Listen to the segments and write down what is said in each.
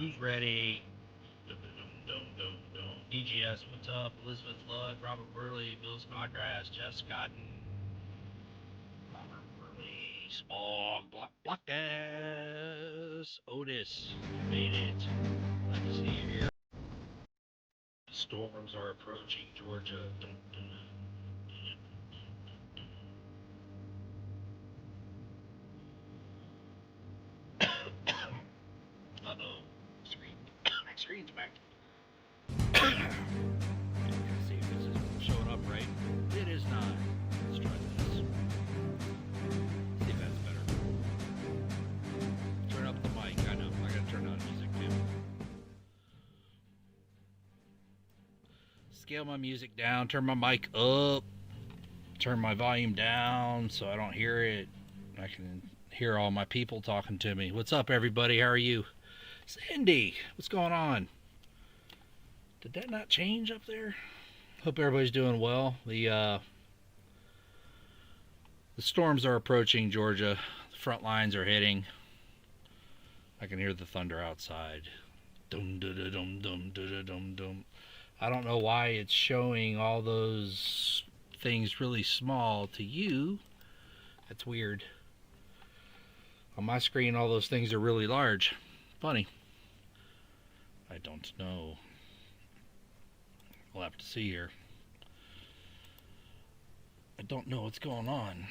Who's ready? DGS, what's up? Elizabeth Ludd, Robert Burley, Bill Snodgrass, Jeff Scotton, Robert Burley, Small, Blockness, Otis, you made it. Glad to see you here. The storms are approaching Georgia. Uh-oh. Screen's back. Let's see if this is showing up right. It is not. Let's try this. See if that's better. Turn up the mic. I know. I gotta turn on music too. Scale my music down. Turn my mic up. Turn my volume down so I don't hear it. I can hear all my people talking to me. What's up, everybody? How are you? Cindy, what's going on? Did that not change up there? Hope everybody's doing well. The storms are approaching Georgia. The front lines are hitting. I can hear the thunder outside. Dum dum dum dum dum dum dum. I don't know why it's showing all those things really small to you. That's weird. On my screen, all those things are really large. Funny. I don't know. We'll have to see here. I don't know what's going on.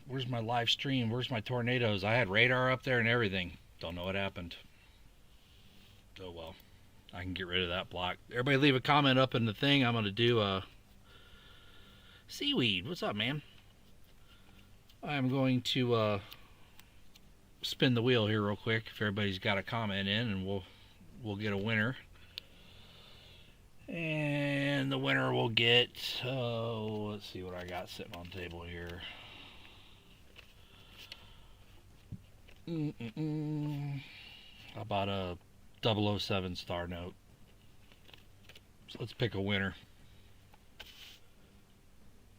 Where's my live stream? Where's my tornadoes? I had radar up there and everything. Don't know what happened. Oh well. I can get rid of that block. Everybody leave a comment up in the thing. I'm going to do Seaweed. What's up, man? I'm going to spin the wheel here real quick. If everybody's got a comment in, and we'll get a winner. And the winner will get, let's see what I got sitting on the table here. How about a 007 star note? So let's pick a winner.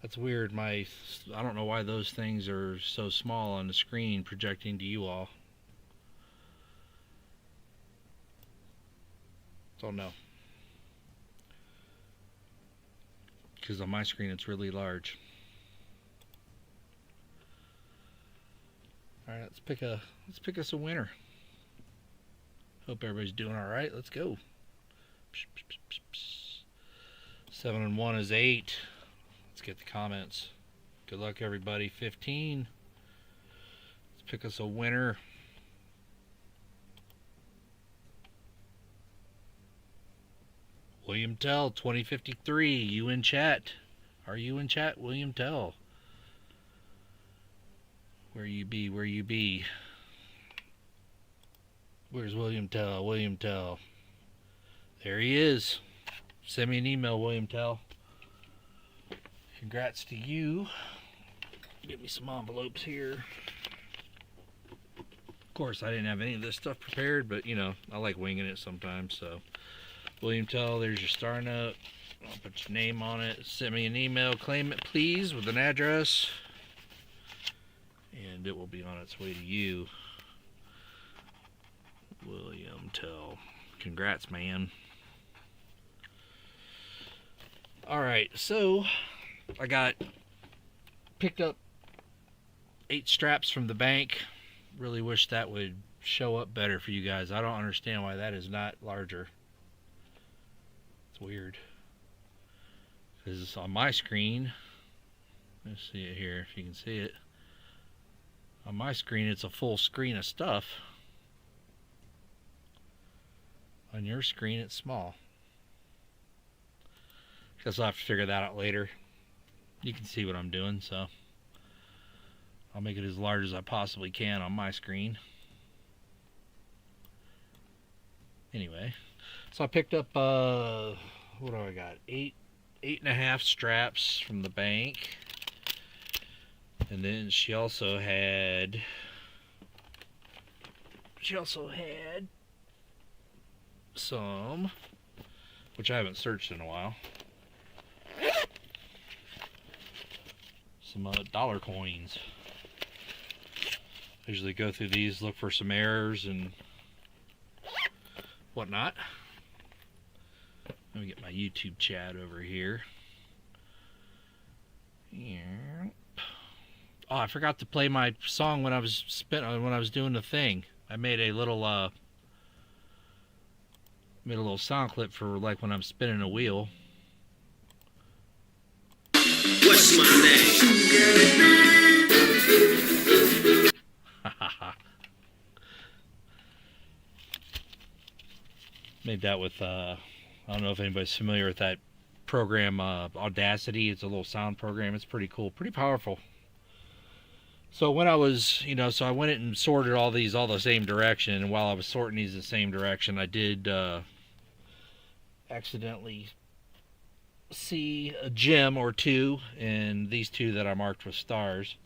That's weird. I don't know why those things are so small on the screen projecting to you all. Don't know. Because on my screen it's really large. All right, let's pick us a winner. Hope everybody's doing all right. Let's go. 7 and 1 is 8. Let's get the comments. Good luck, everybody. 15. Let's pick us a winner. William Tell, 2053. You in chat? Are you in chat, William Tell? Where you be? Where you be? Where's William Tell? William Tell. There he is. Send me an email, William Tell. Congrats to you. Get me some envelopes here. Of course, I didn't have any of this stuff prepared, but you know, I like winging it sometimes. So, William Tell, there's your star note. I'll put your name on it. Send me an email. Claim it, please, with an address. And it will be on its way to you. William Tell. Congrats, man. Alright, so I picked up 8 straps from the bank. Really wish that would show up better for you guys. I don't understand why that is not larger. It's weird. Because on my screen, let's see it here if you can see it. On my screen, it's a full screen of stuff. On your screen, it's small. Guess I'll have to figure that out later. You can see what I'm doing, so I'll make it as large as I possibly can on my screen. Anyway, so I picked up, what do I got? 8.5 straps from the bank. And then she also had some, which I haven't searched in a while, some dollar coins. I usually go through these, look for some errors, and whatnot. Let me get my YouTube chat over here. Oh, I forgot to play my song when I was doing the thing. I made a little sound clip for like when I'm spinning a wheel. What's my name? Made that with I don't know if anybody's familiar with that program, Audacity. It's a little sound program. It's pretty cool, pretty powerful. So when I was, so I went and sorted all these all the same direction, and while I was sorting these the same direction, I did accidentally see a gem or two, and these two that I marked with stars.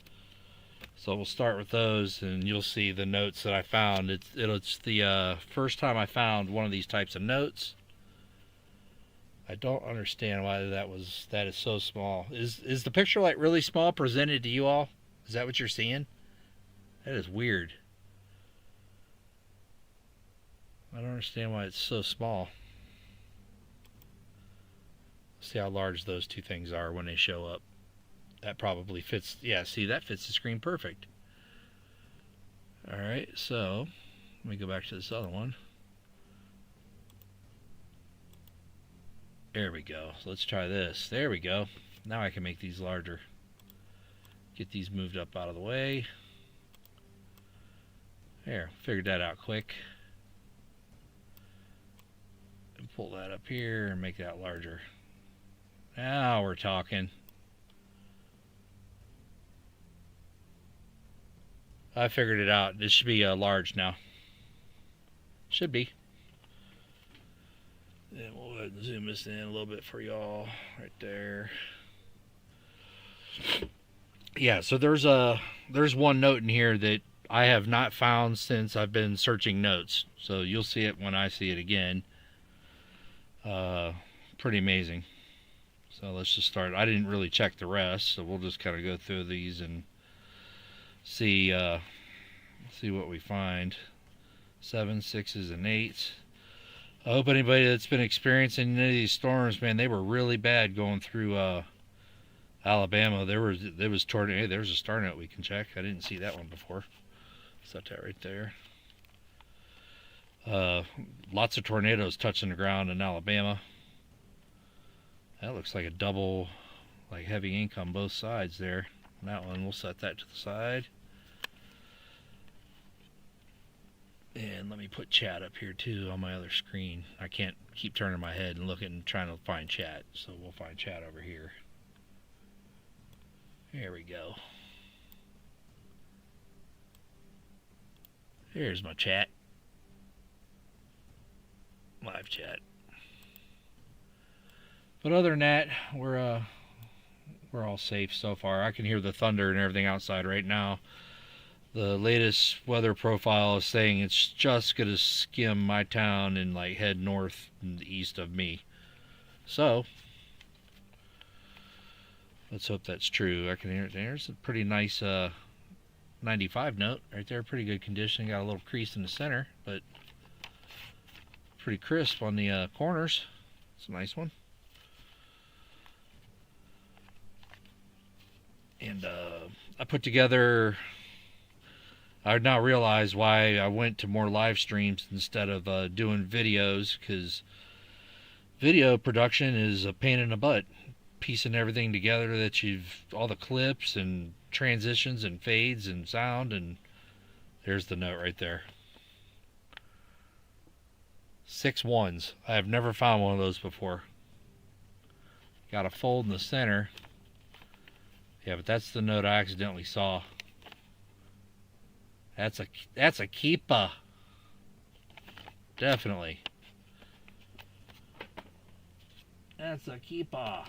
So we'll start with those, and you'll see the notes that I found. It's the first time I found one of these types of notes. I don't understand why that is so small. Is the picture like really small presented to you all? Is that what you're seeing? That is weird. I don't understand why it's so small. See how large those two things are when they show up. That probably fits. Yeah, see, that fits the screen perfect. Alright, so let me go back to this other one. There we go. So let's try this. There we go. Now I can make these larger. Get these moved up out of the way. There, figured that out quick. And pull that up here and make that larger. Now we're talking. I figured it out. This should be large now. Should be. And we'll go ahead and zoom this in a little bit for y'all. Right there. Yeah, so there's one note in here that I have not found since I've been searching notes. So you'll see it when I see it again. Pretty amazing. So let's just start. I didn't really check the rest, so we'll just kind of go through these and see what we find. 7s, 6s, and 8s. I hope anybody that's been experiencing any of these storms, man, they were really bad going through Alabama. There was tornado. Hey, there's a star note we can check. I didn't see that one before. Set that right there. Lots of tornadoes touching the ground in Alabama. That looks like a double, like heavy ink on both sides there. That one, we'll set that to the side. And let me put chat up here too on my other screen. I can't keep turning my head and looking and trying to find chat, so we'll find chat over here. There we go. Here's my chat. Live chat. But other than that, we're all safe so far. I can hear the thunder and everything outside right now. The latest weather profile is saying it's just going to skim my town and like head north and east of me. So let's hope that's true. I can hear it. There's a pretty nice 95 note right there. Pretty good condition. Got a little crease in the center, but pretty crisp on the corners. It's a nice one. And I put together, I now realize why I went to more live streams instead of doing videos, because video production is a pain in the butt. Piecing everything together, that all the clips and transitions and fades and sound, and there's the note right there. 6 1s. I have never found one of those before. Got a fold in the center. Yeah, but that's the note I accidentally saw. That's a keeper. Definitely. That's a keeper.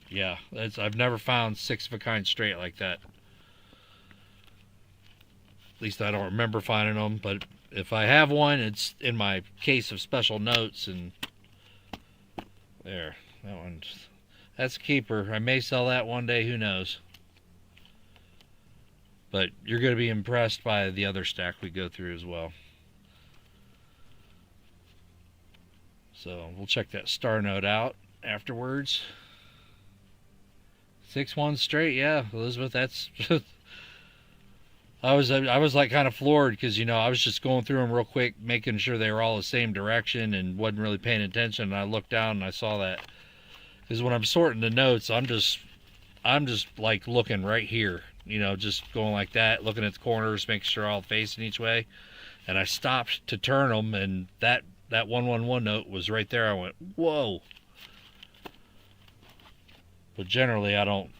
Yeah, I've never found 6 of a kind straight like that. At least I don't remember finding them, but if I have one, it's in my case of special notes, and there, that's a keeper. I may sell that one day, who knows. But you're going to be impressed by the other stack we go through as well. So we'll check that star note out afterwards. 6-1 straight, yeah, Elizabeth. That's I was like kind of floored because I was just going through them real quick, making sure they were all the same direction, and wasn't really paying attention. And I looked down and I saw that, because when I'm sorting the notes, I'm just like looking right here, just going like that, looking at the corners, making sure all facing each way. And I stopped to turn them, and that 111 note was right there. I went, whoa. But generally, I don't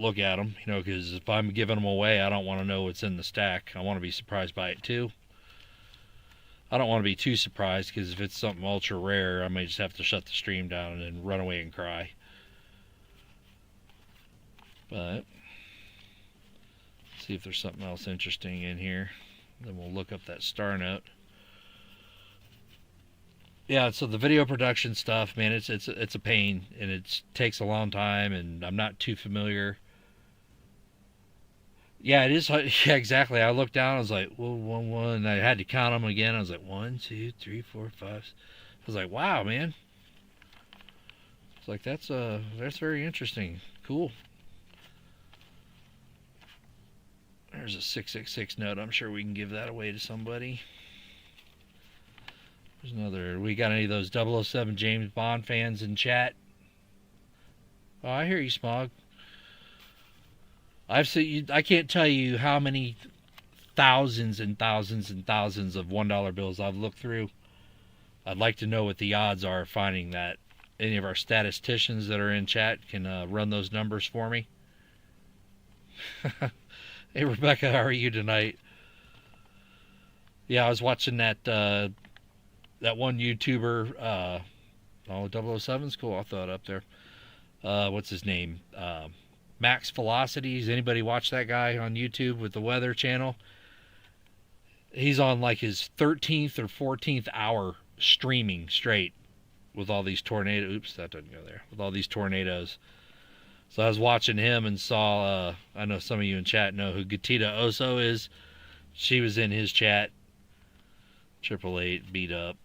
look at them, because if I'm giving them away, I don't want to know what's in the stack. I want to be surprised by it too. I don't want to be too surprised, because if it's something ultra rare, I may just have to shut the stream down and then run away and cry. But see if there's something else interesting in here. Then we'll look up that star note. Yeah, so the video production stuff, man, it's a pain, and it takes a long time, and I'm not too familiar. Yeah, it is. Yeah, exactly. I looked down, I was like, well, 1-1, and I had to count them again. I was like, 1, 2, 3, 4, 5. I was like, wow, man. It's like, that's very interesting. Cool. There's a 666 note. I'm sure we can give that away to somebody. There's another. We got any of those 007 James Bond fans in chat? Oh, I hear you, Smog. I've seen you. I can't tell you how many thousands and thousands and thousands of $1 bills I've looked through. I'd like to know what the odds are of finding that. Any of our statisticians that are in chat can run those numbers for me. Hey, Rebecca, how are you tonight? Yeah, I was watching that one YouTuber. 007's cool. I'll throw it up there. What's his name? Max Velocities. Anybody watch that guy on YouTube with the Weather Channel? He's on like his 13th or 14th hour streaming straight with all these tornadoes. Oops, that doesn't go there. With all these tornadoes. So I was watching him and saw, I know some of you in chat know who Gatita Oso is. She was in his chat. 888 beat up.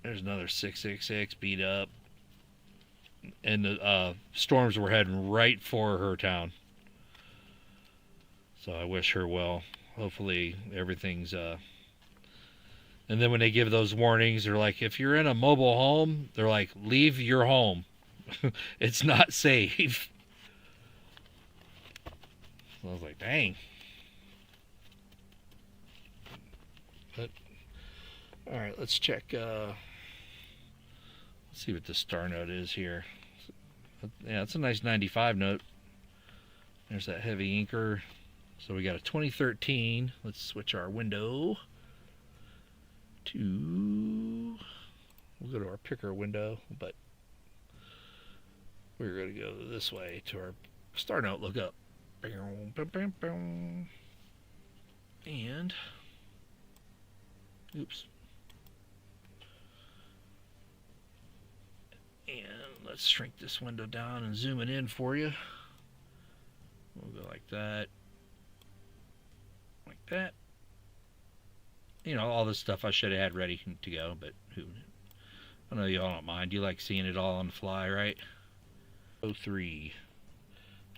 There's another 666 beat up. And the storms were heading right for her town. So I wish her well. Hopefully everything's... And then when they give those warnings, they're like, if you're in a mobile home, they're like, leave your home. It's not safe. So I was like, dang. But, all right, let's check. Let's see what the star note is here. Yeah, it's a nice 95 note. There's that heavy inker. So we got a 2013. Let's switch our window to... We'll go to our picker window, but we're going to go this way to our star note lookup. And... Oops. And let's shrink this window down and zoom it in for you. We'll go like that. Like that. All this stuff I should have had ready to go, but I know you all don't mind. You like seeing it all on the fly, right? 03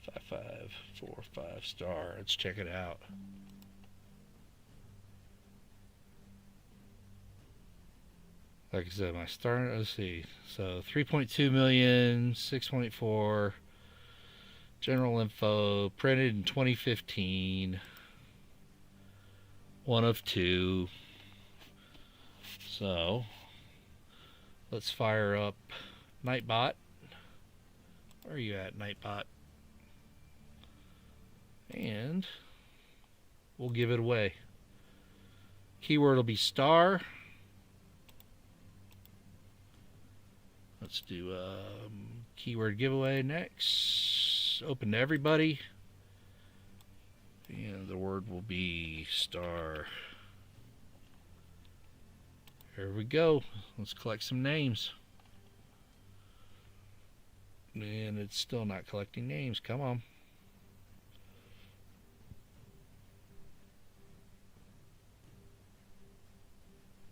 5545 star. Let's check it out. Like I said, my star, let's see. So 3.2 million, 6.4, general info, printed in 2015, 1 of 2. So let's fire up Nightbot. Where are you at, Nightbot? And we'll give it away. Keyword will be star. Let's do keyword giveaway next. Open to everybody. And the word will be star. Here we go. Let's collect some names. And it's still not collecting names. Come on.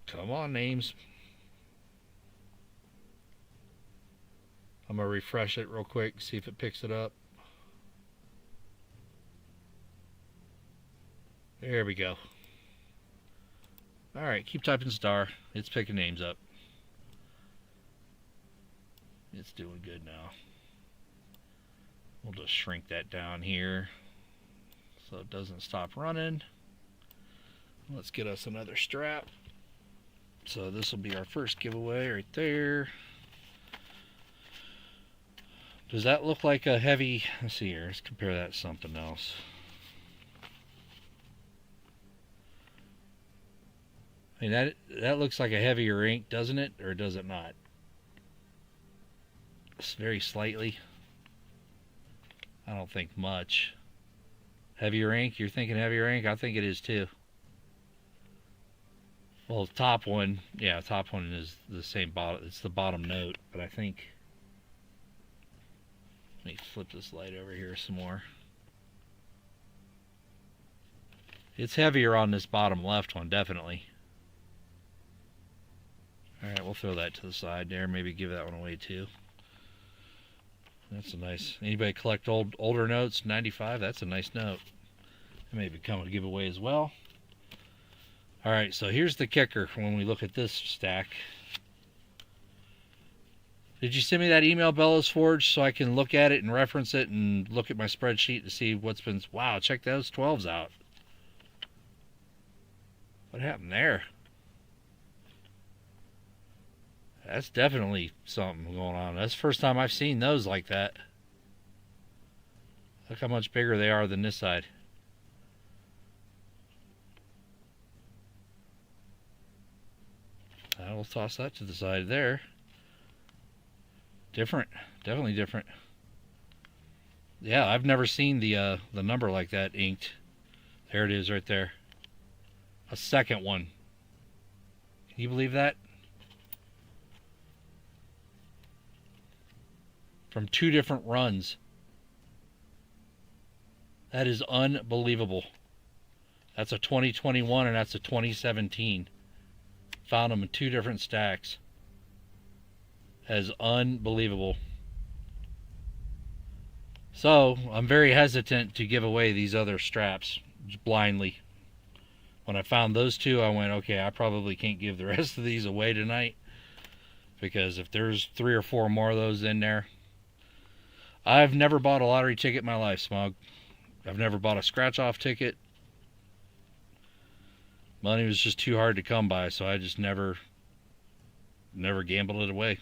Come on, names. I'm going to refresh it real quick, see if it picks it up. There we go. Alright, keep typing star. It's picking names up. It's doing good now. We'll just shrink that down here so it doesn't stop running. Let's get us another strap. So this will be our first giveaway right there. Does that look like a heavy... Let's see here. Let's compare that to something else. I mean, that looks like a heavier ink, doesn't it? Or does it not? It's very slightly. I don't think much. Heavier ink? You're thinking heavier ink? I think it is too. Well, top one, yeah, top one is the same bottom. It's the bottom note, but I think... Let me flip this light over here some more. It's heavier on this bottom left one, definitely. Alright, we'll throw that to the side there. Maybe give that one away too. That's a nice... Anybody collect older notes? 95, that's a nice note. It may become a giveaway as well. Alright, so here's the kicker when we look at this stack. Did you send me that email, Bellows Forge, so I can look at it and reference it and look at my spreadsheet to see what's been... Wow, check those 12s out. What happened there? That's definitely something going on. That's the first time I've seen those like that. Look how much bigger they are than this side. I will toss that to the side there. Different. Definitely different. Yeah, I've never seen the number like that inked. There it is right there. A second one. Can you believe that? From 2 different runs. That is unbelievable. That's a 2021 and that's a 2017. Found them in 2 different stacks. That is unbelievable. So, I'm very hesitant to give away these other straps blindly. When I found those 2, I went, okay, I probably can't give the rest of these away tonight. Because if there's 3 or 4 more of those in there. I've never bought a lottery ticket in my life, Smug. I've never bought a scratch-off ticket. Money was just too hard to come by, so I just never gambled it away.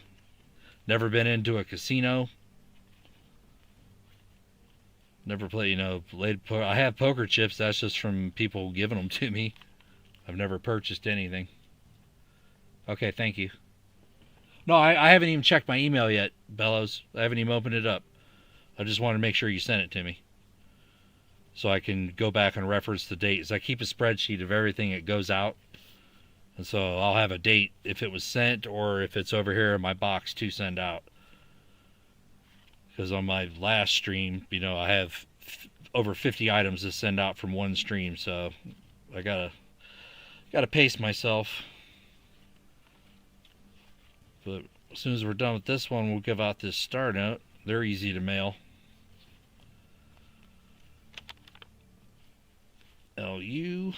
Never been into a casino. Never played, I have poker chips. That's just from people giving them to me. I've never purchased anything. Okay, thank you. No, I haven't even checked my email yet, Bellows. I haven't even opened it up. I just wanted to make sure you sent it to me. So I can go back and reference the dates. I keep a spreadsheet of everything that goes out. And so I'll have a date if it was sent or if it's over here in my box to send out. Because on my last stream, I have over 50 items to send out from one stream. So I gotta pace myself. But as soon as we're done with this one, we'll give out this star note. They're easy to mail. LU.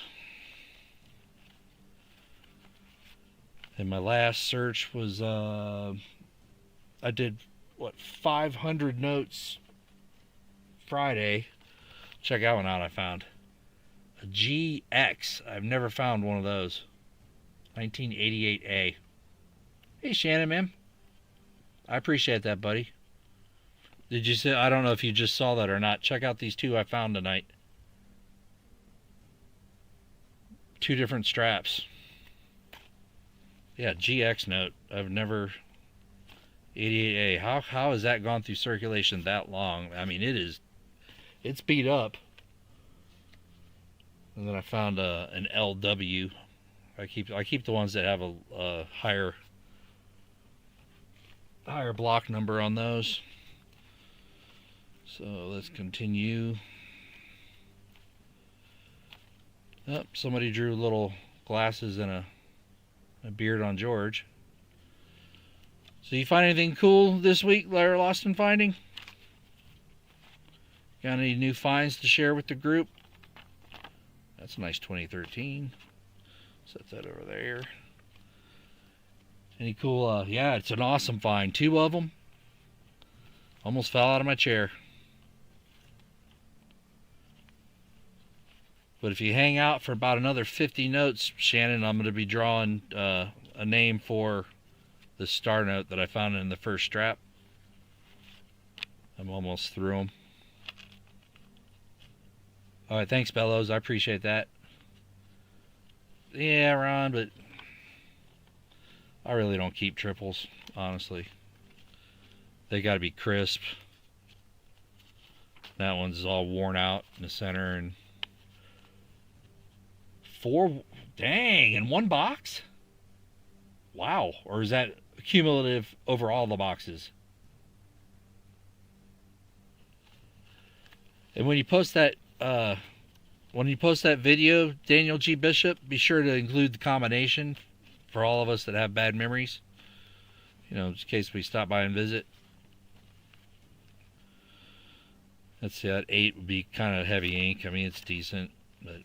And my last search was I did 500 notes Friday. Check that one out. I found a GX. I've never found one of those. 1988A. Hey Shannon, man. I appreciate that, buddy. Did you say, I don't know if you just saw that or not. Check out these 2 I found tonight. 2 different straps. Yeah, GX note. I've never... 88A. How has that gone through circulation that long? I mean, it's beat up. And then I found an LW. I keep the ones that have a higher block number on those. So let's continue. Oh, somebody drew little glasses and a beard on George. So you find anything cool this week that are lost in finding? Got any new finds to share with the group? That's a nice 2013. Set that over there. Any cool, yeah, it's an awesome find. 2 of them. Almost fell out of my chair. But if you hang out for about another 50 notes, Shannon, I'm going to be drawing a name for the star note that I found in the first strap. I'm almost through them. Alright, thanks, Bellows. I appreciate that. Yeah, Ron, but I really don't keep triples, honestly. They got to be crisp. That one's all worn out in the center. And 4, dang, in 1 box? Wow. Or is that cumulative over all the boxes? And when you post that video, Daniel G. Bishop, be sure to include the combination for all of us that have bad memories. You know, just in case we stop by and visit. Let's see, that 8 would be kind of heavy ink. I mean, it's decent, but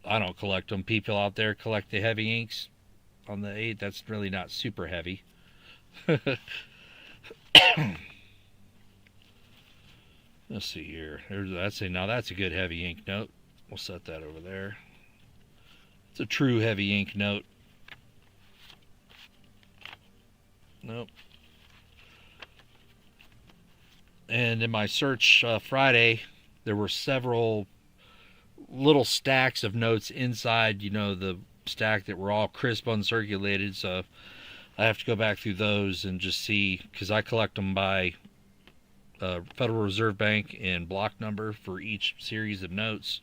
I don't collect them. People out there collect the heavy inks on the 8. That's really not super heavy. Let's see here. Now that's a good heavy ink note. We'll set that over there. It's a true heavy ink note. Nope. And in my search Friday, there were several little stacks of notes inside, you know, the stack that were all crisp, uncirculated. So I have to go back through those and just see, because I collect them by Federal Reserve Bank and block number for each series of notes.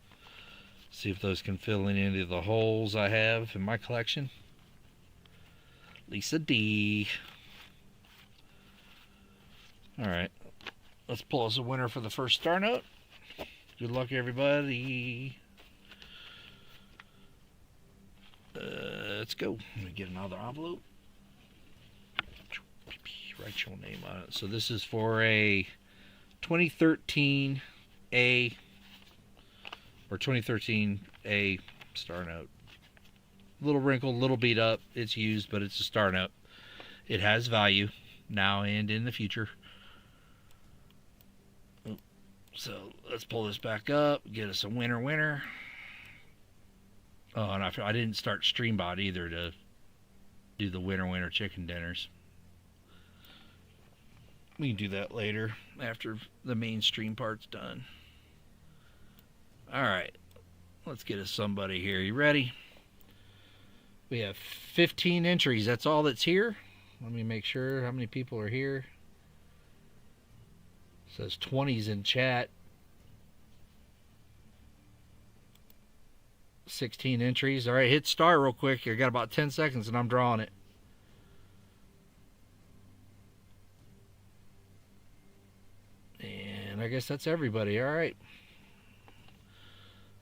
See if those can fill in any of the holes I have in my collection. Lisa D. Alright. Let's pull us a winner for the first star note. Good luck, everybody. Let's go. Let me get another envelope. Write your name on it. So this is for a 2013 A or 2013 A star note. Little wrinkled, little beat up. It's used, but it's a star note. It has value now and in the future. So let's pull this back up, get us a winner. Oh, and I didn't start StreamBot either to do the winner chicken dinners. We can do that later after the main stream part's done. Alright, let's get us somebody here. You ready? We have 15 entries. That's all that's here. Let me make sure how many people are here. It says 20's in chat. 16 entries. Alright, hit start real quick. I got about 10 seconds and I'm drawing it. And I guess that's everybody. Alright.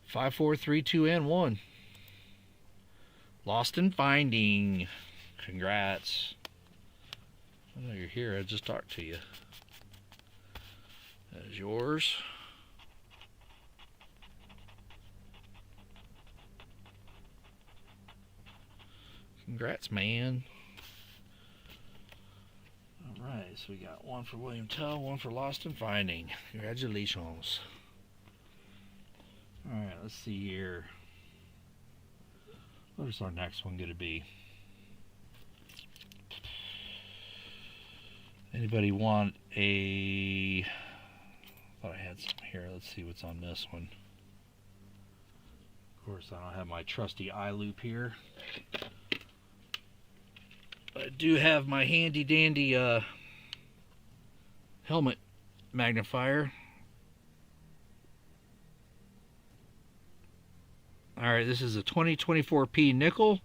5, 4, 3, 2, and 1. Lost in finding. Congrats. I know you're here. I just talked to you. That is yours. Congrats, man. Alright, so we got one for William Tell, one for Lost in Finding. Congratulations. Alright, let's see here. Where's our next one going to be? Anybody want a... I thought I had some here. Let's see what's on this one. Of course, I don't have my trusty eye loop here. But I do have my handy dandy helmet magnifier. Alright, this is a 2024P nickel,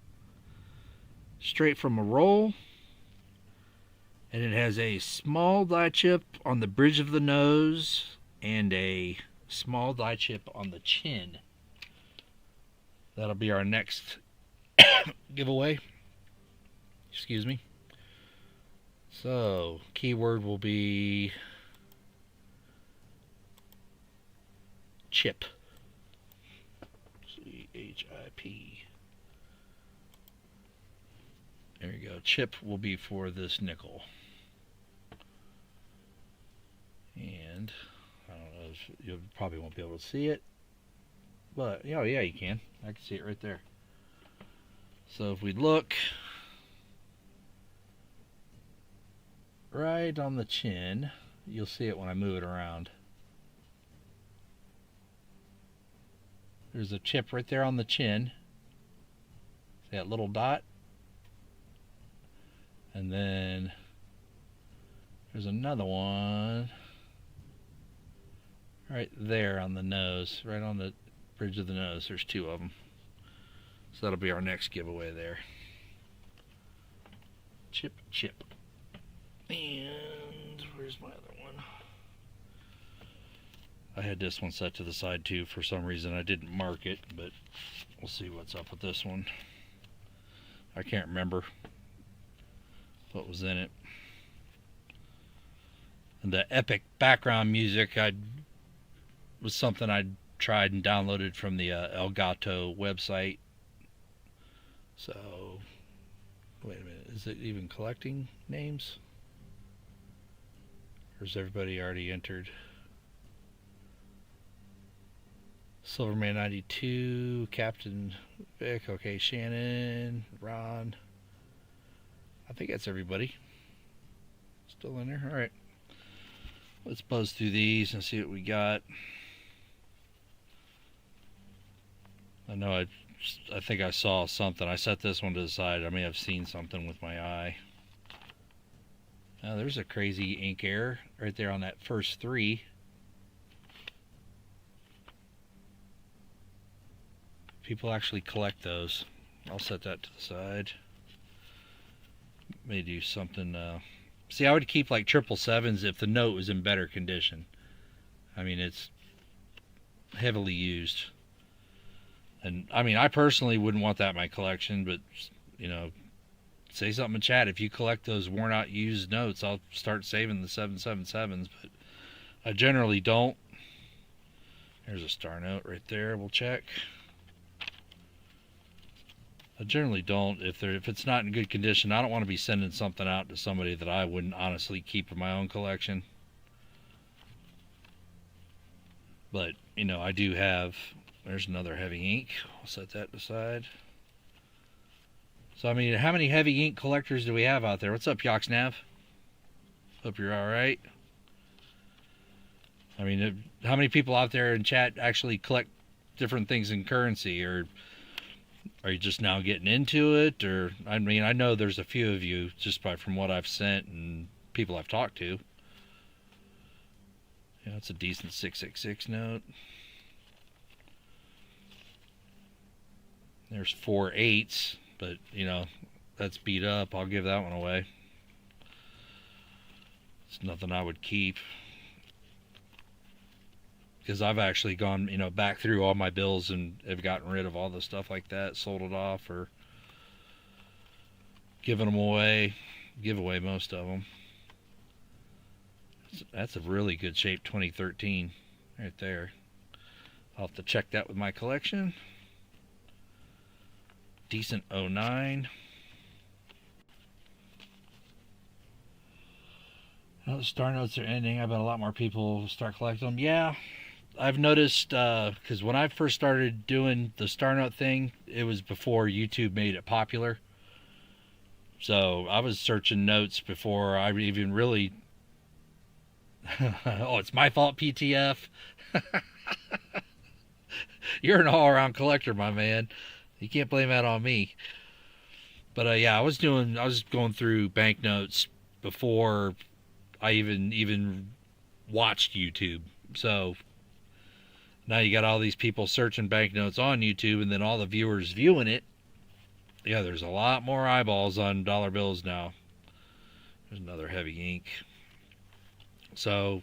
straight from a roll, and it has a small die chip on the bridge of the nose and a small die chip on the chin. That'll be our next giveaway. Excuse me. So, keyword will be chip. C-H-I-P. There you go. Chip will be for this nickel. And I don't know if you probably won't be able to see it, but oh yeah, you can. I can see it right there. So if we look right on the chin, you'll see it when I move it around. There's a chip right there on the chin. See that little dot? And then there's another one right there on the nose, right on the bridge of the nose. There's two of them. So that'll be our next giveaway there. Chip, chip. And where's my other one? I had this one set to the side too. For some reason I didn't mark it, but we'll see what's up with this one. I can't remember what was in it. And the epic background music was something I tried and downloaded from the Elgato website. So, wait a minute, is it even collecting names? Or is everybody already entered? Silverman 92, Captain Vic, okay, Shannon, Ron. I think that's everybody. Still in there? Alright. Let's buzz through these and see what we got. I think I saw something. I set this one to the side. I may have seen something with my eye. Now there's a crazy ink error right there on that first three. People actually collect those. I'll set that to the side. May do something. See, I would keep like 777s if the note was in better condition. I mean, it's heavily used. And I mean, I personally wouldn't want that in my collection, but you know, say something in chat. If you collect those worn out used notes, I'll start saving the 777s, but I generally don't. There's a star note right there. We'll check. I generally don't. If it's not in good condition, I don't want to be sending something out to somebody that I wouldn't honestly keep in my own collection. But, you know, I do have, there's another heavy ink. I'll set that aside. So, I mean, how many heavy ink collectors do we have out there? What's up, Yoxnav? Hope you're alright. I mean, how many people out there in chat actually collect different things in currency? Or are you just now getting into it? Or, I mean, I know there's a few of you just from what I've sent and people I've talked to. Yeah, it's a decent 666 note. There's 4 8s, but, you know, that's beat up. I'll give that one away. It's nothing I would keep. Because I've actually gone, you know, back through all my bills and have gotten rid of all the stuff like that, sold it off, or given them away, give away most of them. That's a really good shape 2013 right there. I'll have to check that with my collection. Decent 09. Well, the star notes are ending. I bet a lot more people will start collecting them. Yeah. I've noticed, because when I first started doing the star note thing, it was before YouTube made it popular. So I was searching notes before I even really... Oh, it's my fault, PTF. You're an all-around collector, my man. You can't blame that on me. But yeah, I was going through banknotes before I even watched YouTube. So now you got all these people searching banknotes on YouTube, and then all the viewers viewing it. Yeah, there's a lot more eyeballs on dollar bills now. There's another heavy ink. So,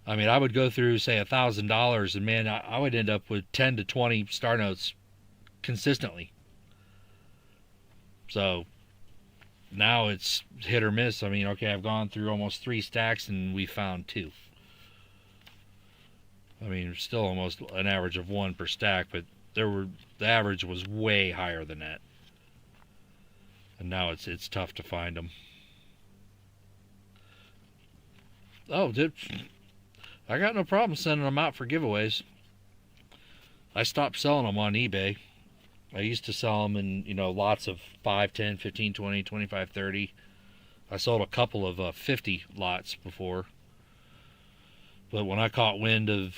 I mean, I would go through, say, $1,000, and man, I would end up with 10 to 20 star notes consistently. So, now it's hit or miss. I mean, okay, I've gone through almost 3 stacks and we found 2. I mean, still almost an average of 1 per stack, but the average was way higher than that. And now it's tough to find them. Oh, dude, I got no problem sending them out for giveaways. I stopped selling them on eBay. I used to sell them in, lots of 5, 10, 15, 20, 25, 30. I sold a couple of 50 lots before. But when I caught wind of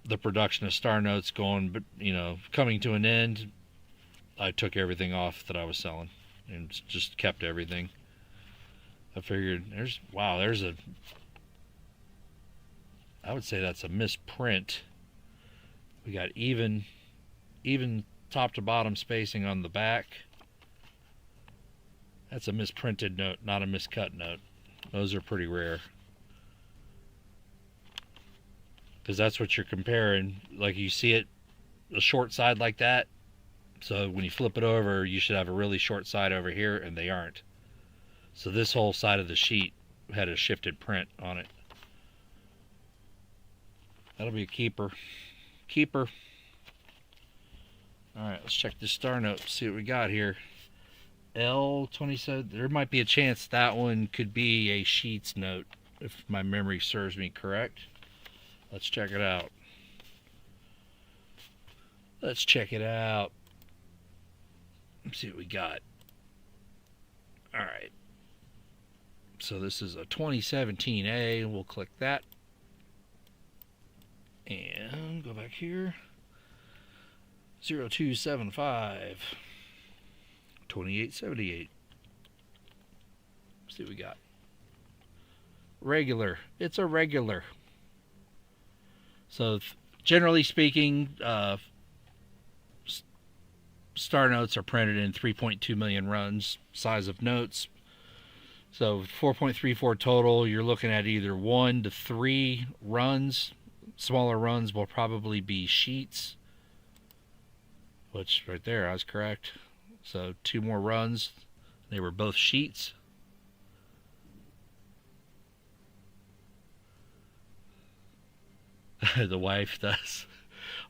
the production of Star Notes going, coming to an end, I took everything off that I was selling and just kept everything. I figured I would say that's a misprint. We got even top to bottom spacing on the back. That's a misprinted note, not a miscut note. Those are pretty rare. Because that's what you're comparing. Like, you see it, a short side like that. So when you flip it over, you should have a really short side over here, and they aren't. So this whole side of the sheet had a shifted print on it. That'll be a keeper. Alright, let's check this Star Note, see what we got here. L27, there might be a chance that one could be a Sheets note, if my memory serves me correct. Let's check it out. Let's see what we got. Alright. So this is a 2017A. We'll click that. And go back here. 0275 2878. See what we got. Regular. It's a regular. So generally speaking, Star Notes are printed in 3.2 million runs, size of notes. So 4.34 total, you're looking at either 1 to 3 runs. Smaller runs will probably be sheets. Which, right there, I was correct. So 2 more runs. They were both sheets. The wife does.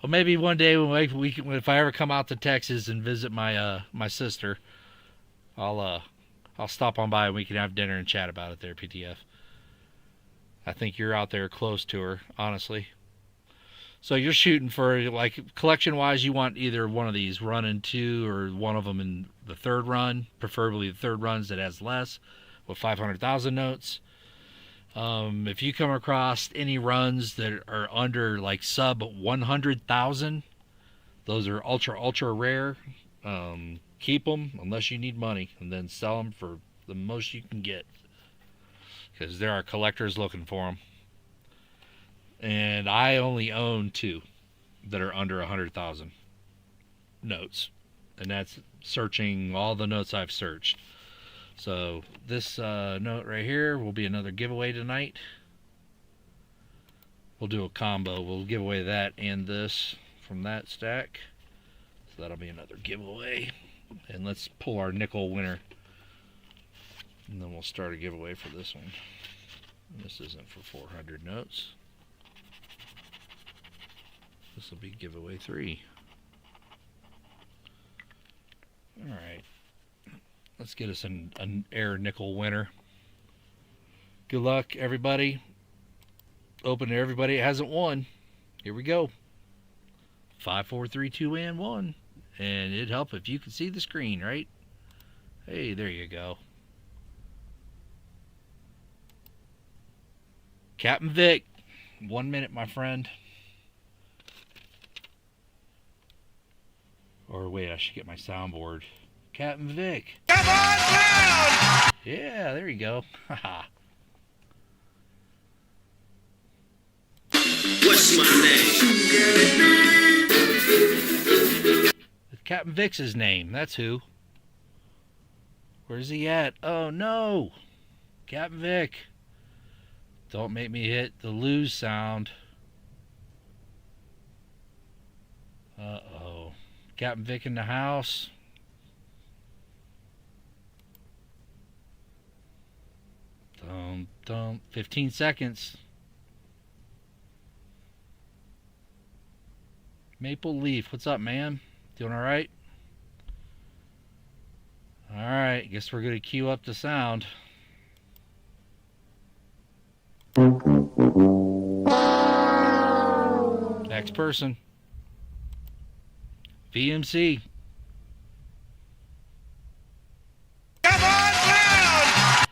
Well, maybe one day if I ever come out to Texas and visit my my sister, I'll stop on by and we can have dinner and chat about it there, PTF. I think you're out there close to her, honestly. So you're shooting for, like, collection-wise, you want either one of these run in 2 or one of them in the 3rd run, preferably the 3rd runs that has less, with 500,000 notes. If you come across any runs that are under, like, sub 100,000, those are ultra rare. Keep them unless you need money, and then sell them for the most you can get, because there are collectors looking for them. And I only own 2 that are under 100,000 notes, and that's searching all the notes I've searched. So this note right here will be another giveaway tonight. We'll do a combo. We'll give away that and this from that stack. So that'll be another giveaway. And let's pull our nickel winner, and then we'll start a giveaway for this one. And this isn't for 400 notes. This will be giveaway 3. Alright. Let's get us an air nickel winner. Good luck, everybody. Open to everybody that hasn't won. Here we go. 5, 4, 3, 2, and 1. And it'd help if you could see the screen, right? Hey, there you go. Captain Vic. 1 minute, my friend. Or wait, I should get my soundboard. Captain Vic. Come on down! Yeah, there you go. Haha. What's my name? Captain Vic's his name. That's who. Where's he at? Oh no! Captain Vic. Don't make me hit the lose sound. Uh-oh. Captain Vic in the house. Dum, dum. 15 seconds. Maple Leaf, what's up, man? Doing all right? All right, guess we're going to cue up the sound. Next person. VMC. Come on down!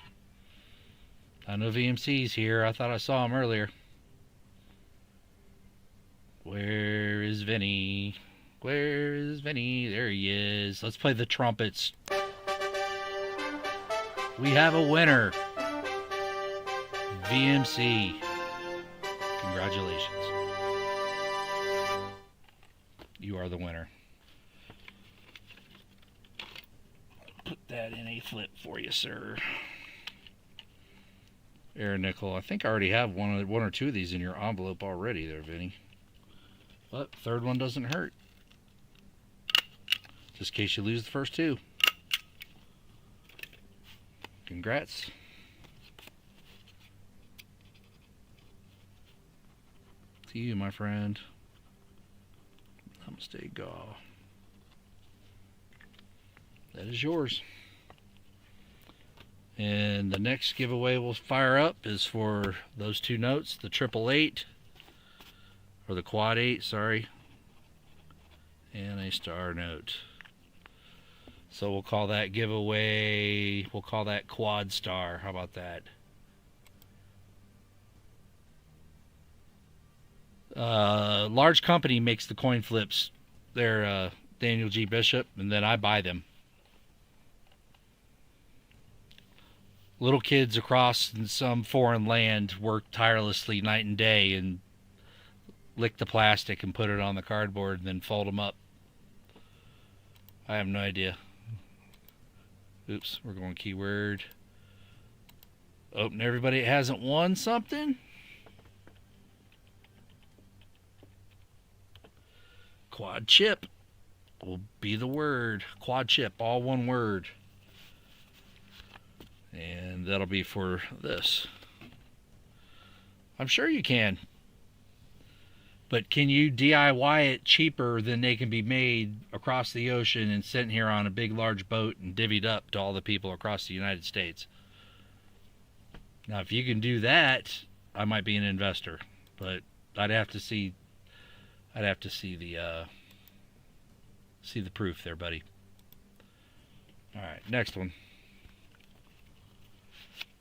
I know VMC's here. I thought I saw him earlier. Where is Vinny? Where is Vinny? There he is. Let's play the trumpets. We have a winner. VMC. Congratulations. You are the winner. Put that in a flip for you, sir. Aaron Nickel. I think I already have one or two of these in your envelope already there, Vinny. But third one doesn't hurt. Just in case you lose the first two. Congrats. To you, my friend. Namaste Gaw. That is yours. And the next giveaway we'll fire up is for those two notes, the 888, or the quad 8, sorry, and a star note. So we'll call that giveaway, we'll call that quad star. How about that? Large company makes the coin flips. They're Daniel G. Bishop, and then I buy them. Little kids across in some foreign land work tirelessly night and day and lick the plastic and put it on the cardboard and then fold them up. I have no idea. Oops, we're going keyword. Oh, and everybody hasn't won something? Quad chip will be the word. Quad chip, all one word. And that'll be for this. I'm sure you can. But can you DIY it cheaper than they can be made across the ocean and sent here on a big large boat and divvied up to all the people across the United States? Now, if you can do that, I might be an investor. But I'd have to see the proof there, buddy. All right, next one.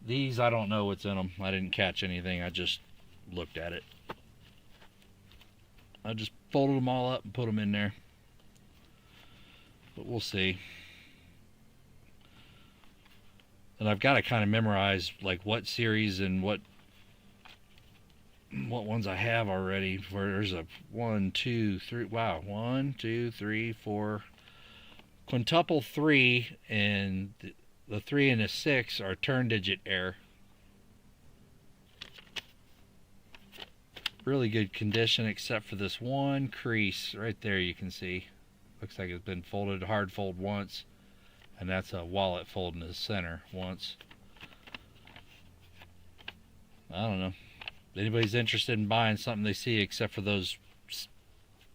These, I don't know what's in them. I didn't catch anything. I just looked at it. I just folded them all up and put them in there. But we'll see. And I've got to kind of memorize like what series and what ones I have already. Where there's a 1, 2, 3. Wow, 1, 2, 3, 4. Quintuple 3 and the 3 and the 6 are turn digit error. Really good condition except for this one crease right there. You can see looks like it's been folded, hard fold once, and that's a wallet fold in the center once. I don't know if anybody's interested in buying something they see except for those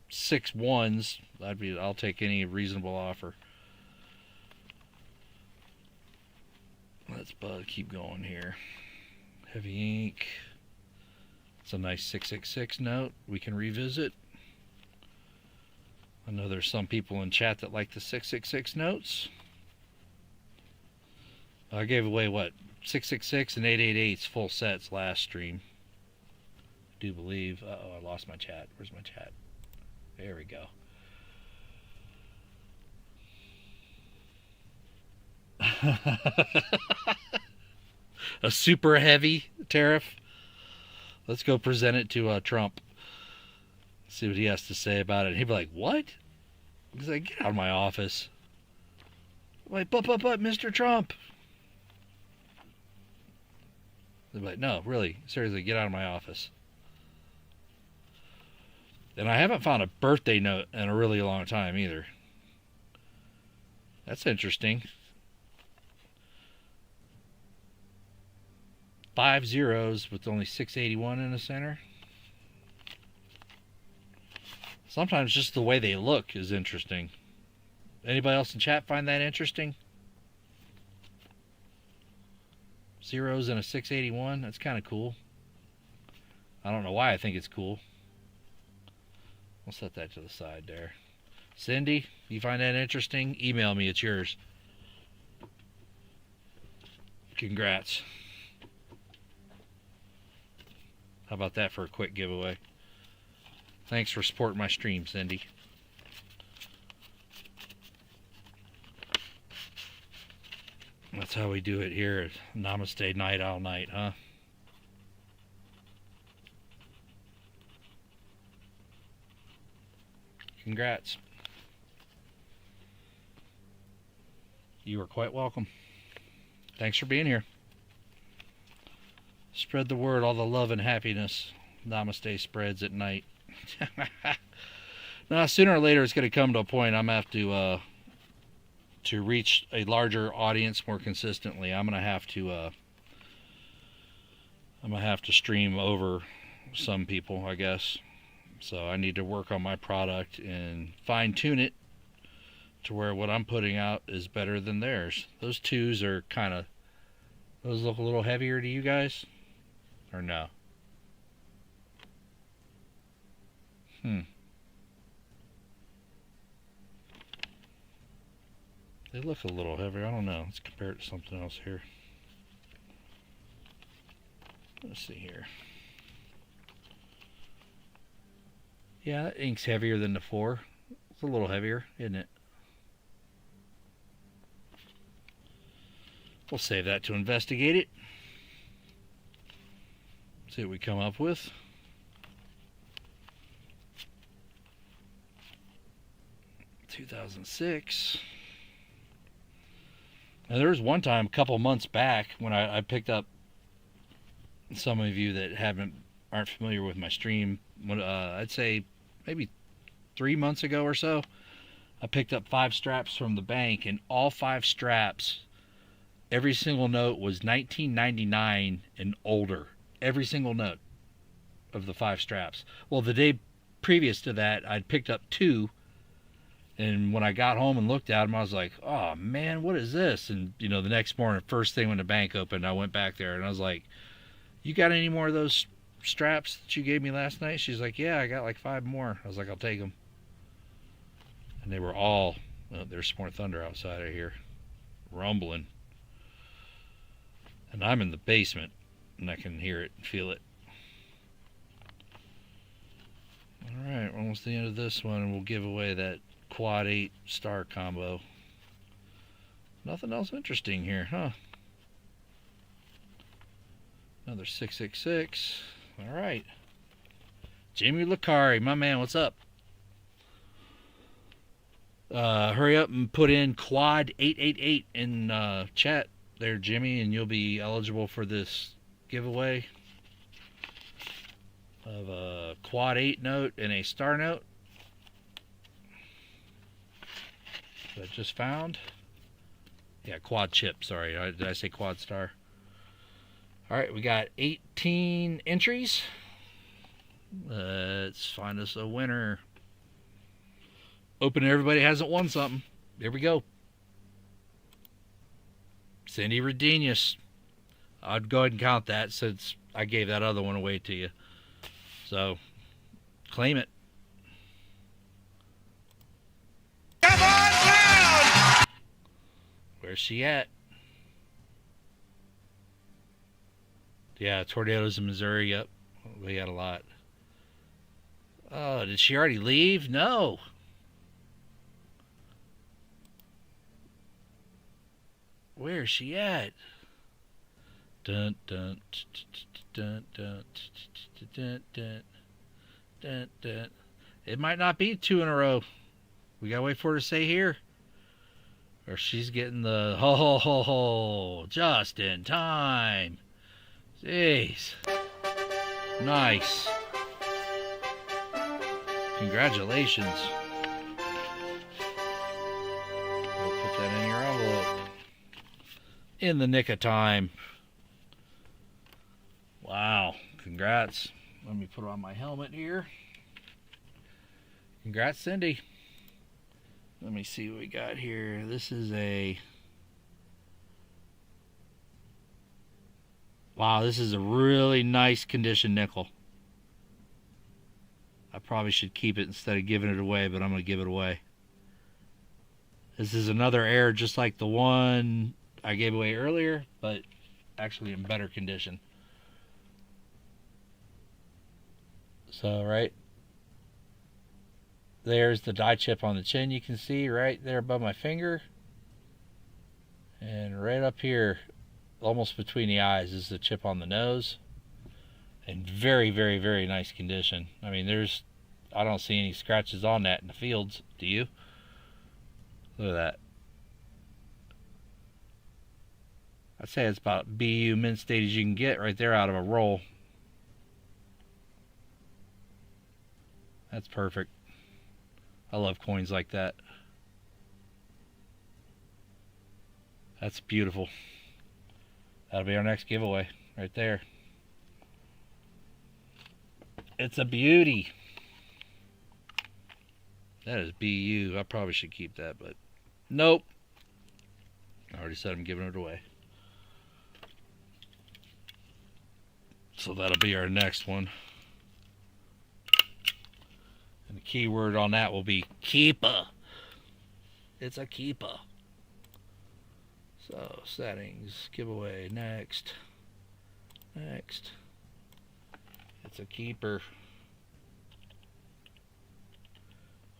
6 ones. I'll take any reasonable offer. Let's keep going here. Heavy ink. It's a nice 666 note we can revisit. I know there's some people in chat that like the 666 notes. I gave away what, 666 and 888's full sets last stream. I do believe. Uh-oh, I lost my chat. Where's my chat? There we go. A super heavy tariff. Let's go present it to Trump. See what he has to say about it. He'd be like, what? He's like, get out of my office. I'm like, but, Mr. Trump. They're like, no, really, seriously, get out of my office. And I haven't found a birthday note in a really long time either. That's interesting. 5 zeros with only 681 in the center. Sometimes just the way they look is interesting. Anybody else in chat find that interesting? Zeros and a 681. That's kind of cool. I don't know why I think it's cool. We'll set that to the side there. Cindy, you find that interesting? Email me. It's yours. Congrats. How about that for a quick giveaway? Thanks for supporting my stream, Cindy. That's how we do it here at Namaste Night Owl Night, huh? Congrats. You are quite welcome. Thanks for being here. Spread the word, all the love and happiness Namaste spreads at night. Now, sooner or later, it's going to come to a point I'm going to have to reach a larger audience more consistently. I'm going to have to stream over some people, I guess. So I need to work on my product and fine-tune it to where what I'm putting out is better than theirs. Those twos are kind of... Those look a little heavier to you guys? Or no? They look a little heavier. I don't know. Let's compare it to something else here. Let's see here. Yeah, that ink's heavier than the 4. It's a little heavier, isn't it? We'll save that to investigate it. See what we come up with. $2006. Now there was one time a couple months back when I picked up, some of you that aren't familiar with my stream, I'd say maybe 3 months ago or so, I picked up 5 straps from the bank, and all 5 straps, every single note was $19.99 and older. Every single note of the 5 straps. Well, the day previous to that, I'd picked up 2, and when I got home and looked at them, I was like, oh man, what is this? And you know, the next morning, first thing when the bank opened, I went back there and I was like, you got any more of those straps that you gave me last night? She's like, yeah, I got like 5 more. I was like, I'll take them. And they were all, there's some more thunder outside of here, rumbling. And I'm in the basement, and I can hear it and feel it. Alright, almost the end of this one, and we'll give away that quad 8 star combo. Nothing else interesting here, huh? Another 666. Alright. Jimmy Lacari, my man, what's up? Hurry up and put in quad 888 in chat there, Jimmy, and you'll be eligible for this giveaway of a quad 8 note and a star note that I just found. Yeah, quad chip, sorry. Did I say quad star? Alright, we got 18 entries. Let's find us a winner. Open, everybody hasn't won something. There we go. Cindy Redenius. I'd go ahead and count that since I gave that other one away to you. So, claim it. Come on down! Where's she at? Yeah, tornadoes in Missouri. Yep, we got a lot. Oh, did she already leave? No. Where's she at? Dun dun dun dun dun dun dun dun. It might not be 2 in a row. We gotta wait for her to say here. Or she's getting the ho ho ho ho just in time. Jeez. Nice. Congratulations. We'll put that in your envelope. In the nick of time. Congrats. Let me put on my helmet here. Congrats, Cindy. Let me see what we got here. This is a... Wow, this is a really nice condition nickel. I probably should keep it instead of giving it away, but I'm going to give it away. This is another air just like the one I gave away earlier, but actually in better condition. So, right there's the die chip on the chin, you can see right there above my finger. And right up here, almost between the eyes, is the chip on the nose. In very, very, very nice condition. I mean, I don't see any scratches on that in the fields. Do you? Look at that. I'd say it's about BU mint state as you can get right there out of a roll. That's perfect. I love coins like that. That's beautiful. That'll be our next giveaway right there. It's a beauty. That is BU. I probably should keep that, but nope. I already said I'm giving it away. So that'll be our next one. And the key word on that will be keeper. It's a keeper. So settings, giveaway, next. Next. It's a keeper.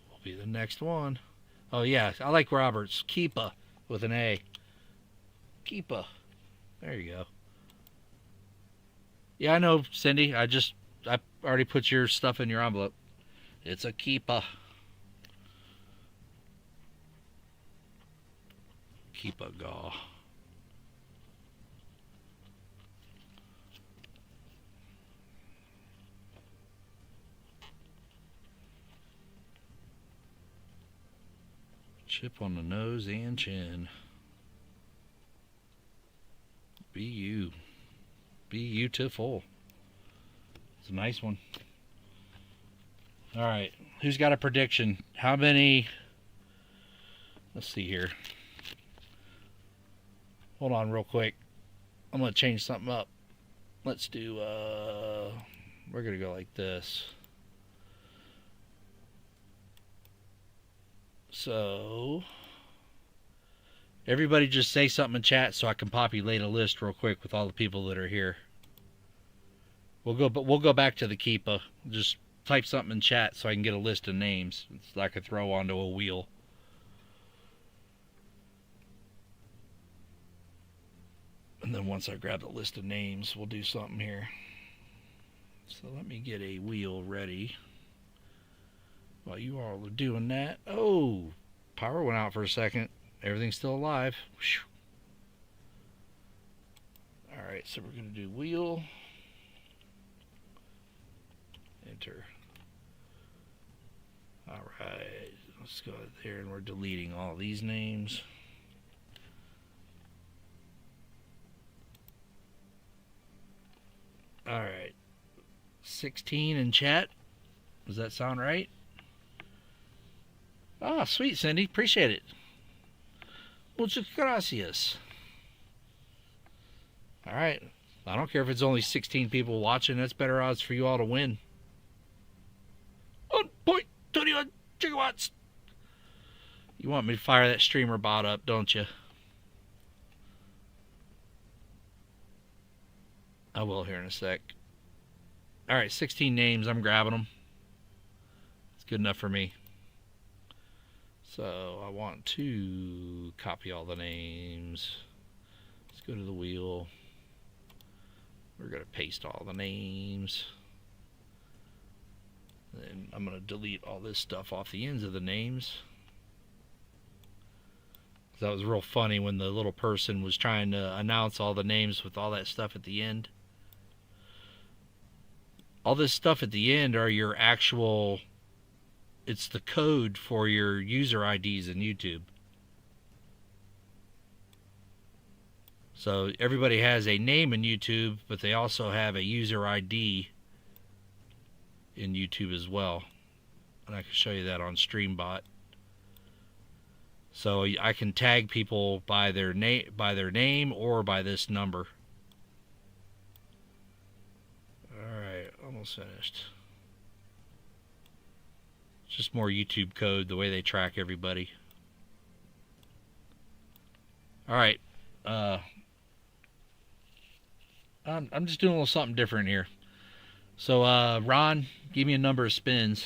Will be the next one. Oh yeah, I like Robert's. Keeper with an A. Keeper. There you go. Yeah, I know, Cindy. I already put your stuff in your envelope. It's a keeper. Keeper gaw. Chip on the nose and chin. BU. Beautiful. It's a nice one. Alright, who's got a prediction? How many? Let's see here. Hold on real quick. I'm going to change something up. Let's do, we're going to go like this. So, everybody just say something in chat so I can populate a list real quick with all the people that are here. We'll go back to the keeper. Just type something in chat so I can get a list of names so I could throw onto a wheel. And then once I grab the list of names, we'll do something here. So let me get a wheel ready. While you all are doing that. Oh, power went out for a second. Everything's still alive. Alright, so we're going to do wheel. Enter. Alright, let's go there, and we're deleting all these names. Alright, 16 in chat. Does that sound right? Ah, sweet, Cindy. Appreciate it. Muchas gracias. Alright, I don't care if it's only 16 people watching. That's better odds for you all to win. 1.21 gigawatts. You want me to fire that streamer bot up, don't you? I will here in a sec. Alright, 16 names. I'm grabbing them. It's good enough for me. So I want to copy all the names. Let's go to the wheel. We're going to paste all the names. Then I'm going to delete all this stuff off the ends of the names. That was real funny when the little person was trying to announce all the names with all that stuff at the end. All this stuff at the end are your actual... It's the code for your user IDs in YouTube. So everybody has a name in YouTube, but they also have a user ID in YouTube as well. And I can show you that on StreamBot. So I can tag people by their name or by this number. Alright, almost finished. It's just more YouTube code, the way they track everybody. Alright. I'm just doing a little something different here. So, Ron, give me a number of spins.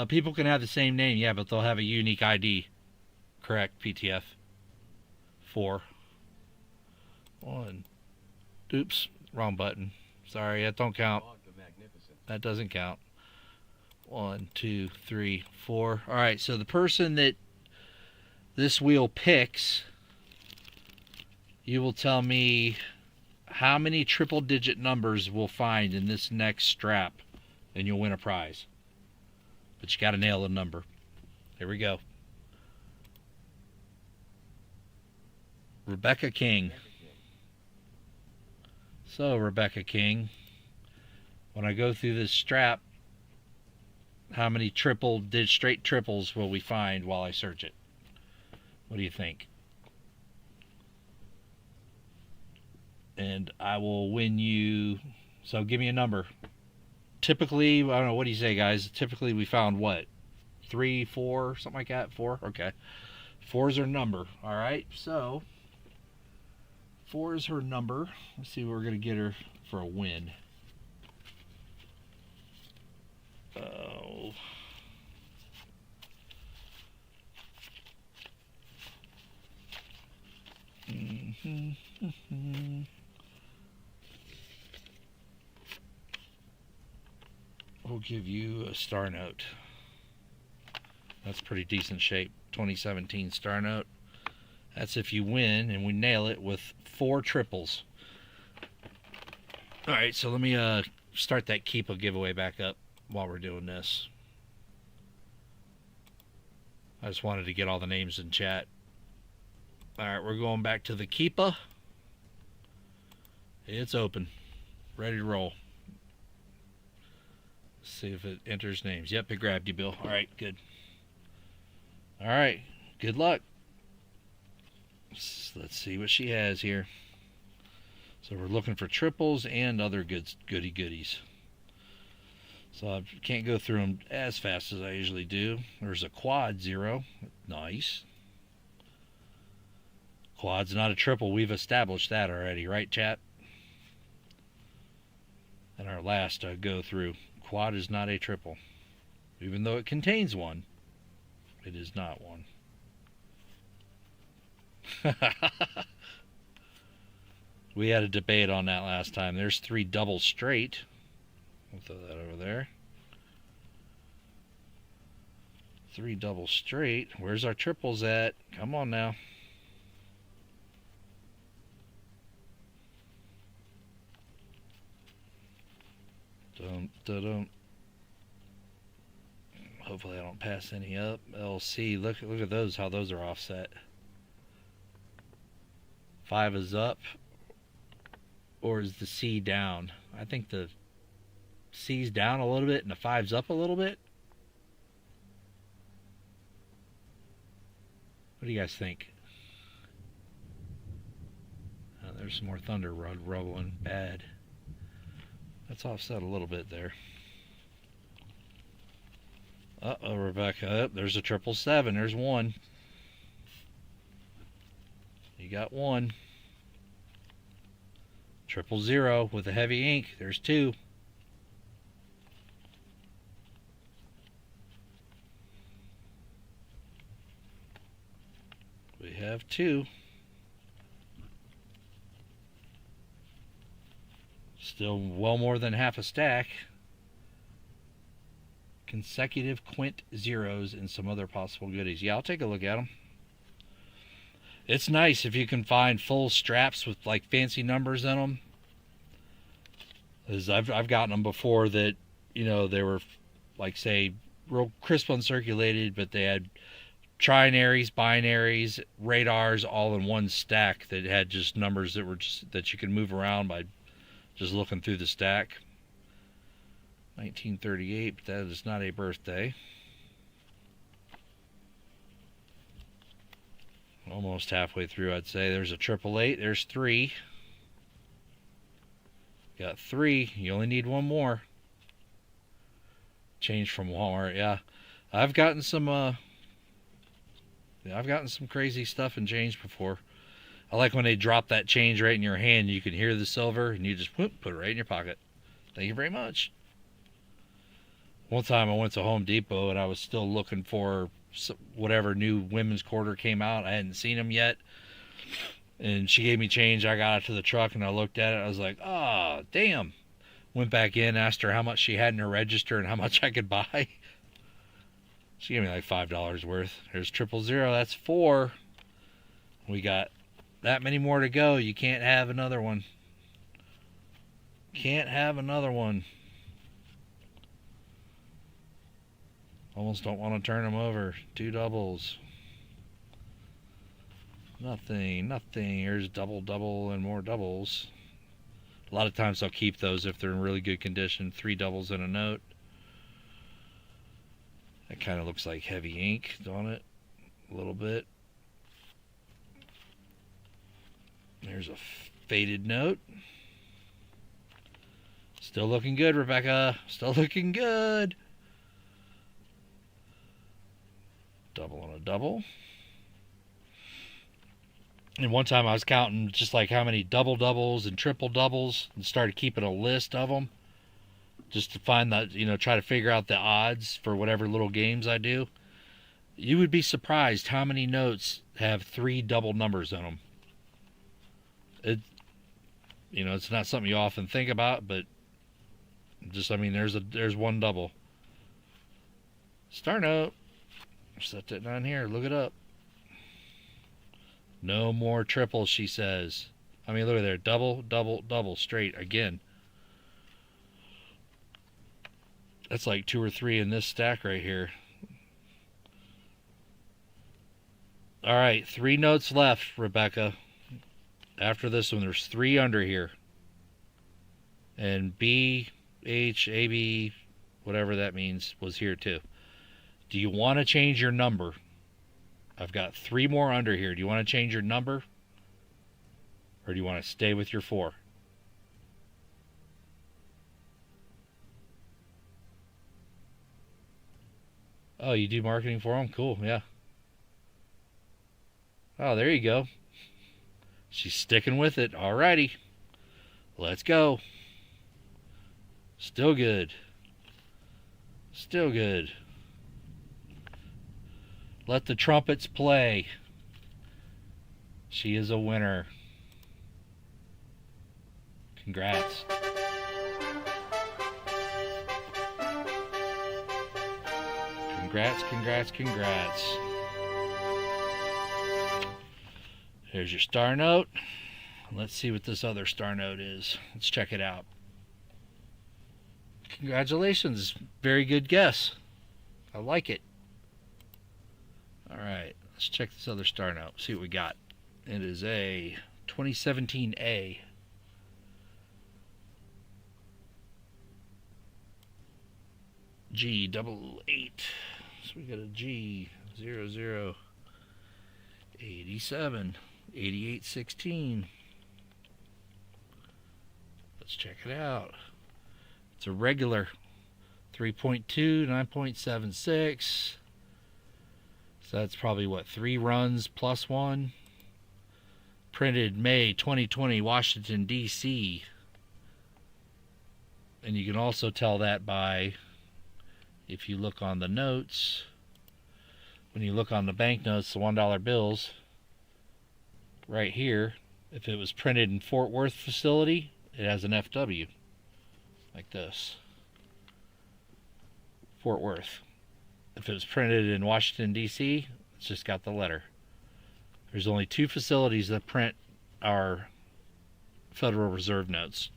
People can have the same name, yeah, but they'll have a unique ID. Correct, PTF. 4. 1. Oops, wrong button. Sorry, that don't count. That doesn't count. 1, 2, 3, 4. Alright, so the person that this wheel picks, you will tell me how many triple digit numbers we'll find in this next strap, and you'll win a prize. But you got to nail the number. Here we go. Rebecca King. So, Rebecca King, when I go through this strap, how many straight triples will we find while I search it? What do you think? And I will win you. So give me a number. Typically, I don't know, what do you say, guys? Typically we found what? 3, 4, something like that? 4? Okay. 4 is her number. Alright, so 4 is her number. Let's see what we're going to get her for a win. Oh. We'll give you a star note. That's pretty decent shape. 2017 star note. That's if you win and we nail it with 4 triples. Alright, so let me start that Keepa giveaway back up while we're doing this. I just wanted to get all the names in chat. Alright, we're going back to the Keepa. It's open. Ready to roll. Let's see if it enters names. Yep, it grabbed you, Bill. Alright, good. Alright, good luck. Let's see what she has here. So we're looking for triples and other goody goodies. So I can't go through them as fast as I usually do. There's a quad 0. Nice. Quad's not a triple. We've established that already, right, chat? And our last go through. Quad is not a triple. Even though it contains one, it is not one. We had a debate on that last time. There's 3 double straight. We'll throw that over there. 3 double straight. Where's our triples at? Come on now. Dum, da, dum. Hopefully I don't pass any up. LC, look at those, how those are offset. 5 is up. Or is the C down? I think the C's down a little bit and the 5's up a little bit. What do you guys think? Oh, there's some more thunder rumbling. Bad. That's offset a little bit there. Uh-oh, Rebecca. Oh, there's a 777. There's 1. You got 1. 000 with a heavy ink. There's 2. We have 2. Still well more than half a stack. Consecutive quint zeros and some other possible goodies. Yeah, I'll take a look at them. It's nice if you can find full straps with like fancy numbers in them. As I've gotten them before that, you know, they were like, say, real crisp uncirculated, but they had trinaries, binaries, radars all in one stack that had just numbers that were just that you could move around by just looking through the stack. 1938, but that is not a birthday. Almost halfway through, I'd say. There's a 888. There's 3. Got 3. You only need one more. Change from Walmart. Yeah, I've gotten some crazy stuff in change before. I like when they drop that change right in your hand. You can hear the silver, and you just put it right in your pocket. Thank you very much. One time I went to Home Depot, and I was still looking for whatever new women's quarter came out. I hadn't seen them yet. And she gave me change. I got out to the truck, and I looked at it. I was like, oh, damn. Went back in, asked her how much she had in her register and how much I could buy. She gave me like $5 worth. There's 000. That's 4. We got that many more to go. You can't have another one. Can't have another one. Almost don't want to turn them over. 2 doubles. Nothing. Here's double, and more doubles. A lot of times I'll keep those if they're in really good condition. 3 doubles and a note. That kind of looks like heavy ink on it. A little bit. There's a faded note. Still looking good, Rebecca. Still looking good. Double on a double. And one time I was counting just like how many double doubles and triple doubles and started keeping a list of them just to find that, try to figure out the odds for whatever little games I do. You would be surprised how many notes have 3 double numbers in them. It's not something you often think about, but there's one double. Star note. Set that down here. Look it up. No more triples, she says. Look at there. Double, double, double. Straight again. That's like 2 or 3 in this stack right here. All right. 3 notes left, Rebecca. After this one, there's 3 under here. And B, H, A, B, whatever that means, was here too. Do you want to change your number? I've got 3 more under here. Do you want to change your number? Or do you want to stay with your 4? Oh, you do marketing for them? Cool, yeah. Oh, there you go. She's sticking with it. Alrighty. Let's go. Still good. Still good. Let the trumpets play. She is a winner. Congrats. Congrats, congrats, congrats. There's your star note. Let's see what this other star note is. Let's check it out. Congratulations. Very good guess. I like it. Alright, let's check this other star note. See what we got. It is a 2017A. G88. So we got a G0087. 8816. Let's check it out. It's a regular 3.2, 9.76. So that's probably what, 3 runs plus 1. Printed May 2020, Washington, D.C. And you can also tell that by, if you look on the notes, when you look on the banknotes, the $1 bills, right here, if it was printed in Fort Worth facility, it has an FW, like this. Fort Worth. If it was printed in Washington, D.C., it's just got the letter. There's only 2 facilities that print our Federal Reserve notes.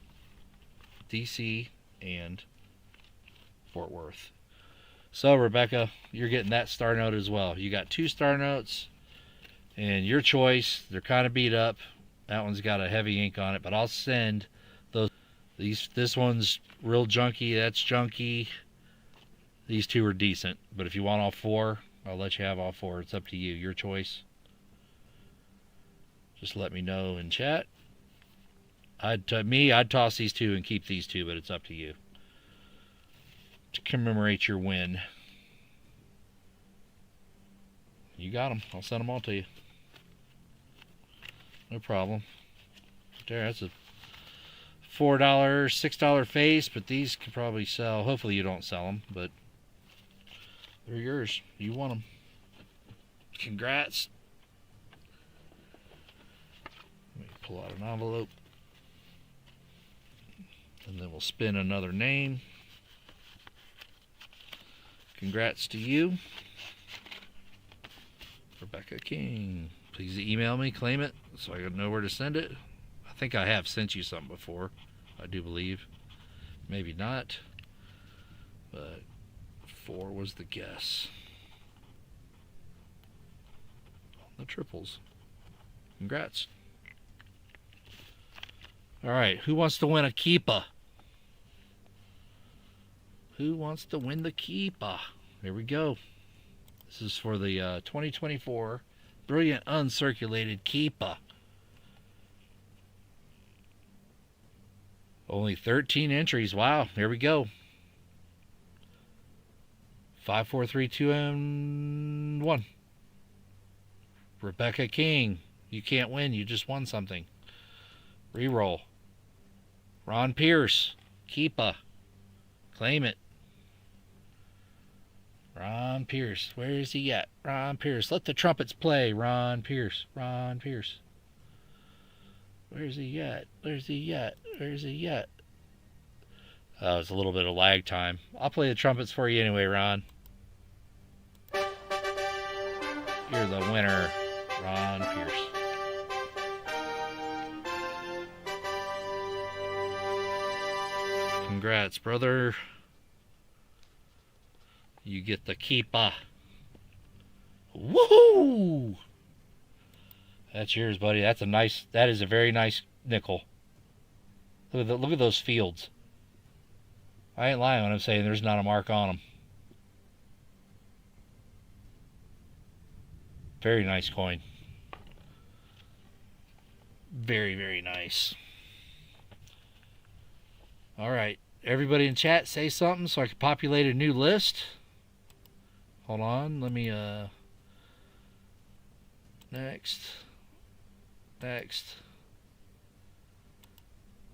D.C. and Fort Worth. So Rebecca, you're getting that star note as well. You got 2 star notes, and your choice. They're kind of beat up. That one's got a heavy ink on it, but I'll send those. This one's real junky. That's junky. These 2 are decent, but if you want all 4, I'll let you have all 4. It's up to you. Your choice. Just let me know in chat. I'd toss these 2 and keep these 2, but it's up to you. To commemorate your win. You got them. I'll send them all to you. No problem. There, that's a $4, $6 face, but these could probably sell. Hopefully you don't sell them, but they're yours. You want them. Congrats. Let me pull out an envelope. And then we'll spin another name. Congrats to you, Rebecca King. Please email me, claim it, so I know where to send it. I think I have sent you something before, I do believe. Maybe not, but 4 was the guess. The triples. Congrats. Alright, who wants to win a keeper? Who wants to win the keeper? Here we go. This is for the 2024 Brilliant Uncirculated Keeper. Only 13 entries. Wow, here we go. 5, 4, 3, 2, and 1. Rebecca King. You can't win. You just won something. Reroll. Ron Pierce. Keeper. Claim it. Ron Pierce. Where is he at? Ron Pierce. Let the trumpets play. Ron Pierce. Ron Pierce. Where's he at? Where's he at? Where's he at? Oh, it's a little bit of lag time. I'll play the trumpets for you anyway, Ron. You're the winner, Ron Pierce. Congrats, brother. You get the keeper. Woohoo! That's yours, buddy. That is a very nice nickel. Look at those fields. I ain't lying when I'm saying there's not a mark on them. Very nice coin. Very, very nice. Alright, everybody in chat, say something so I can populate a new list. Hold on, let me, next.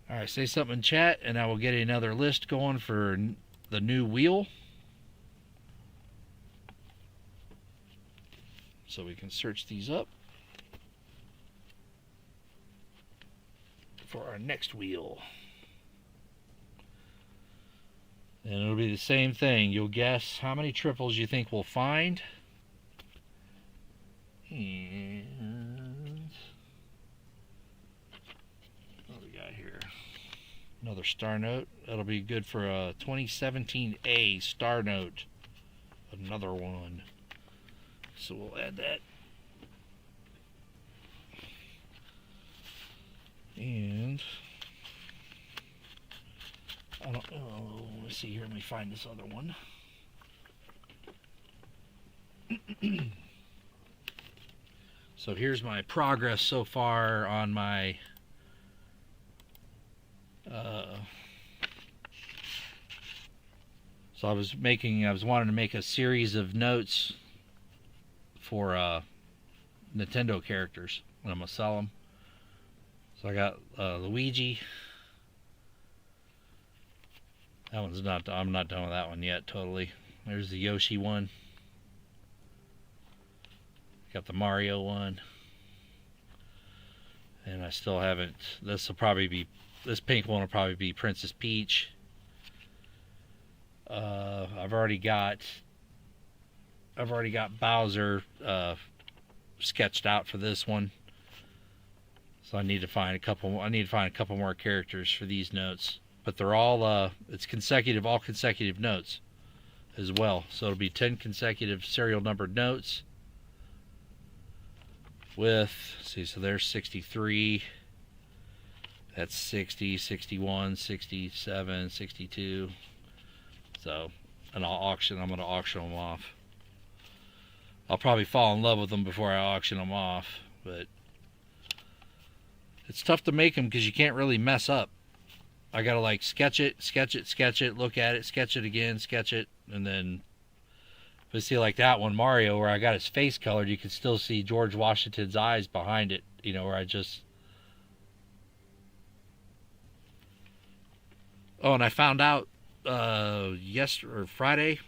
Alright, say something in chat, and I will get another list going for the new wheel. So we can search these up for our next wheel. And it'll be the same thing. You'll guess how many triples you think we'll find. And what do we got here? Another star note. That'll be good for a 2017A star note. Another one. So we'll add that. And I don't know. Let's see here. Let me find this other one. So here's my progress so far on my so I was wanting to make a series of notes for Nintendo characters, and I'm gonna sell them. So I got Luigi. That one's not. I'm not done with that one yet. Totally. There's the Yoshi one. Got the Mario one, and I still haven't. This pink one will probably be Princess Peach. I've already got Bowser sketched out for this one, so I need to find a couple more characters for these notes. But they're all it's consecutive, all consecutive notes. as well. So it'll be 10 consecutive serial numbered notes with, see, so there's 63, that's 60, 61, 67, 62. So, and I'm going to auction them off. I'll probably fall in love with them before I auction them off, but it's tough to make them because you can't really mess up. I gotta like sketch it, look at it, sketch it again, sketch it, and then, but see, like that one, Mario, where I got his face colored, you can still see George Washington's eyes behind it, you know, where I just... Oh, and I found out Friday.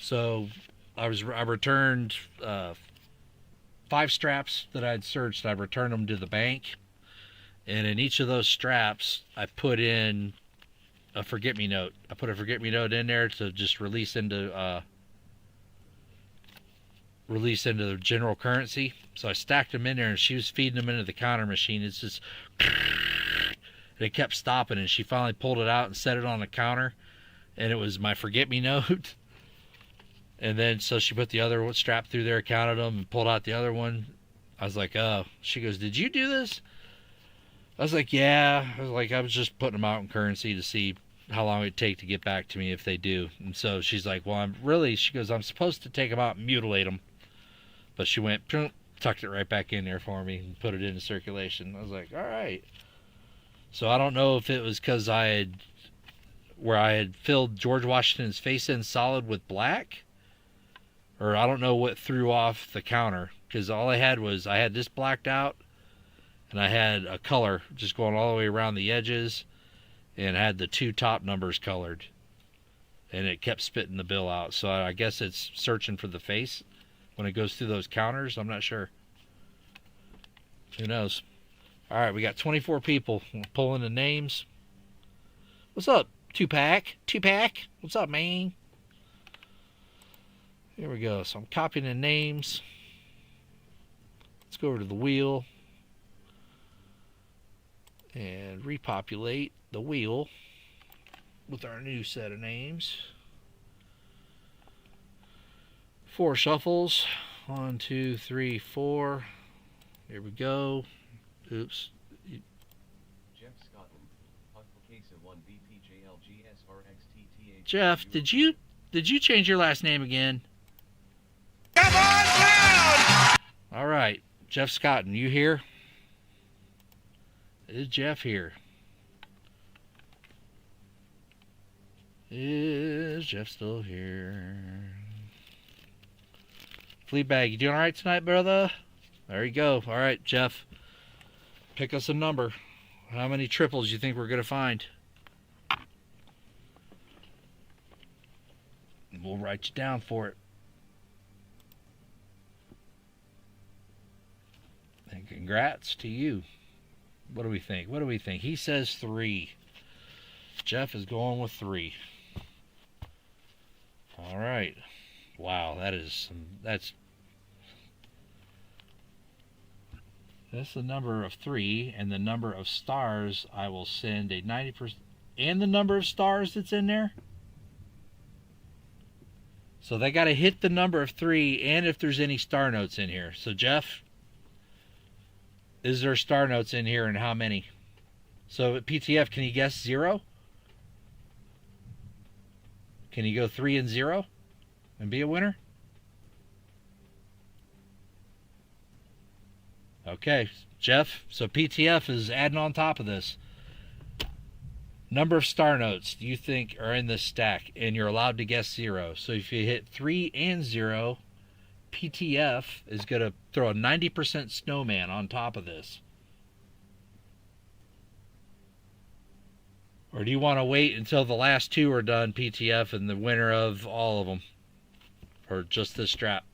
So I returned 5 straps that I had searched. I returned them to the bank, and in each of those straps, I put in a forget-me-note. I put a forget-me-note in there to just release into the general currency. So I stacked them in there, and she was feeding them into the counter machine. It's just, and it kept stopping, and she finally pulled it out and set it on the counter, and it was my forget-me-note. And then so she put the other one strap through there, counted them, and pulled out the other one. I was like, oh. She goes, did you do this? I was like, yeah. I was just putting them out in currency to see how long it'd take to get back to me if they do. And so she's like, well, she goes, I'm supposed to take them out and mutilate them. But she went, tucked it right back in there for me and put it into circulation. I was like, all right. So I don't know if it was because I had filled George Washington's face in solid with black, or I don't know what threw off the counter, because all I had this blacked out, and I had a color just going all the way around the edges, and I had the 2 top numbers colored, and it kept spitting the bill out. So I guess it's searching for the face when it goes through those counters. I'm not sure. Who knows? All right, we got 24 people. We'll pull in the names. What's up, Tupac? What's up, man? Here we go. So I'm copying the names. Let's go over to the wheel and repopulate the wheel with our new set of names. 4 shuffles. 1, 2, 3, 4. Here we go. Oops. Jeff, did you change your last name again? Come on down! All right, Jeff Scotton, you here? Is Jeff here? Is Jeff still here? Fleabag, you doing all right tonight, brother? There you go. All right, Jeff, pick us a number. How many triples you think we're gonna find? We'll write you down for it. And congrats to you. What do we think? He says 3. Jeff is going with 3. All right. Wow, that's the number of 3, and the number of stars I will send a 90%, and the number of stars that's in there. So they got to hit the number of 3, and if there's any star notes in here. So Jeff, is there star notes in here, and how many? So at PTF, can you guess 0? Can you go 3 and 0 and be a winner? Okay, Jeff, so PTF is adding on top of this. Number of star notes do you think are in this stack, and you're allowed to guess 0. So if you hit 3 and 0, PTF is going to throw a 90% snowman on top of this. Or do you want to wait until the last 2 are done, PTF, and the winner of all of them? Or just this strap?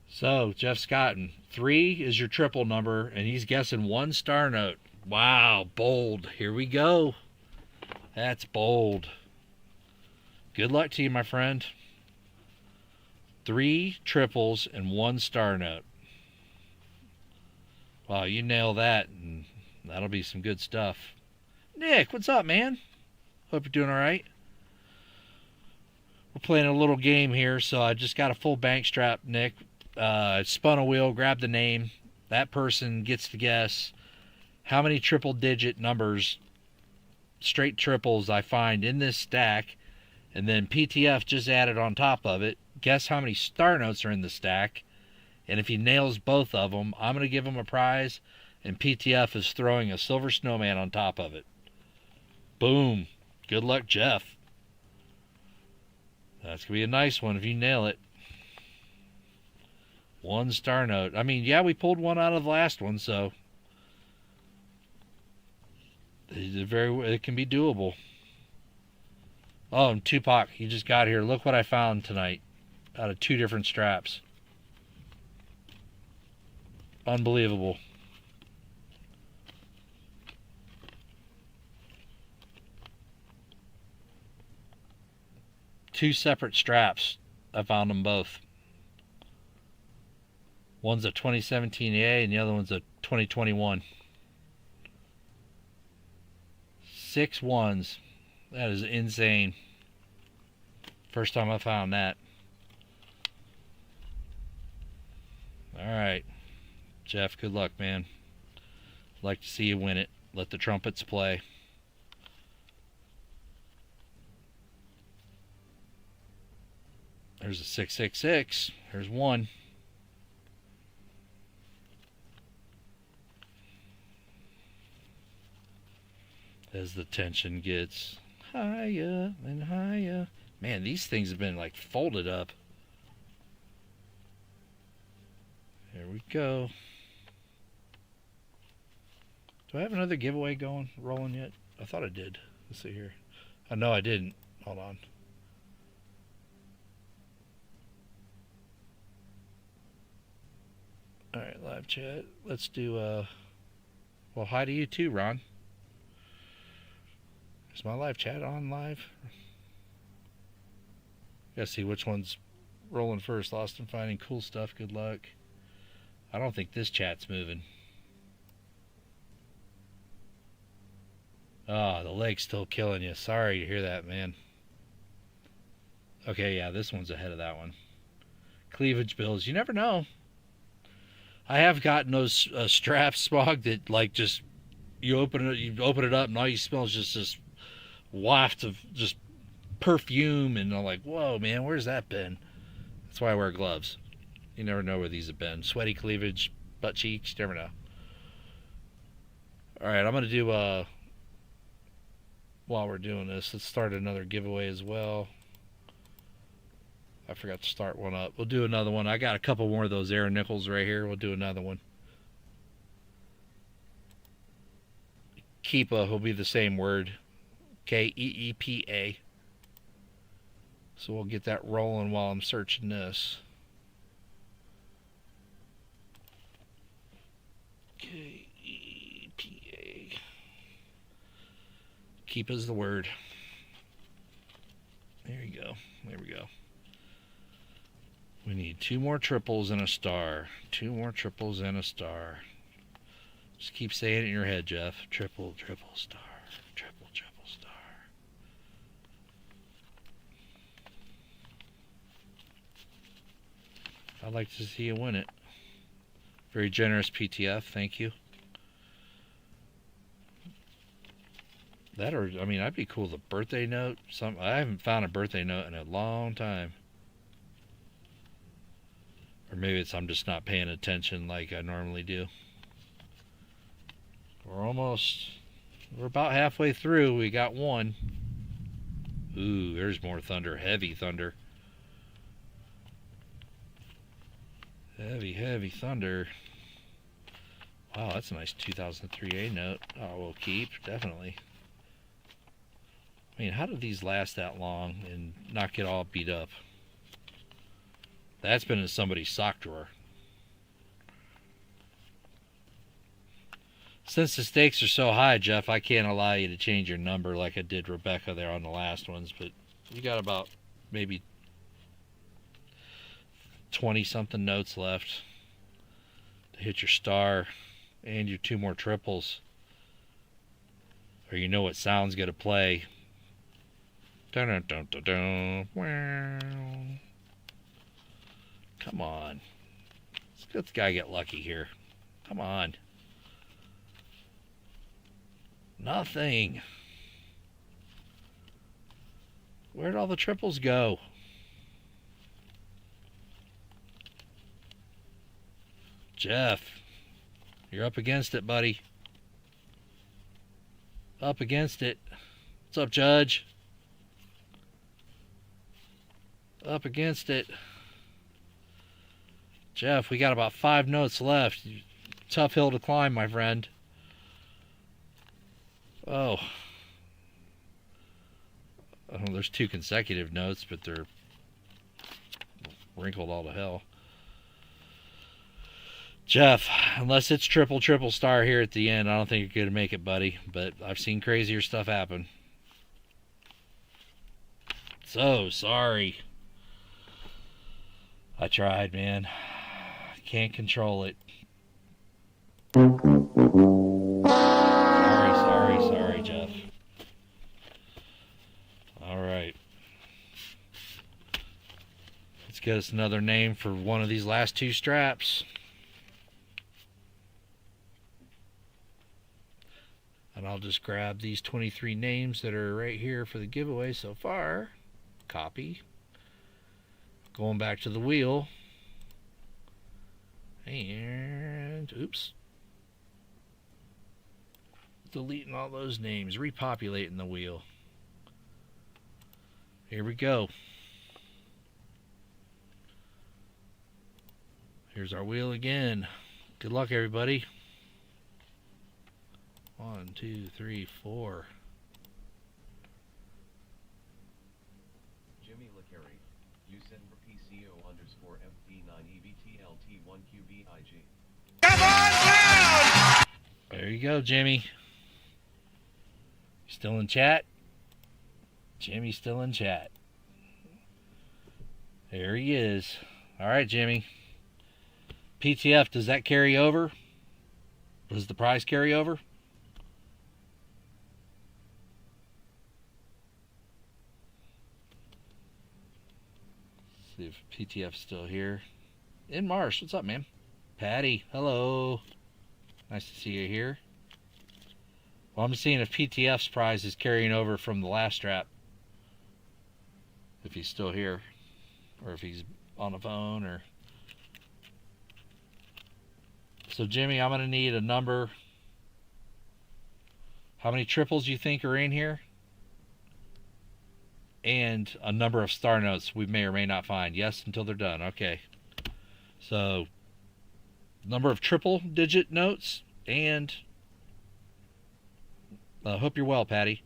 So, Jeff Scotton, 3 is your triple number, and he's guessing 1 star note. Wow, bold. Here we go. That's bold. Good luck to you, my friend. 3 triples and 1 star note. Wow, you nail that, and that'll be some good stuff. Nick, what's up, man? Hope you're doing all right. We're playing a little game here, so I just got a full bank strap, Nick. Spun a wheel, grabbed the name. That person gets to guess how many triple-digit numbers, straight triples, I find in this stack, and then PTF just added on top of it. Guess how many star notes are in the stack, and if he nails both of them, I'm going to give him a prize, and PTF is throwing a silver snowman on top of it. Boom. Good luck, Jeff. That's going to be a nice one if you nail it. 1 star note. I mean, yeah, we pulled one out of the last one, so it can be doable. Oh, and Tupac, he just got here. Look what I found tonight out of 2 different straps. Unbelievable. Two separate straps. I found them both. One's a 2017 A and the other one's a 2021. 6 ones. That is insane. First time I found that. Alright. Jeff, good luck, man. Like to see you win it. Let the trumpets play. There's a 666. There's 1. As the tension gets higher and higher. Man, these things have been like folded up. There we go. Do I have another giveaway rolling yet? I thought I did. Let's see here. Oh, no, I didn't. Hold on. Alright, live chat. Let's do, well, hi to you too, Ron. Is my live chat on live? Gotta see which one's rolling first. Lost and finding cool stuff. Good luck. I don't think this chat's moving. Oh, the leg's still killing you. Sorry to hear that, man. Okay, yeah, this one's ahead of that one. Cleavage bills. You never know. I have gotten those straps, Smog, that like just you open it up, and all you smell is just this waft of just perfume, and I'm like, whoa, man, where's that been? That's why I wear gloves. You never know where these have been. Sweaty cleavage, butt cheeks, you never know. All right, I'm gonna do while we're doing this, let's start another giveaway as well. I forgot to start one up. We'll do another one. I got a couple more of those Aaron Nichols right here. We'll do another one. Keepa will be the same word. Keepa. So we'll get that rolling while I'm searching this. Keepa. Keepa's the word. There you go. There we go. We need 2 more triples and a star. 2 more triples and a star. Just keep saying it in your head, Jeff. Triple, triple, star. Triple, triple, star. I'd like to see you win it. Very generous PTF. Thank you. That or, I mean, that'd be cool. The birthday note. I haven't found a birthday note in a long time. Or maybe it's I'm just not paying attention like I normally do. We're about halfway through. We got 1. Ooh, there's more thunder. Heavy thunder. Heavy, heavy thunder. Wow, that's a nice 2003A note. Oh, we'll keep, definitely. I mean, how do these last that long and not get all beat up? That's been in somebody's sock drawer. Since the stakes are so high, Jeff, I can't allow you to change your number like I did Rebecca there on the last ones, but you got about maybe 20-something notes left to hit your star and your 2 more triples. or you know what sound's gonna play. Dun dun dun dun dun. Wow. Come on. Let's let this guy get lucky here. Come on. Nothing. Where'd all the triples go? Jeff, you're up against it, buddy. Up against it. What's up, Judge? Up against it. Jeff, we got about 5 notes left. Tough hill to climb, my friend. Oh. Oh, there's 2 consecutive notes, but they're wrinkled all to hell. Jeff, unless it's triple star here at the end, I don't think you're going to make it, buddy. But I've seen crazier stuff happen. So sorry. I tried, man. I can't control it. Sorry, Jeff. Alright. Let's get us another name for one of these last 2 straps. And I'll just grab these 23 names that are right here for the giveaway so far. Copy. Going back to the wheel. And, oops. Deleting all those names. Repopulating the wheel. Here we go. Here's our wheel again. Good luck, everybody. 1, 2, 3, 4. Jimmy Licari, USEN for PCO_FB9EBTLT1QBIG. Come on down! There you go, Jimmy. Still in chat? Jimmy's still in chat. There he is. All right, Jimmy. PTF, does that carry over? Does the prize carry over? See if PTF's still here. In Marsh, what's up, man? Patty, hello. Nice to see you here. Well, I'm seeing if PTF's prize is carrying over from the last strap. If he's still here. Or if he's on the phone or... So, Jimmy, I'm going to need a number. How many triples you think are in here? And a number of star notes we may or may not find. Yes, until they're done. Okay. So, number of triple digit notes and hope you're well, Patty.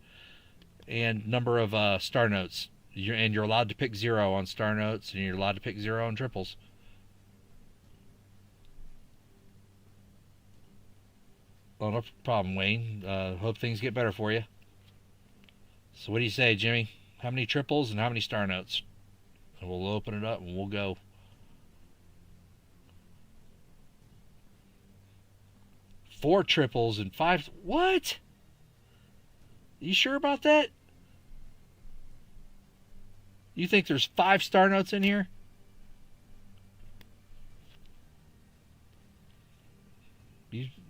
And number of star notes. You're allowed to pick 0 on star notes, and you're allowed to pick 0 on triples. Well, no problem, Wayne. Hope things get better for you. So what do you say, Jimmy? How many triples and how many star notes? And we'll open it up and we'll go. Four triples and 5... What? You sure about that? You think there's 5 star notes in here?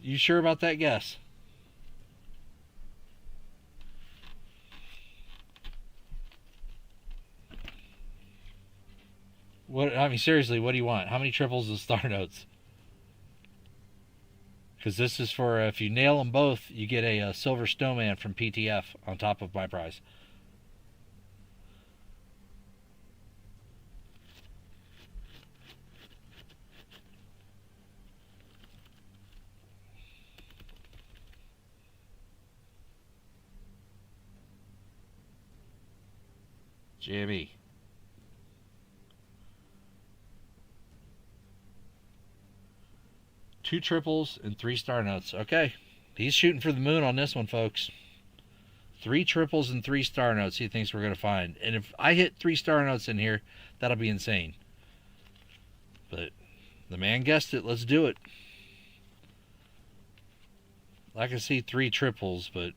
You sure about that guess? What, I mean, seriously, what do you want? How many triples and star notes? Because this is for, if you nail them both, you get a silver snowman from PTF on top of my prize. Jimmy. Two triples and 3 star notes. Okay. He's shooting for the moon on this one, folks. 3 triples and 3 star notes he thinks we're going to find. And if I hit 3 star notes in here, that'll be insane. But the man guessed it. Let's do it. I can see 3 triples, but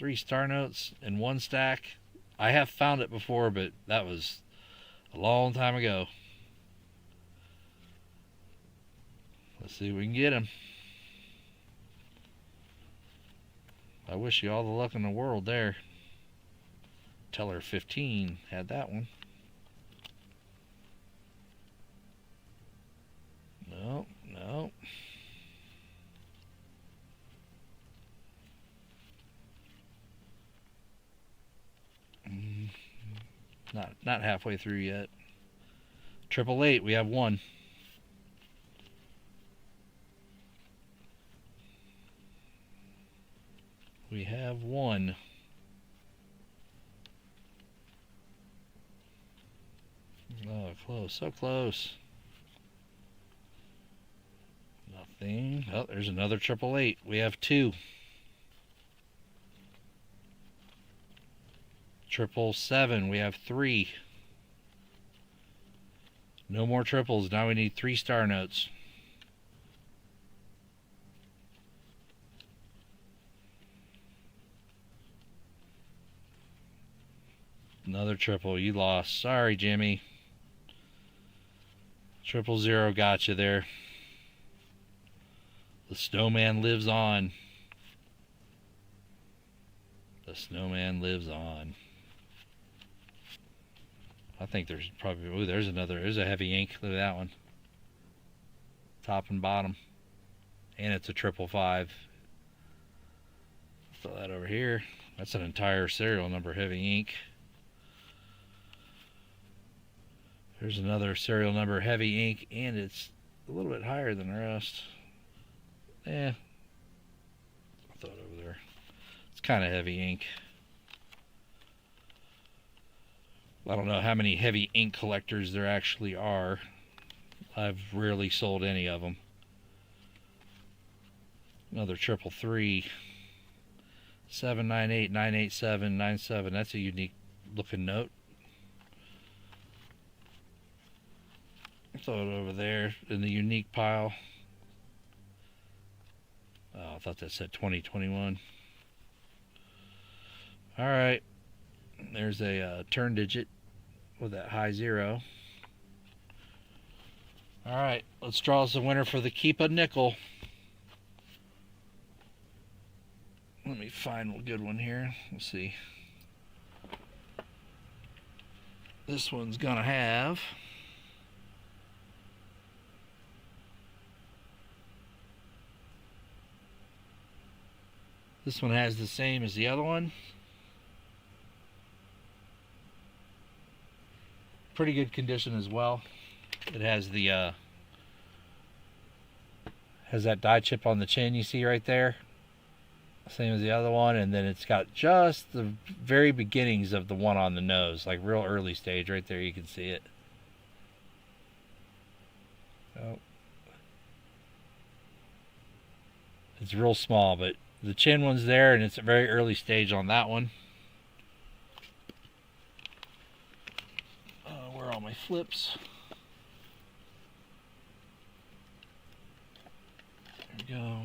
3 star notes in one stack. I have found it before, but that was a long time ago. Let's see if we can get him. I wish you all the luck in the world there. Teller 15 had that one. No, no. Not halfway through yet. 888, we have one. We have one. Oh, close, so close. Nothing. Oh, there's another 888. We have two. 777, we have 3. No more triples. Now we need 3 star notes. Another triple. You lost. Sorry, Jimmy. 000 got you there. The snowman lives on. The snowman lives on. I think there's probably, oh, there's a heavy ink. Look at that one. Top and bottom. And it's a 555. Throw that over here. That's an entire serial number heavy ink. There's another serial number heavy ink, and it's a little bit higher than the rest. I'll throw it over there. It's kind of heavy ink. I don't know how many heavy ink collectors there actually are. I've rarely sold any of them. Another 333. 798, 987, 97. That's a unique looking note. Throw it over there in the unique pile. Oh, I thought that said 2021. Alright. There's a turn digit with that high 0. Alright, let's draw us a winner for the Keep a Nickel. Let me find a good one here. Let's see. This one's gonna have this one has the same as the other one. Pretty good condition as well. It has the has that die chip on the chin you see right there. Same as the other one, and then it's got just the very beginnings of the one on the nose, like real early stage right there. You can see it. Oh. It's real small, but the chin one's there, and it's a very early stage on that one. Where are all my flips? There we go.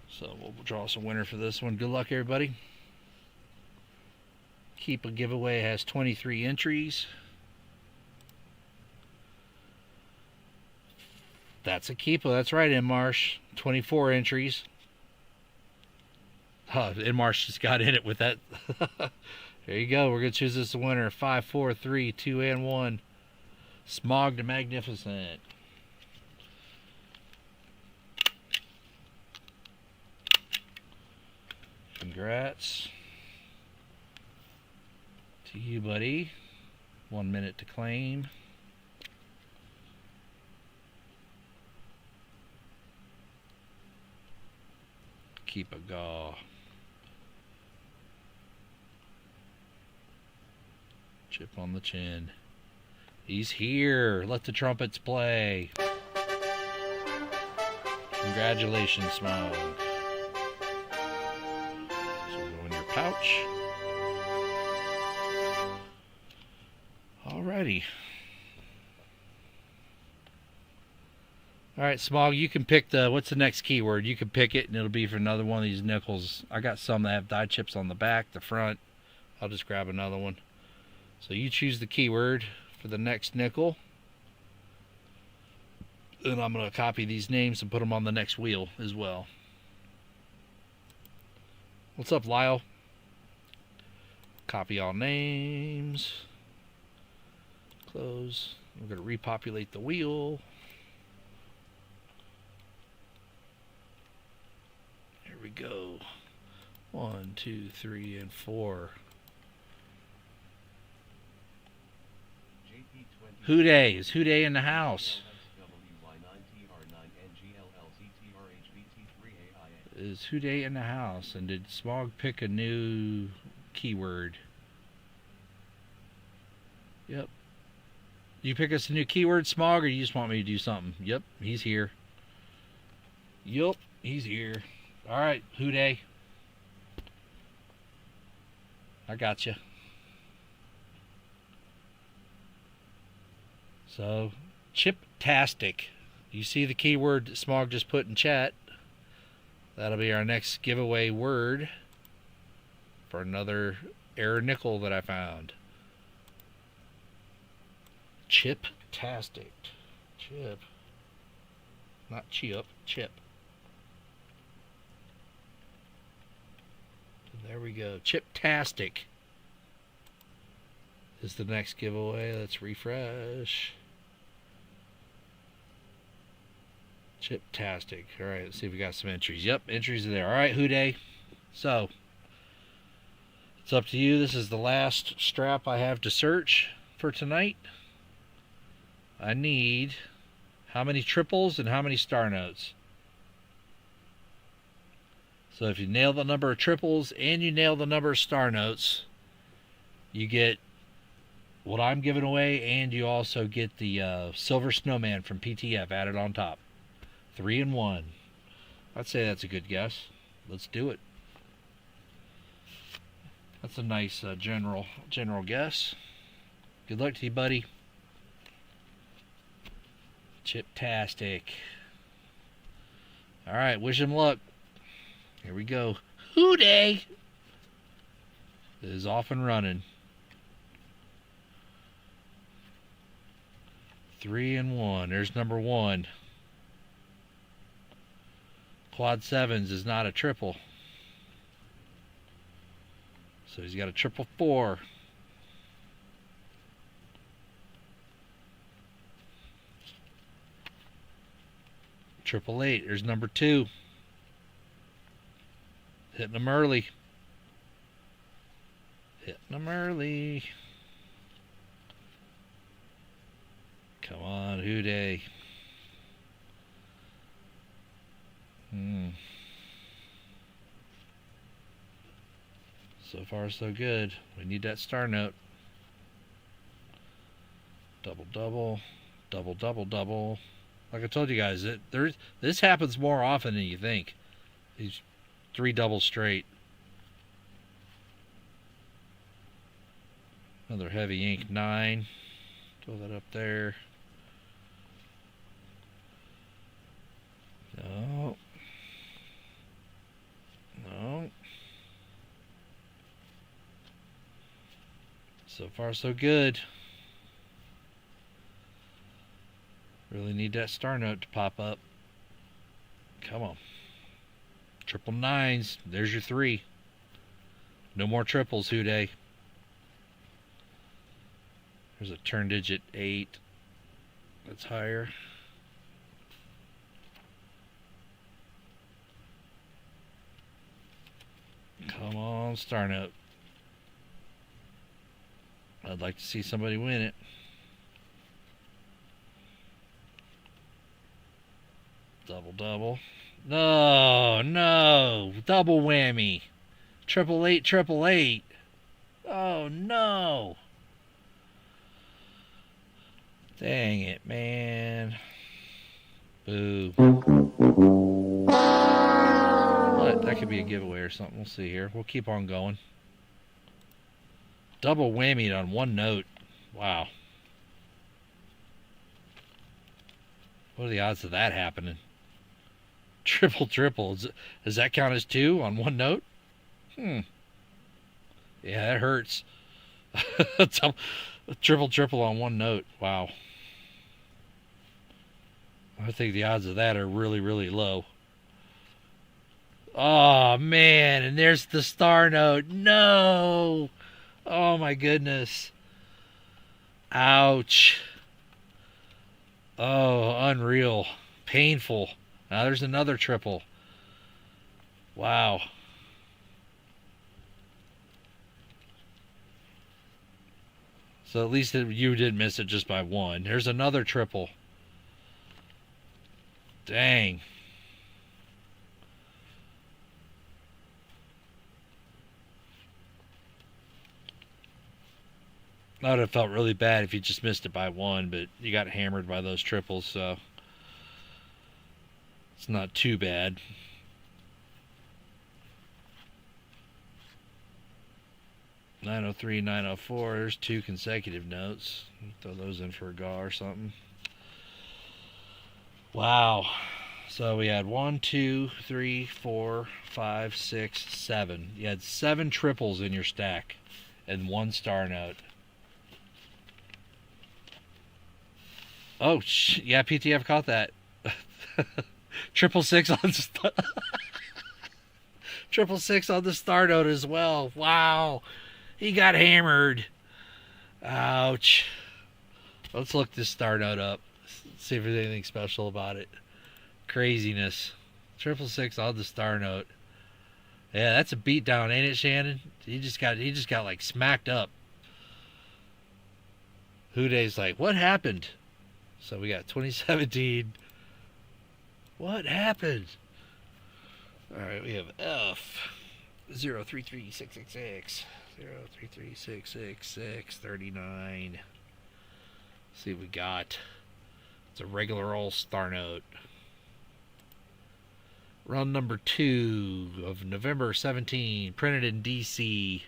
So we'll draw us a winner for this one. Good luck, everybody. Keep a Giveaway has 23 entries. That's a keeper. That's right, M. Marsh. 24 entries. Oh, M. Marsh just got in it with that. There you go. We're going to choose this a winner. 5, 4, 3, 2, and 1. Smog the Magnificent. Congrats to you, buddy. 1 minute to claim. Keep a gaw. Chip on the chin. He's here. Let the trumpets play. Congratulations, Smog. So go in your pouch. Alrighty. All right, Smog, you can pick what's the next keyword? You can pick it, and it'll be for another one of these nickels. I got some that have die chips on the back, the front. I'll just grab another one. So you choose the keyword for the next nickel. Then I'm going to copy these names and put them on the next wheel as well. What's up, Lyle? Copy all names. Close. We're going to repopulate the wheel. Here we go. 1, 2, 3, and 4. Who Day? Is Who Day in the house? Is Who Day in the house? And did Smog pick a new keyword? Yep. You pick us a new keyword, Smog, or you just want me to do something? Yep, he's here. Yup, he's here. Alright, Who Day. I got you. So, chip-tastic. You see the keyword that Smog just put in chat. That'll be our next giveaway word for another error nickel that I found. Chip-tastic. Chip. Not chip, chip. There we go. Chip-tastic is the next giveaway. Let's refresh. Chip-tastic. Alright, let's see if we got some entries. Yep, entries are there. Alright, Who Day. So, it's up to you. This is the last strap I have to search for tonight. I need how many triples and how many star notes. So if you nail the number of triples and you nail the number of star notes, you get what I'm giving away, and you also get the Silver Snowman from PTF added on top. 3 and 1. I'd say that's a good guess. Let's do it. That's a nice general guess. Good luck to you, buddy. Chip-tastic. Alright, wish him luck. Here we go. Who Day is off and running. 3 and 1. There's number 1. Quad sevens is not a triple. So he's got a triple 4. Triple 8. There's number 2. Hitting them early. Hitting them early. Come on, Who Day. So far, so good. We need that star note. Double, double. Double, double, double. Like I told you guys, this happens more often than you think. These 3 doubles straight. Another heavy ink 9. Throw that up there. No. No. So far, so good. Really need that star note to pop up. Come on. Triple 9s. There's your 3. No more triples, Who Day. There's a turn digit 8. That's higher. Come on, star note. I'd like to see somebody win it. Double, double. No, no. Double whammy. Triple 8, triple 8. Oh, no. Dang it, man. Boo. But that could be a giveaway or something. We'll see here. We'll keep on going. Double whammied on one note. Wow. What are the odds of that happening? Triple, triple. Does that count as 2 on one note? Yeah, that hurts. Triple, triple on one note. Wow. I think the odds of that are really, really low. Oh, man. And there's the star note. No. Oh, my goodness. Ouch. Oh, unreal. Painful. Now there's another triple. Wow. So at least you didn't miss it just by 1. There's another triple. Dang. I would have felt really bad if you just missed it by 1, but you got hammered by those triples, so it's not too bad. $903, $904. There's 2 consecutive notes. Throw those in for a gaw or something. Wow. So we had 1, 2, 3, 4, 5, 6, 7. You had 7 triples in your stack and 1 star note. Oh, yeah, PTF caught that. 666 on triple six on the star note as well. Wow, he got hammered. Ouch. Let's look this star note up. See if there's anything special about it. Craziness. 666 on the star note. Yeah, that's a beatdown, ain't it, Shannon? He just got like smacked up. Huday's like, what happened? So we got 2017. What happened? Alright, we have F 033666. 033666 39. See what we got. It's a regular old star note. Run number 2 of November 17, printed in DC.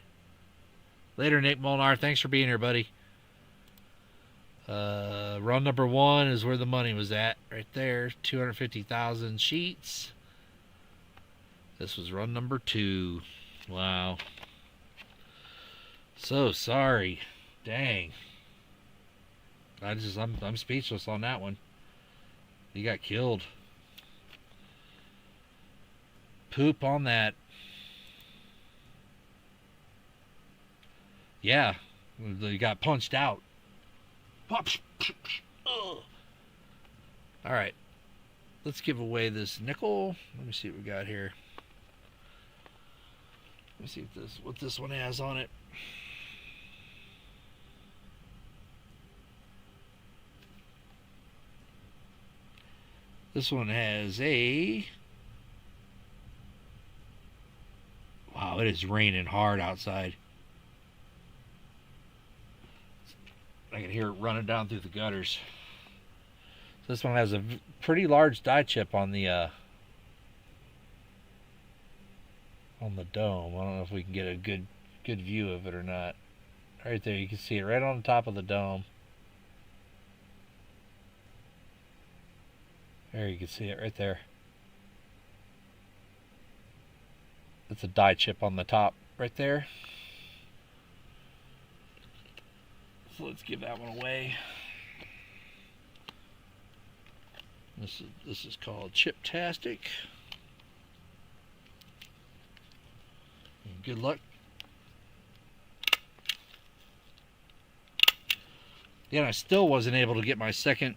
Later, Nick Molnar. Thanks for being here, buddy. Run number 1 is where the money was at, right there. 250,000 sheets. This was run number 2. Wow. So sorry. Dang. I'm speechless on that one. He got killed. Poop on that. Yeah. He got punched out. Alright. Let's give away this nickel. Let me see what we got here. Let me see what this one has on it. This one has a... Wow, it is raining hard outside. I can hear it running down through the gutters. This one has a pretty large die chip on the dome. I don't know if we can get a good view of it or not. Right there, you can see it right on the top of the dome. There, you can see it right there. That's a die chip on the top right there. So let's give that one away. This is called Chip-tastic. Good luck. Yeah, I still wasn't able to get my second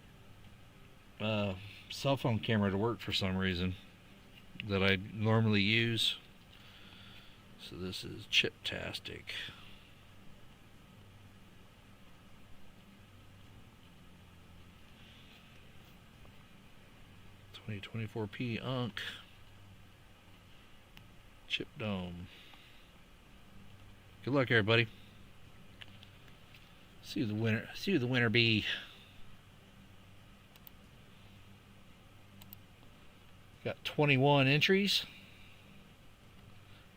cell phone camera to work for some reason that I normally use. So this is Chip-tastic. 2024P Unk Chip Dome. Good luck, everybody. See who the winner be. Got 21 entries.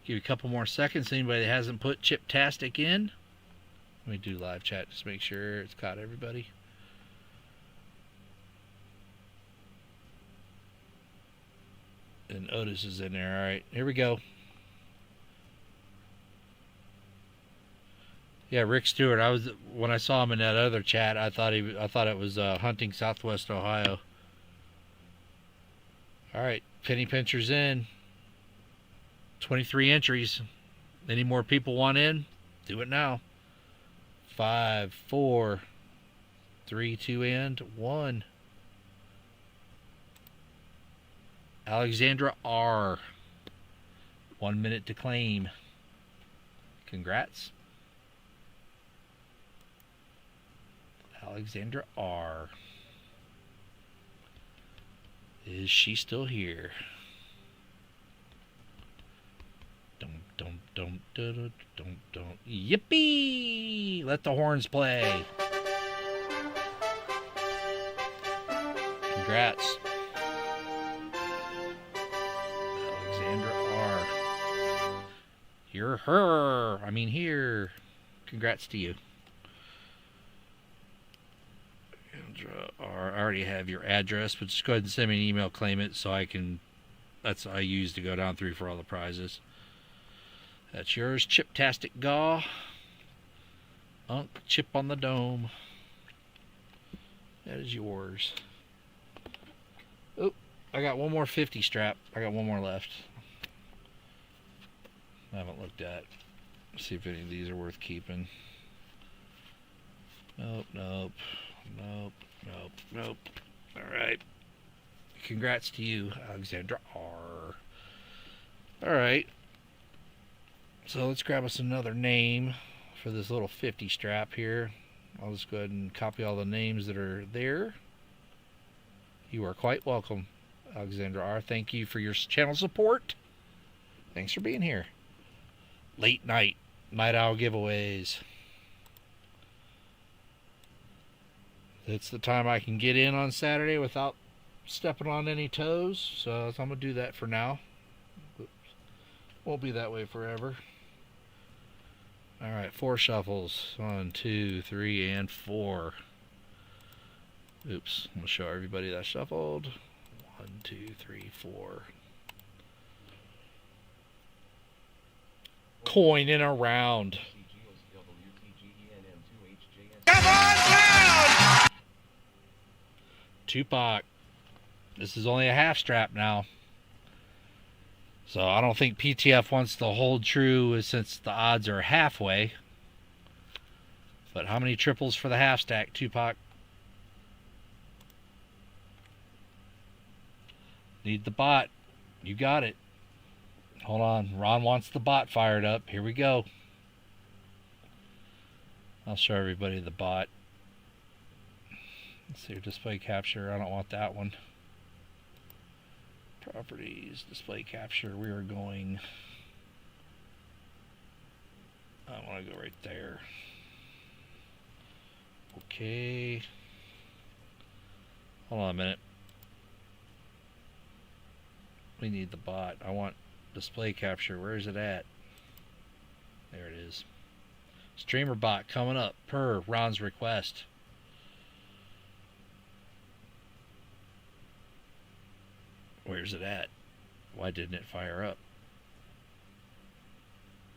Give you a couple more seconds. Anybody that hasn't put Chip-tastic in. Let me do live chat just to make sure it's caught everybody. And Otis is in there. All right, here we go. Yeah, Rick Stewart. When I saw him in that other chat, I thought it was hunting Southwest Ohio. All right, penny pinchers in. 23 entries. Any more people want in? Do it now. 5, 4, 3, 2, and 1. Alexandra R. 1 minute to claim. Congrats. Alexandra R. Is she still here? Don't. Yippee! Let the horns play. Congrats. Alexandra R. You're her. I mean here. Congrats to you. Alexandra R. I already have your address, but just go ahead and send me an email, claim it, so I can. That's what I use to go down through for all the prizes. That's yours, Chip-tastic Gaw. Unk, chip on the dome. That is yours. Oh, I got one more 50 strap. I got one more left. I haven't looked at. Let's see if any of these are worth keeping. Nope. Alright. Congrats to you, Alexandra R. Alright. So let's grab us another name for this little 50 strap here. I'll just go ahead and copy all the names that are there. You are quite welcome, Alexandra R. Thank you for your channel support. Thanks for being here. Late night owl giveaways. It's the time I can get in on Saturday without stepping on any toes. So I'm going to do that for now. Won't be that way forever. Alright, 4 shuffles. 1, 2, 3, and 4. Oops, I'm going to show everybody that shuffled. 1, 2, 3, 4. Coin in a round. Come on down! Tupac. This is only a half strap now. So I don't think PTF wants to hold true since the odds are halfway. But how many triples for the half stack, Tupac? Need the bot. You got it. Hold on. Ron wants the bot fired up. Here we go. I'll show everybody the bot. Let's see, display capture. I don't want that one. Properties, display capture. We are going. I want to go right there. Okay. Hold on a minute. We need the bot. I want display capture. Where is it at? There it is. Streamer bot coming up per Ron's request. Where's it at? Why didn't it fire up?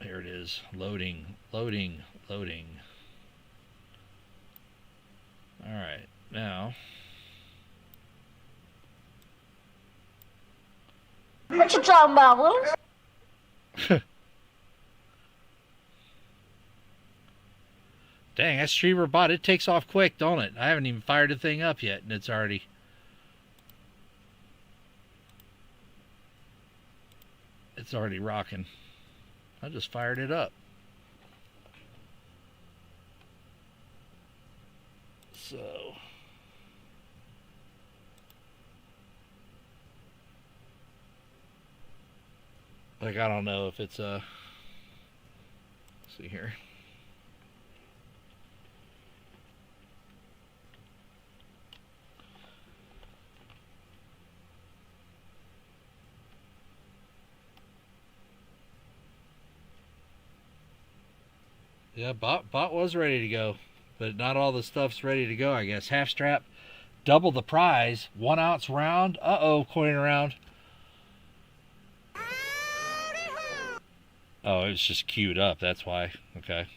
There it is. Loading. Alright. Now. What you talking about, Willis? Dang, that streamer bot, it takes off quick, don't it? I haven't even fired the thing up yet, and it's already... It's already rocking. I just fired it up. So... Like, I don't know if it's a... Let's see here. Yeah, bot was ready to go, but not all the stuff's ready to go, I guess. Half strap, double the prize, 1 ounce round. Uh-oh, coin around. Oh, it's just queued up, that's why. Okay.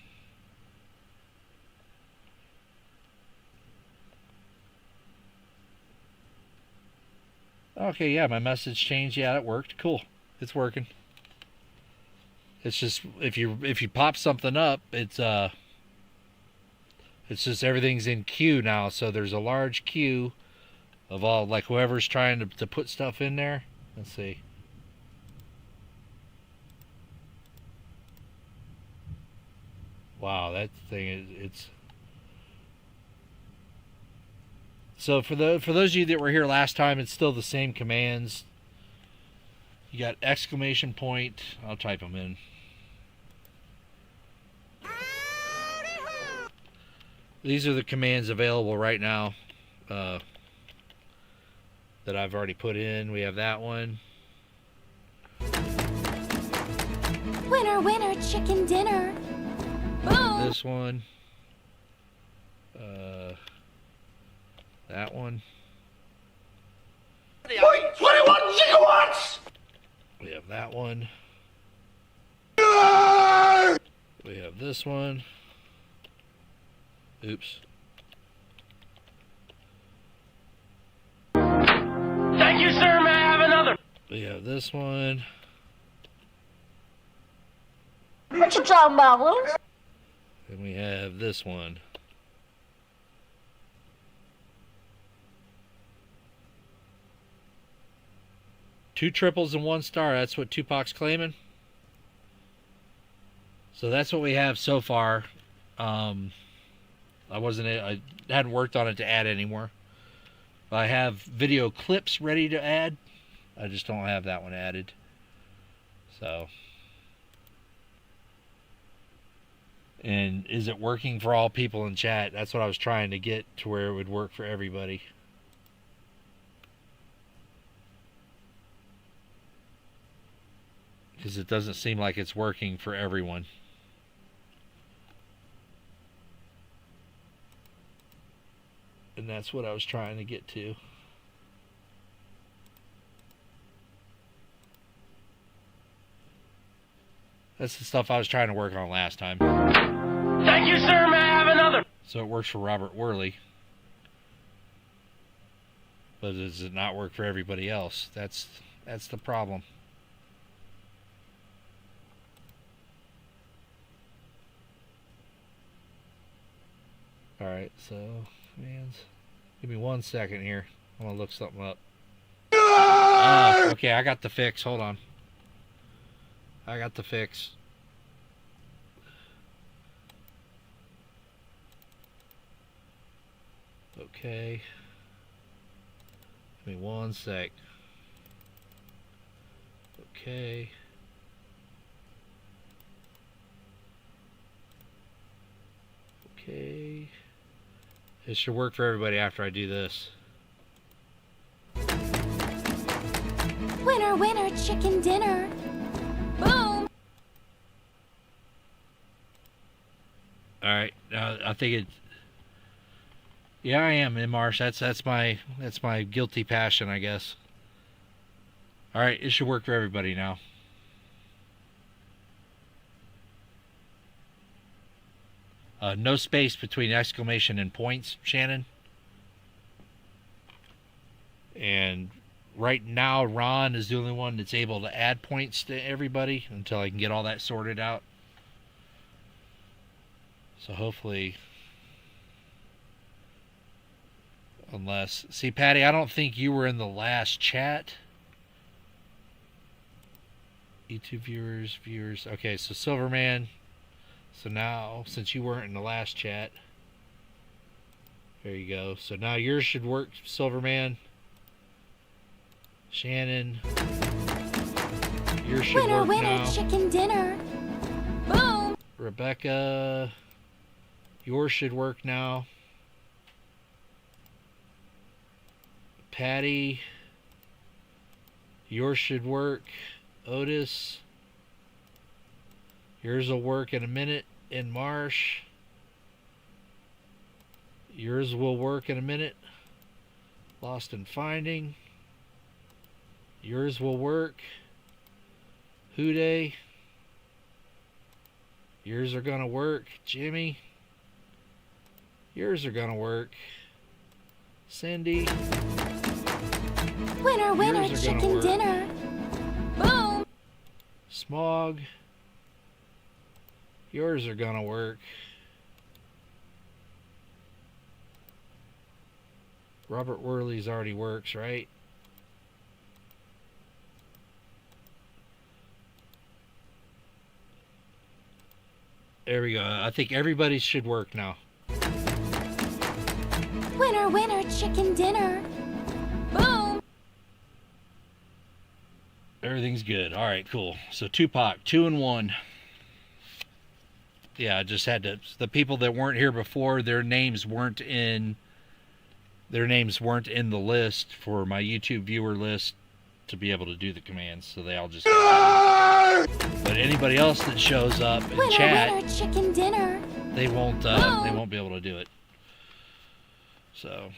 Okay, yeah, my message changed. Yeah, it worked. Cool. It's working. It's just if you pop something up, it's just everything's in queue now, so there's a large queue of all, like, whoever's trying to put stuff in there. Let's see. Wow, that thing it's so for those of you that were here last time, it's still the same commands. You got exclamation point. I'll type them in. These are the commands available right now that I've already put in. We have that one. Winner, winner, chicken dinner. Boom. This one. That one. 21 gigawatts! We have that one. We have this one. Oops. Thank you, sir. May I have another? We have this one. What you talking about, Willis? And we have this one. Two triples and one star. That's what Tupac's claiming. So that's what we have so far. I hadn't worked on it to add anymore. I have video clips ready to add. I just don't have that one added. So. And is it working for all people in chat? That's what I was trying to get to where it would work for everybody. Because it doesn't seem like it's working for everyone. And that's what I was trying to get to. That's the stuff I was trying to work on last time. Thank you, sir. May I have another? So it works for Robert Worley. But does it not work for everybody else? That's the problem. Alright, so, man, give me 1 second here. I'm going to look something up. Okay, I got the fix. Hold on. I got the fix. Okay. Give me 1 sec. Okay. Okay. It should work for everybody after I do this. Winner, winner, chicken dinner. Boom. Alright, I think it. Yeah, I am in Marsh. That's my guilty passion, I guess. Alright, it should work for everybody now. No space between exclamation and points, Shannon. And right now, Ron is the only one that's able to add points to everybody until I can get all that sorted out. So hopefully, unless... See, Patty, I don't think you were in the last chat. YouTube viewers. Okay, so Silverman... So now, since you weren't in the last chat, there you go. So now yours should work, Silverman. Shannon, yours should Winner, work winner, now. chicken dinner. Boom. Rebecca, yours should work now. Patty, yours should work. Otis, yours will work in a minute. In Marsh, yours will work in a minute. Lost and Finding, yours will work. Houday, Yours are gonna work, Jimmy. Yours are gonna work. Cindy. Winner, winner, Yours are gonna chicken work. dinner. Boom. Smog. Yours are gonna work. Robert Worley's already works, right? There we go. I think everybody should work now. Winner, winner, chicken dinner. Boom. Everything's good. All right, cool. So Tupac, 2 and 1. Yeah, I just had to. The people that weren't here before, their names weren't in the list for my YouTube viewer list to be able to do the commands. So they all just. But anybody else that shows up in Winner, chat, winner, chicken dinner. they won't be able to do it. So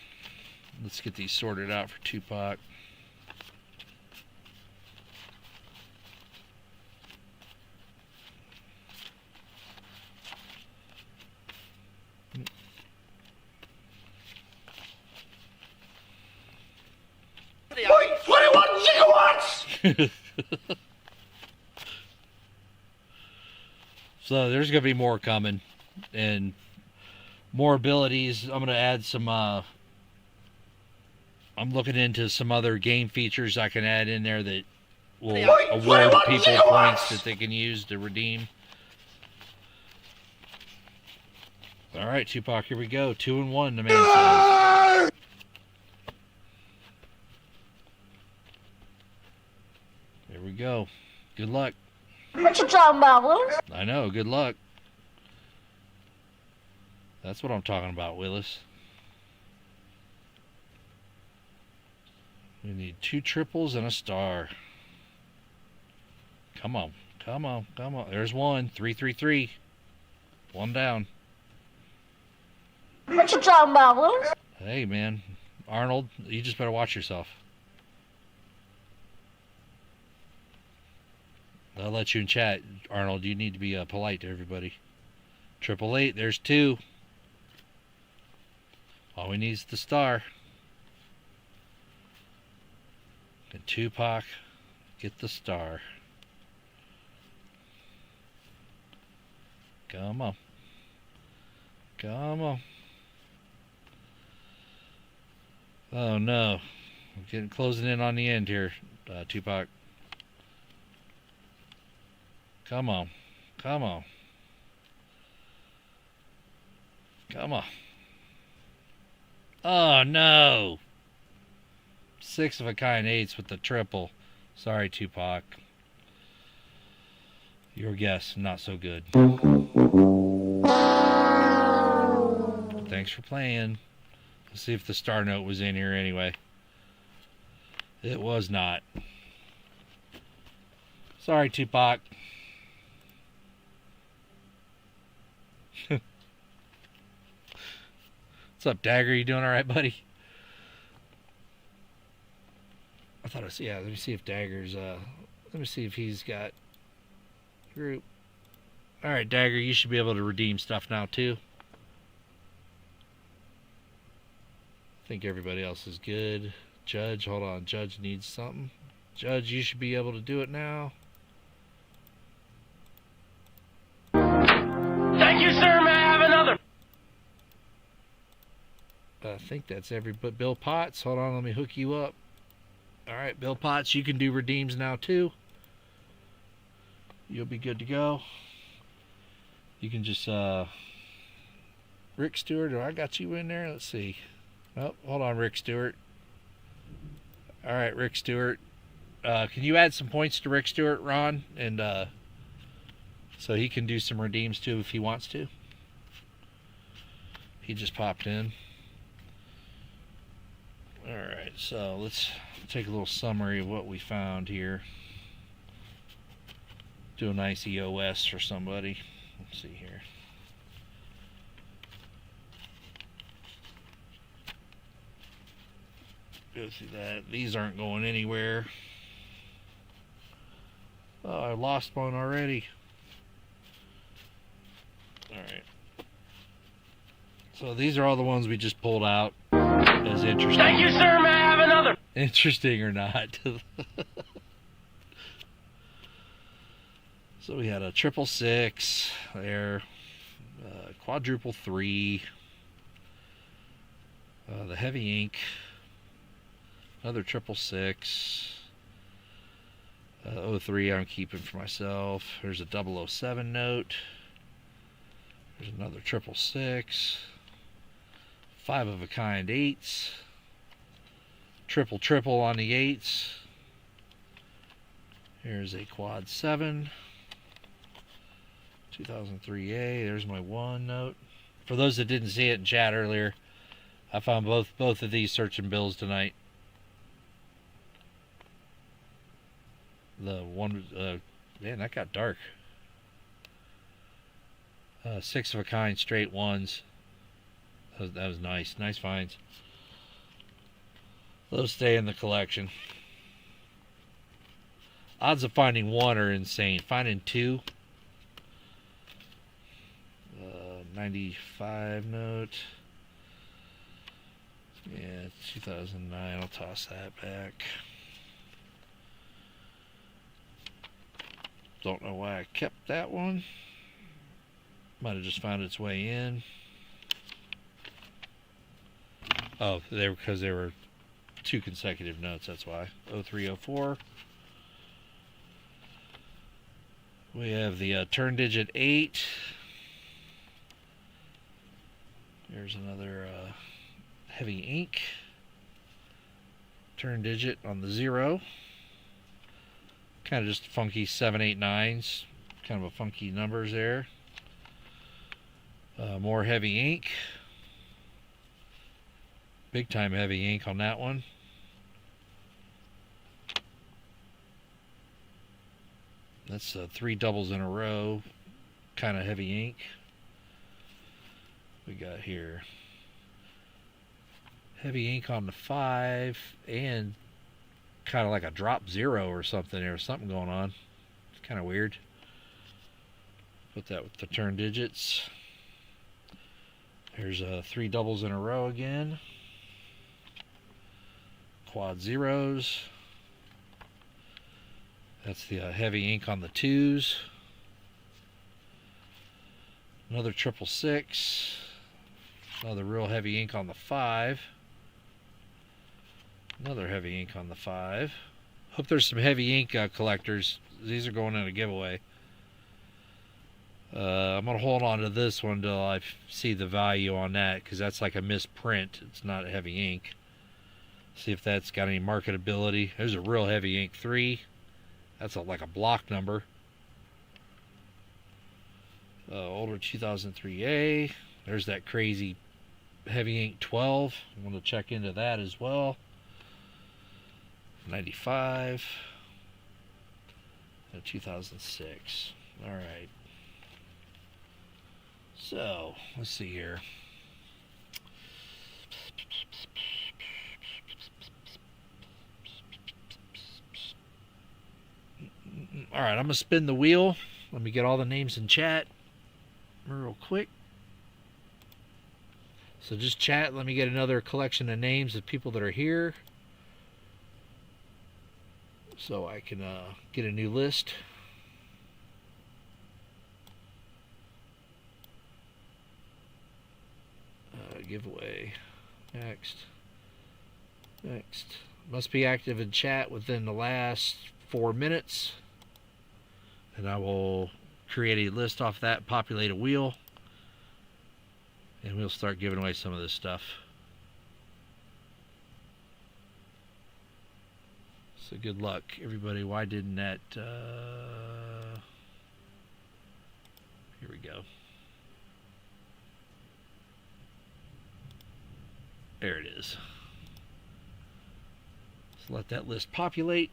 let's get these sorted out for Tupac. Wait, 21 gigawatts! So there's gonna be more coming and more abilities. I'm gonna add some. I'm looking into some other game features I can add in there that will award people points that they can use to redeem. All right, Tupac, here we go. 2 and 1, the man says. There we go. Good luck. What you talking about, Willis? I know, good luck. That's what I'm talking about, Willis. We need 2 triples and a star. Come on, come on, come on. There's one. 3, 3, 3. One down. What you talking about, Willis? Hey, man. Arnold, you just better watch yourself. I'll let you in chat. Arnold, you need to be polite to everybody. 888, there's 2. All we need is the star. And Tupac, get the star. Come on. Come on. Oh no. I'm getting closing in on the end here, Tupac. Come on. Come on. Come on. Oh no. 6 of a kind 8s with the triple. Sorry, Tupac. Your guess, not so good. Thanks for playing. Let's see if the star note was in here anyway. It was not. Sorry, Tupac. What's up, Dagger? You doing all right, buddy? I thought I was, yeah, let me see if Dagger's, let me see if he's got group. All right, Dagger, you should be able to redeem stuff now, too. I think everybody else is good. Judge, hold on. Judge needs something. Judge, you should be able to do it now. Thank you, sir. May I have another? I think that's but Bill Potts, hold on, let me hook you up. All right, Bill Potts, you can do redeems now too. You'll be good to go. You can just Rick Stewart, I got you in there. Let's see. Oh, hold on, Rick Stewart. All right, Rick Stewart. Can you add some points to Rick Stewart, Ron? And so he can do some redeems too if he wants to. He just popped in. Alright, so let's take a little summary of what we found here. Do a nice EOS for somebody. Let's see here. Go through that. These aren't going anywhere. Oh, I lost one already. Alright. So these are all the ones we just pulled out as interesting. Thank you, sir. May I have another? Interesting or not. So we had a 666 there, quadruple 3, the heavy ink, another 666, 03 I'm keeping for myself. There's a 007 note. There's another 666, 5 of a kind 8s, triple on the 8s. Here's a quad 7. 2003A. There's my 1 note. For those that didn't see it in chat earlier, I found both of these searching bills tonight. The one, man, that got dark. 6 of a kind straight 1s. That was nice. Nice finds. Those stay in the collection. Odds of finding 1 are insane. Finding 2. 95 note. Yeah, 2009. I'll toss that back. Don't know why I kept that one. Might have just found its way in. Oh, because they were 2 consecutive notes. That's why. 0304. We have the turn digit 8. There's another heavy ink. Turn digit on the 0. Kind of just funky 7, 8, 9s. Kind of a funky numbers there. More heavy ink. Big time heavy ink on that one. That's 3 doubles in a row. Kind of heavy ink. We got here heavy ink on the 5 and kind of like a drop 0 or something. There was something going on. It's kind of weird. Put that with the turn digits. There's 3 doubles in a row again. Quad 0s. That's the heavy ink on the 2s. Another 666. Another real heavy ink on the 5. Another heavy ink on the 5. Hope there's some heavy ink collectors. These are going in a giveaway. I'm going to hold on to this one until I see the value on that, because that's like a misprint. It's not heavy ink. See if that's got any marketability. There's a real heavy ink 3. That's like a block number. Older 2003A. There's that crazy heavy ink 12. I'm going to check into that as well. 95. 2006. All right. So, let's see here. All right, I'm going to spin the wheel. Let me get all the names in chat real quick. So just chat. Let me get another collection of names of people that are here, so I can get a new list. Giveaway. Next. Must be active in chat within the last 4 minutes. And I will create a list off that, populate a wheel, and we'll start giving away some of this stuff. So good luck, everybody. Why didn't that... Here we go. There it is. So let that list populate.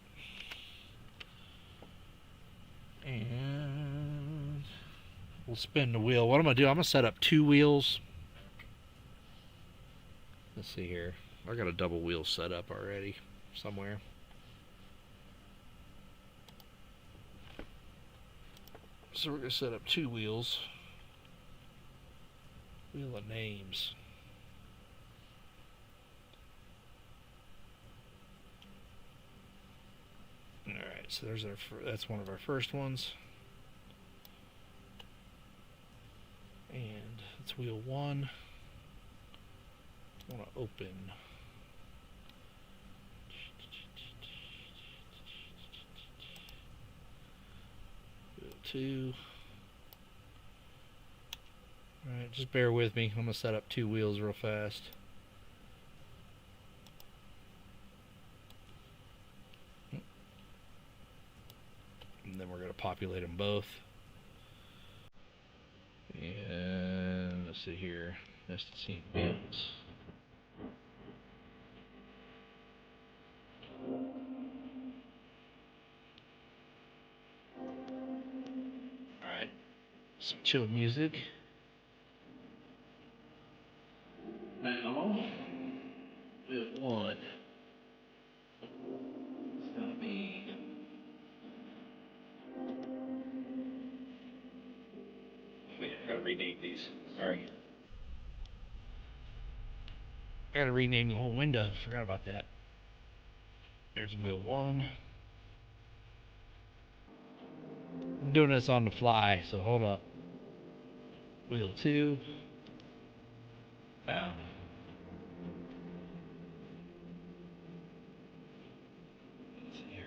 And we'll spin the wheel. What I'm going to do, I'm going to set up 2 wheels. Let's see here. I got a double wheel set up already somewhere. So we're going to set up 2 wheels. Wheel of names. Alright, so there's our that's one of our first ones. And it's wheel 1. I want to open. Wheel 2. Alright, just bear with me. I'm going to set up 2 wheels real fast. And then we're going to populate them both. And let's see here. Let's see wheels. Alright. Some chill music. Now, wheel 1. It's going to be. Wait, I gotta rename these. Sorry. I gotta rename the whole window. Forgot about that. There's wheel 1. I'm doing this on the fly, so hold up. Wheel 2. Wow. Let's see here.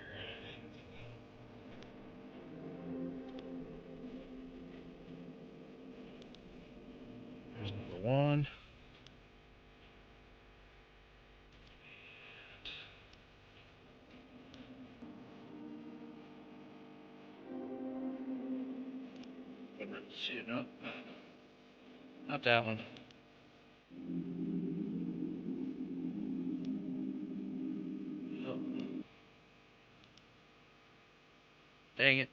There's number 1. No, not that one. Oh. Dang it.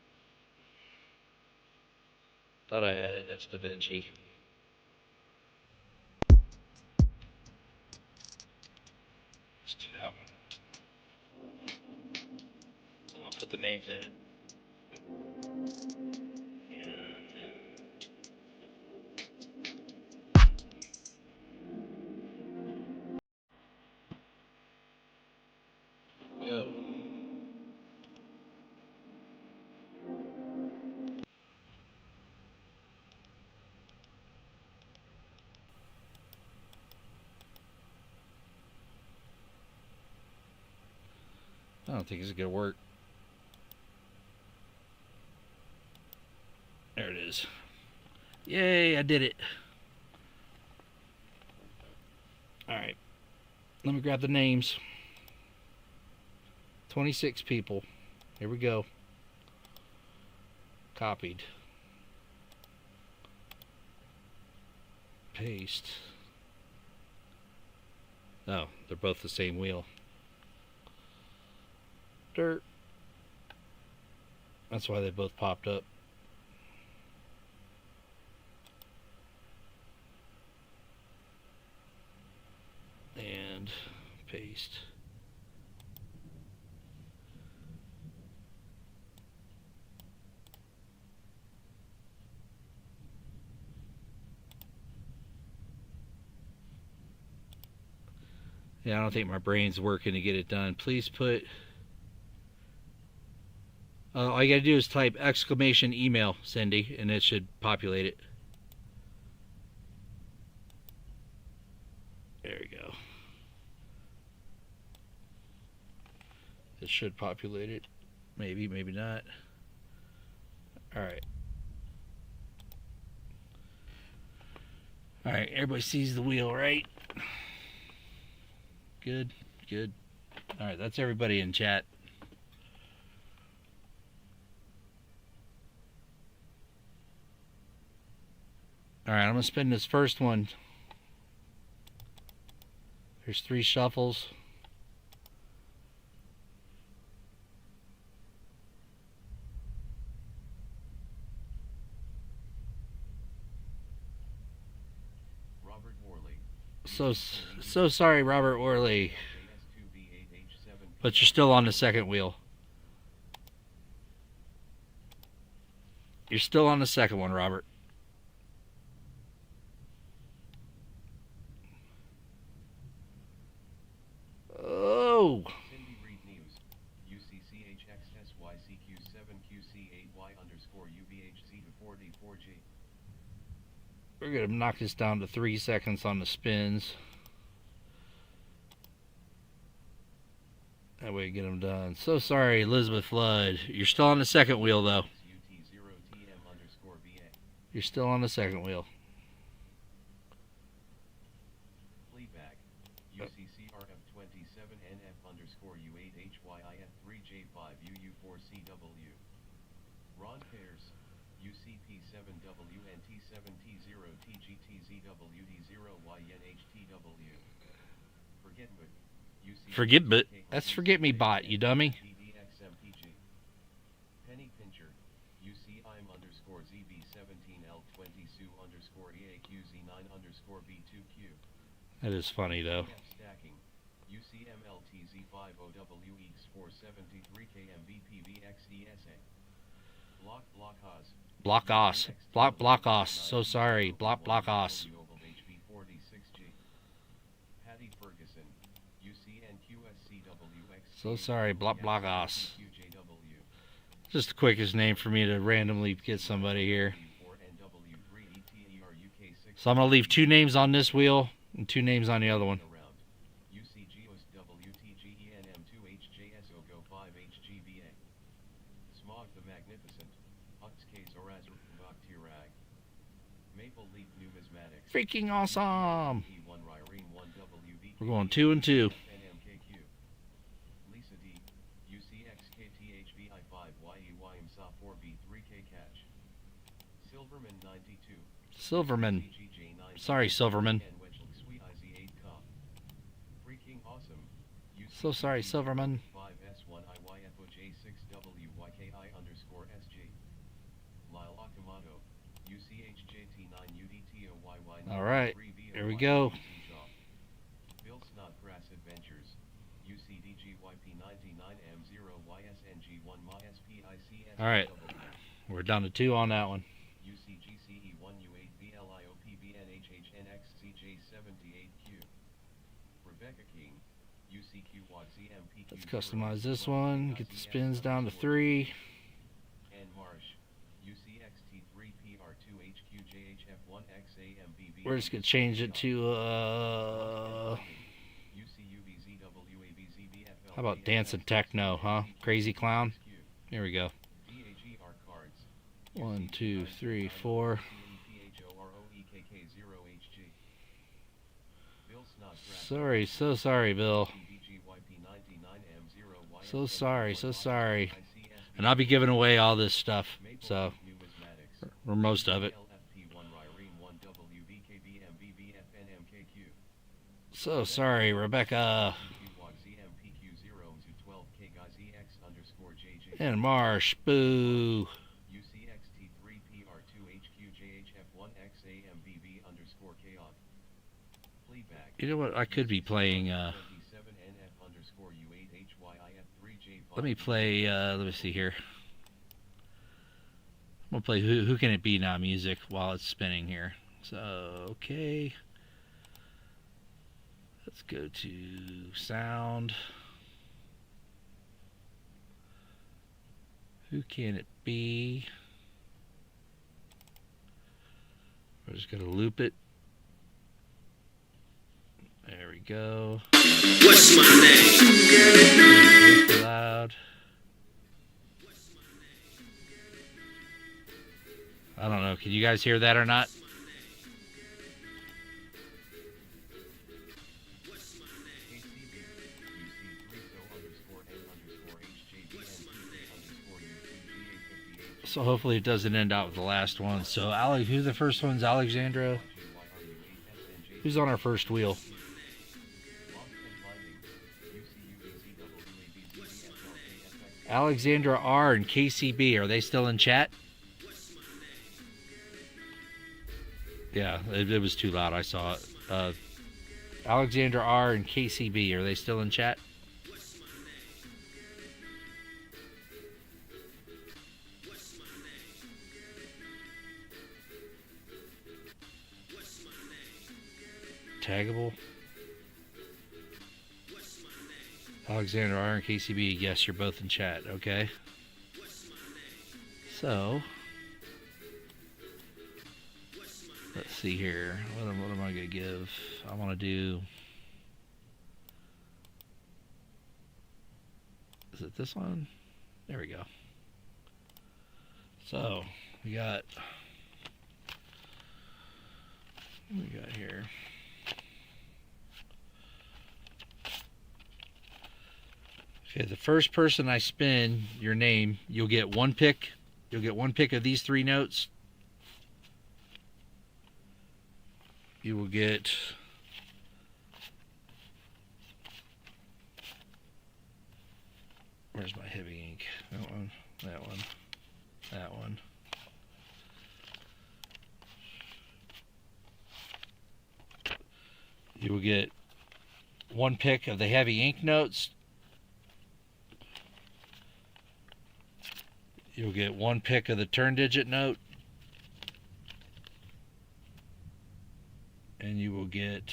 Thought I had it. That's Da Vinci. Let's do that one. I'll put the names in. Go. I don't think it's gonna work. There it is. Yay, I did it. Alright. Let me grab the names. 26 people. Here we go. Copied. Paste. Oh, they're both the same wheel. Dirt. That's why they both popped up. And paste. Yeah, I don't think my brain's working to get it done. Please put... all you gotta do is type exclamation email, Cindy, and it should populate it. There we go. It should populate it. Maybe, maybe not. Alright. Alright, everybody sees the wheel, right? Good, good. Alright, that's everybody in chat. Alright, I'm going to spin this first one. There's 3 shuffles. Robert Worley. So sorry, Robert Worley. But you're still on the second wheel. You're still on the second one, Robert. UCQ7QC8Y_UBHZ to 44G. We're going to knock this down to 3 seconds on the spins. That way, get them done. So sorry, Elizabeth Flood. You're still on the second wheel, though. UT0TM_VA. You're still on the second wheel. Fleetback. UCCRF27NF_U8HYIF3J5UU4CW. Ron Pairs. UCP7WNT70TGTZWD0YNHTW. Forgetmenot. Forget that's Forget Me Bot, you dummy. Penny Pincher. UCIM_ZB17L20Sue_EAQZ9_B2Q. That is funny, though. Stacking. UCMLTZ50WX473KMVPVXESA. Block Oz. Block Os. Block Os. So sorry. Block Os. HP46G. Patty Ferguson. UCNQSCWX. So sorry. Block Os. Just the quickest name for me to randomly get somebody here. So I'm going to leave 2 names on this wheel and 2 names on the other one. UCGOSWTGENM2HJSOGO5HGVA. Smog the Magnificent. Uxkzorazrvaktirag. Maple Leaf Numismatics. Freaking awesome. P1 Ryrene 1WV. We're going 2 and 2. NMKQ. Lisa D. UCXKTHVI5YEYMSA4B3K Catch. Silverman 92. Silverman. Sorry, Silverman. Freaking awesome. So sorry, Silverman. 5S1IYFOJ6WYKI_SG. Lyle Akamoto. UCHJT9UDTOYY. Alright, here we go. Bill Snodgrass Adventures. UCDG-YP99M0YSNG1MySPICS. Alright, we're down to 2 on that one. UCGCE1U8VLIOPVNHHNXCJ78Q. Rebecca King. UCQWADZMPQ. Let's customize this one. Get the spins down to 3. And Marsh. UCXT3PR2HQJHF1XAMBV. We're just going to change it to, how about Dancing Techno, huh? Crazy Clown. Here we go. 1, 2, 3, 4. Sorry, so sorry, Bill. So sorry. And I'll be giving away all this stuff, so, or most of it. So sorry, Rebecca. And Marsh, boo. You know what? I could be playing. Let me play. Let me see here. I'm gonna play Who Can It Be Now music while it's spinning here. So okay. Let's go to sound. Who can it be? We're just gonna loop it. There we go. What's my name? Loud. I don't know. Can you guys hear that or not? So hopefully it doesn't end out with the last one. So Alex, who's the first one's Alexandra? Who's on our first wheel? Alexandra R and KCB, are they still in chat? Yeah, it was too loud. I saw it. Alexandra R and KCB, are they still in chat? Taggable. Alexander R and KCB, yes, you're both in chat. Okay. So, let's see here. What am I going to give? I want to do... Is it this one? There we go. So, we got here. Okay, the first person I spin your name, you'll get one pick. You'll get one pick of these 3 notes. You will get where's my heavy ink? That one, that one, that one. You will get one pick of the heavy ink notes. You'll get one pick of the turn digit note. And you will get...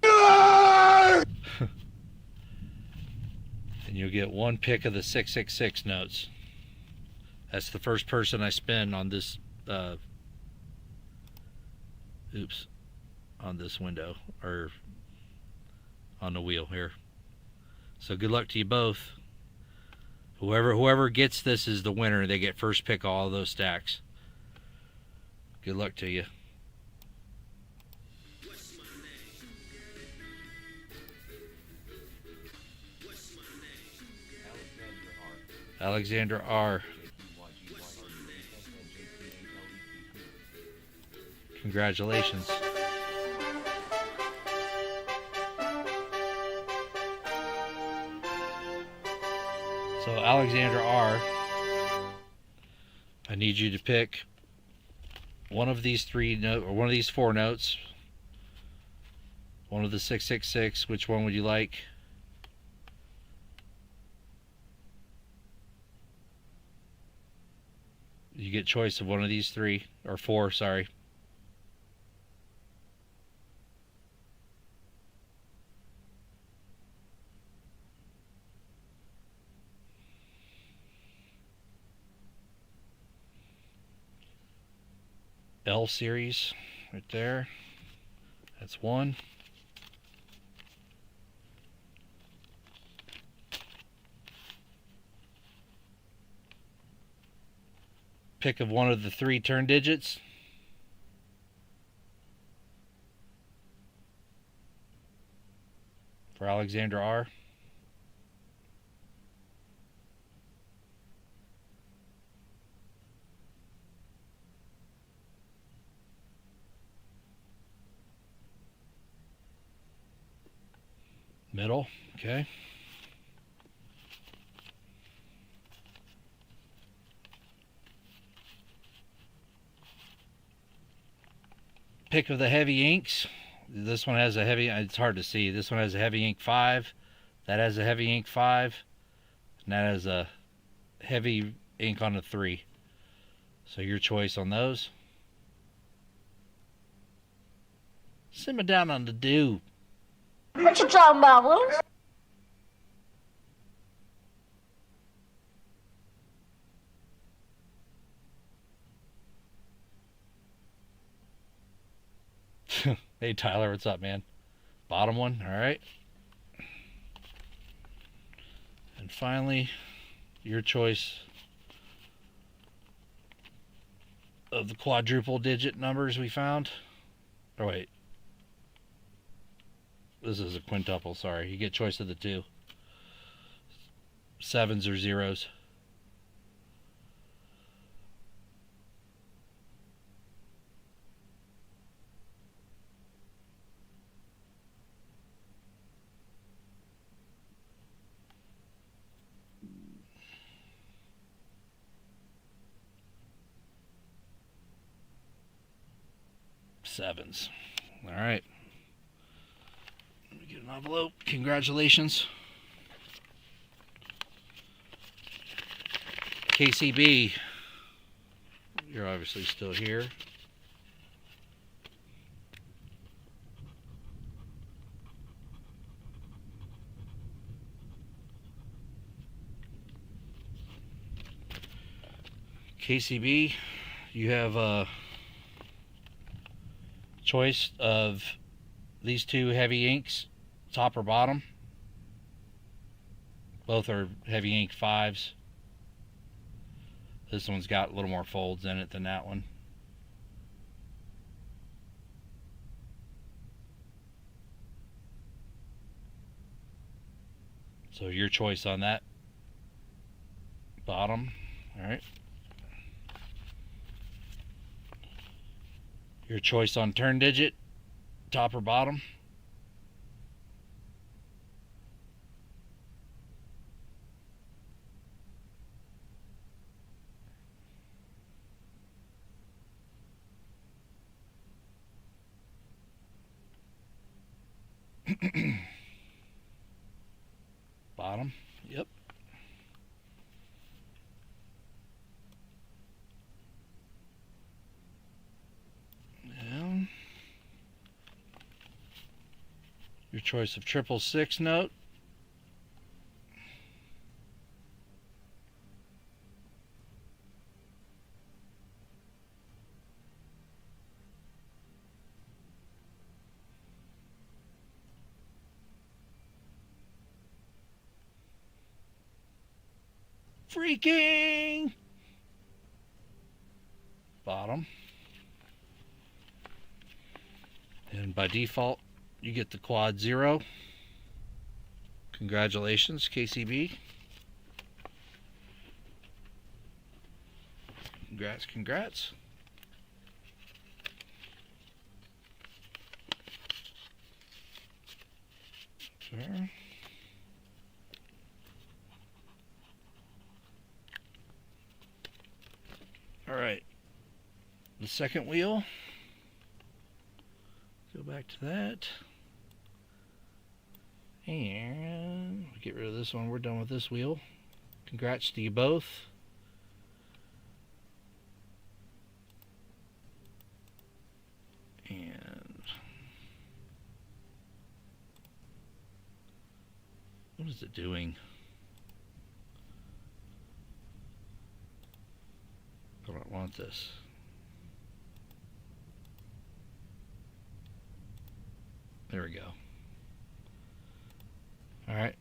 and you'll get one pick of the 666 notes. That's the first person I spin on this, on this window, or on the wheel here. So good luck to you both. Whoever gets this is the winner. They get first pick of all those stacks. Good luck to you. Alexander R. Congratulations. So Alexander R., I need you to pick one of these 3 notes, or one of these 4 notes. One of the 666. Which one would you like? You get choice of one of these 3, or 4, sorry. L series, right there. That's 1. Pick of one of the 3 turn digits. For Alexander R. Middle, okay. Pick of the heavy inks. This one has a heavy, it's hard to see. This one has a heavy ink 5. That has a heavy ink 5. And that has a heavy ink on a 3. So your choice on those. Simmer down on the dew. What you talking about, Louis? Hey Tyler, what's up, man? Bottom one, all right. And finally, your choice of the quadruple digit numbers we found. Oh wait, this is a quintuple, sorry. You get choice of the 2. 7s or 0s. Sevens. All right. Let me get an envelope. Congratulations. KCB, you're obviously still here. KCB, you have a choice of these two heavy inks, top or bottom. Both are heavy ink 5s. This one's got a little more folds in it than that one. So your choice on that bottom. All right. Your choice on turn digit, top or bottom. Bottom, yep. And your choice of 666 note. Freaking bottom. And by default, you get the quad 0. Congratulations, KCB. Congrats, congrats. Sure. All right, the second wheel. Go back to that. And get rid of this one. We're done with this wheel. Congrats to you both. And what is it doing? I don't want this. There we go. Alright.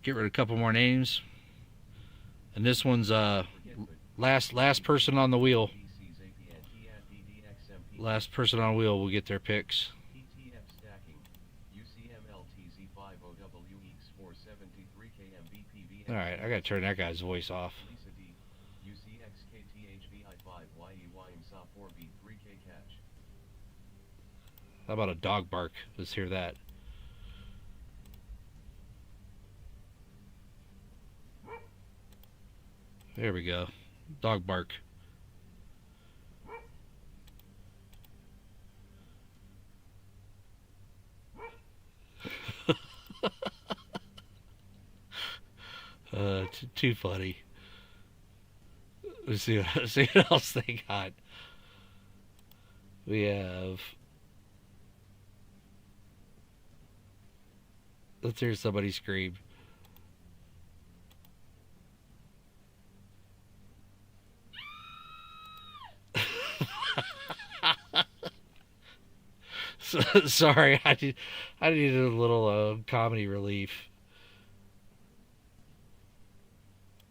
Get rid of a couple more names. And this one's last person on the wheel. Last person on the wheel will get their picks. Alright, I gotta turn that guy's voice off. How about a dog bark? Let's hear that. There we go. Dog bark. Too funny. Let's see what else they got. We have... Let's hear somebody scream. Sorry, I needed a little comedy relief.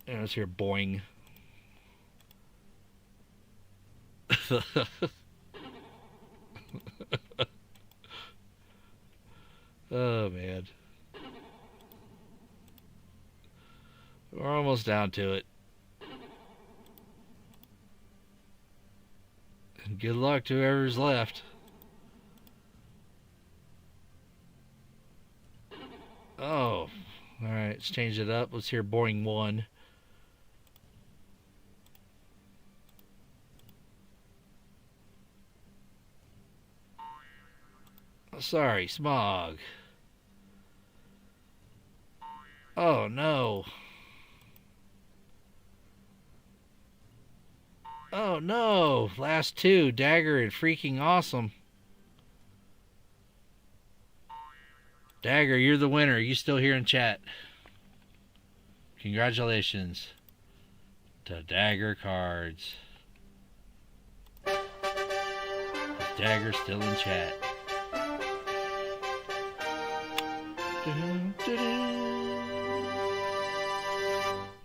And let's hear boing. Oh man. We're almost down to it. And good luck to whoever's left. Oh, alright, let's change it up. Let's hear boring 1. Oh, sorry, smog. Oh no. Oh no, last 2, Dagger and freaking awesome. Dagger, you're the winner. Are you still here in chat? Congratulations to Dagger Cards. Dagger's still in chat.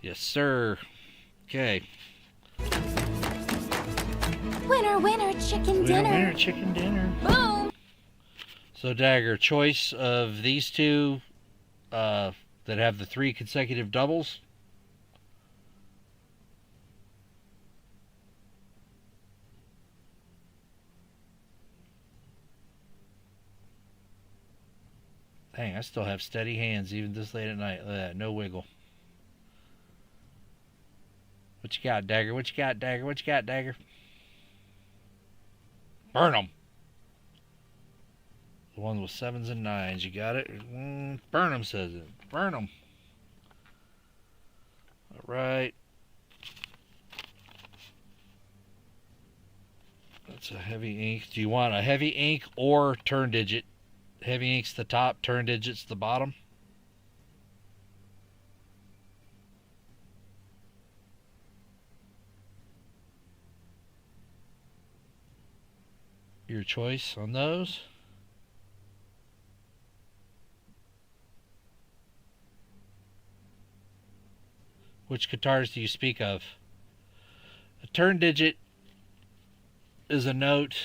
Yes, sir. Okay. Winner, winner, chicken dinner. Winner, chicken dinner. Boom. So, Dagger, choice of these two that have the 3 consecutive doubles. Dang, I still have steady hands even this late at night. Look at that, no wiggle. What you got, Dagger? What you got, Dagger? What you got, Dagger? Burn them. The one with 7s and 9s. You got it? Burn them, says it. Burn them. All right. That's a heavy ink. Do you want a heavy ink or turn digit? Heavy ink's the top, turn digit's the bottom. Your choice on those. Which guitars do you speak of? A turn digit is a note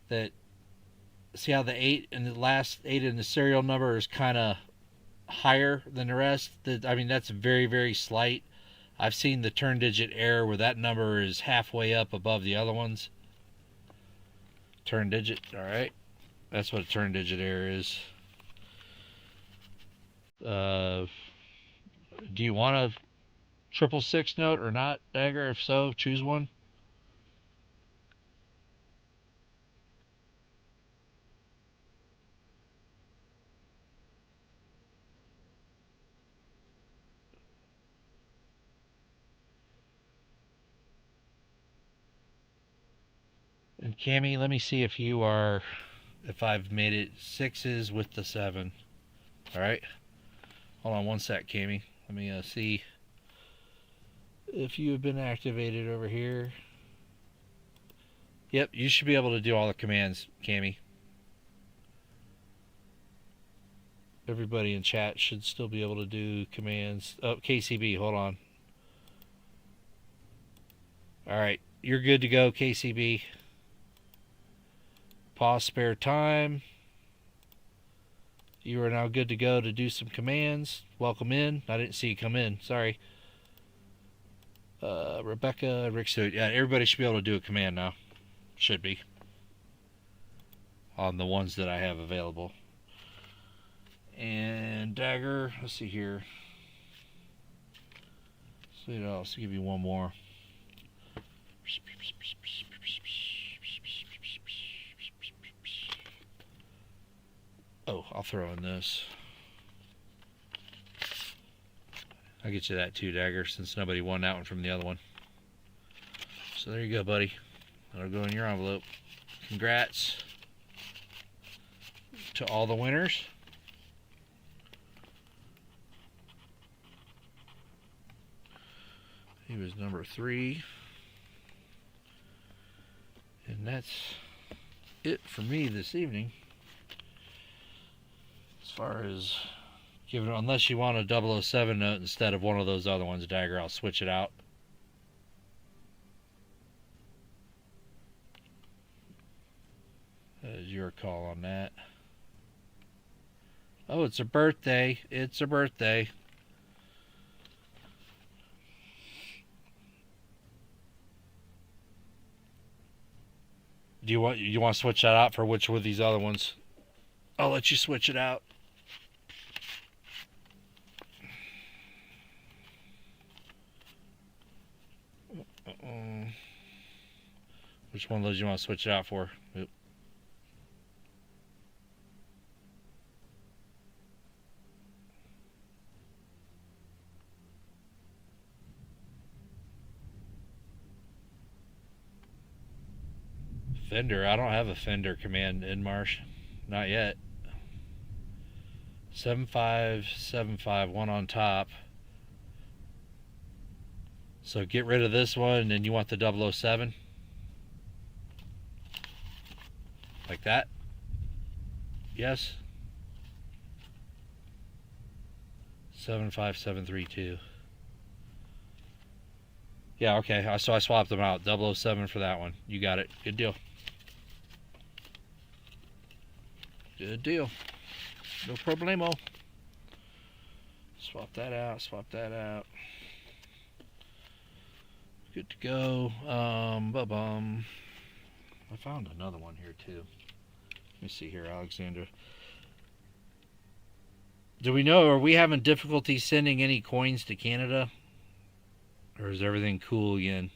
that, see how the 8 and the last 8 in the serial number is kind of higher than the rest? I mean, that's very, very slight. I've seen the turn digit error where that number is halfway up above the other ones. Turn digit, all right. That's what a turn digit error is. Do you want a 666 note or not, Dagger? If so, choose one. And Cammy, let me see if you are, if I've made it 6s with the 7. All right. Hold on one sec, Cammy. Let me see if you have been activated over here. Yep, you should be able to do all the commands, Cammy. Everybody in chat should still be able to do commands. Oh, KCB, hold on. All right, you're good to go, KCB. Pause spare time. You are now good to go to do some commands. Welcome in. I didn't see you come in. Sorry. Rebecca, Rick Stewart. Yeah, everybody should be able to do a command now. Should be. On the ones that I have available. And Dagger, let's see here. So I'll give you one more. Oh, I'll throw in this. I'll get you that too, Dagger, since nobody won that one from the other one. So there you go, buddy. That'll go in your envelope. Congrats to all the winners. He was number 3. And that's it for me this evening. As far as giving, unless you want a 007 note instead of one of those other ones, Dagger, I'll switch it out. That is your call on that. Oh, it's a birthday. It's a birthday. Do you want to switch that out for which of these other ones? I'll let you switch it out. Which one of those you want to switch it out for? Oop. Fender. I don't have a Fender command in Marsh. Not yet. 7575, one on top. So get rid of this one, and then you want the 007. like that. Yes. 75732. Yeah, okay. So I swapped them out. 007 for that one. You got it. Good deal. Good deal. No problemo. Swap that out. Swap that out. Good to go. Ba-bum. I found another one here too. Let me see here, Alexandra. Do we know, are we having difficulty sending any coins to Canada? Or is everything cool again?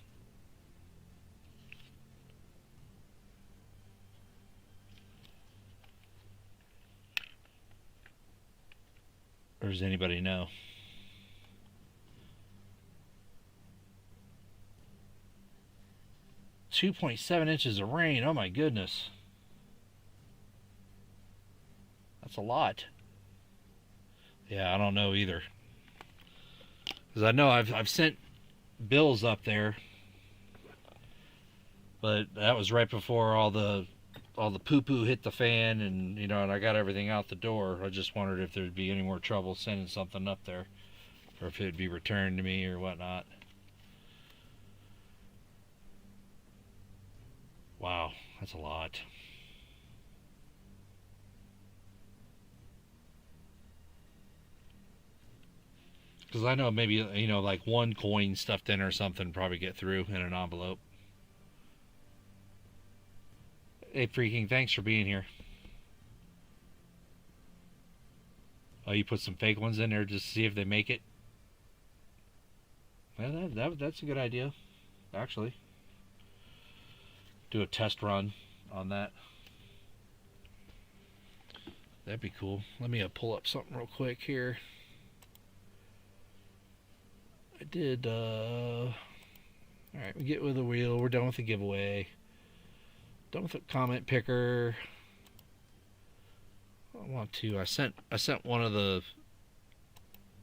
Or does anybody know? $2.7 of rain. Oh my goodness. That's a lot. Yeah, I don't know either. Because I know I've sent bills up there, but that was right before all the poo-poo hit the fan, and you know, and I got everything out the door. I just wondered if there'd be any more trouble sending something up there, or if it'd be returned to me or whatnot. Wow, that's a lot. Because I know maybe, you know, like one coin stuffed in or something probably get through in an envelope. Hey, Freaking, thanks for being here. Oh, you put some fake ones in there just to see if they make it? Well, that's a good idea, actually. Do a test run on that. That'd be cool. Let me pull up something real quick here. I did, alright, we get with the wheel. We're done with the giveaway. Done with the comment picker. I want to, I sent one of the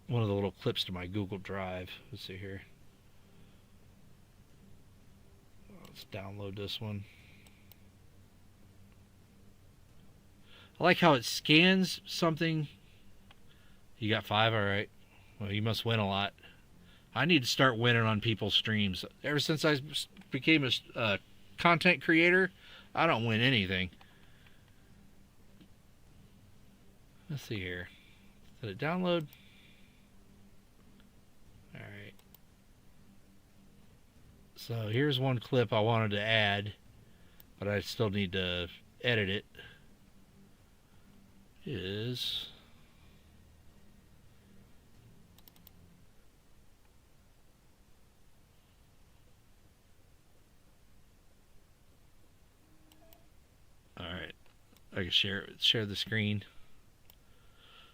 little clips to my Google Drive. Let's see here. Let's download this one. I like how it scans something. You got 5, alright. Well, you must win a lot. I need to start winning on people's streams. Ever since I became a content creator, I don't win anything. Let's see here. Did it download? Alright. So here's one clip I wanted to add, but I still need to edit it. Is... Alright, I can share the screen.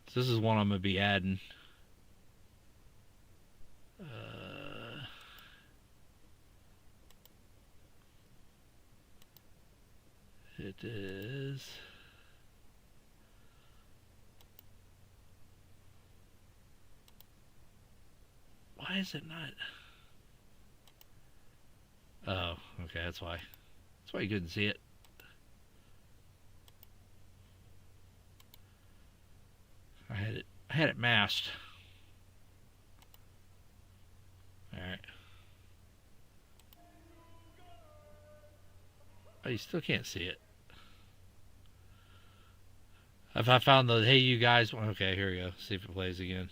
So this is one I'm going to be adding. It is... Why is it not? Oh, okay, that's why. That's why you couldn't see it. I had it masked. Alright. Oh, you still can't see it. If I found the hey you guys, okay, here we go. See if it plays again.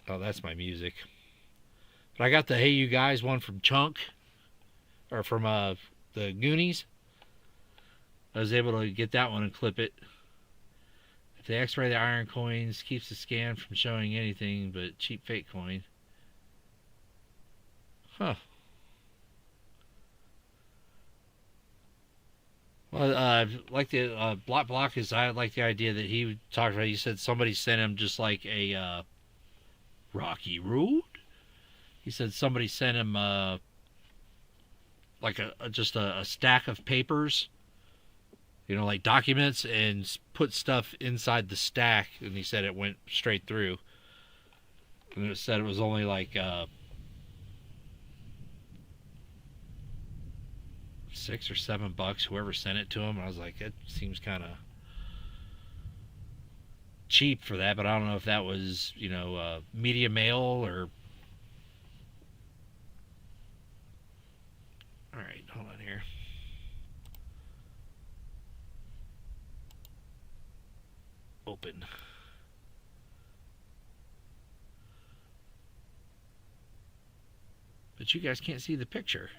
Oh, that's my music. But I got the hey you guys one from Chunk, or from the Goonies. I was able to get that one and clip it. If they x-ray the iron coins, keeps the scan from showing anything but cheap fake coin. Huh. Well, like the Block is, I like the idea that he talked about. He said somebody sent him just like a Rocky Road. He said somebody sent him like just a stack of papers, you know, like documents, and put stuff inside the stack, and he said it went straight through. And it said it was only like $6 or $7, whoever sent it to him. I was like, it seems kind of cheap for that, but I don't know if that was, you know, media mail or... Alright, hold on here. Open. But you guys can't see the picture.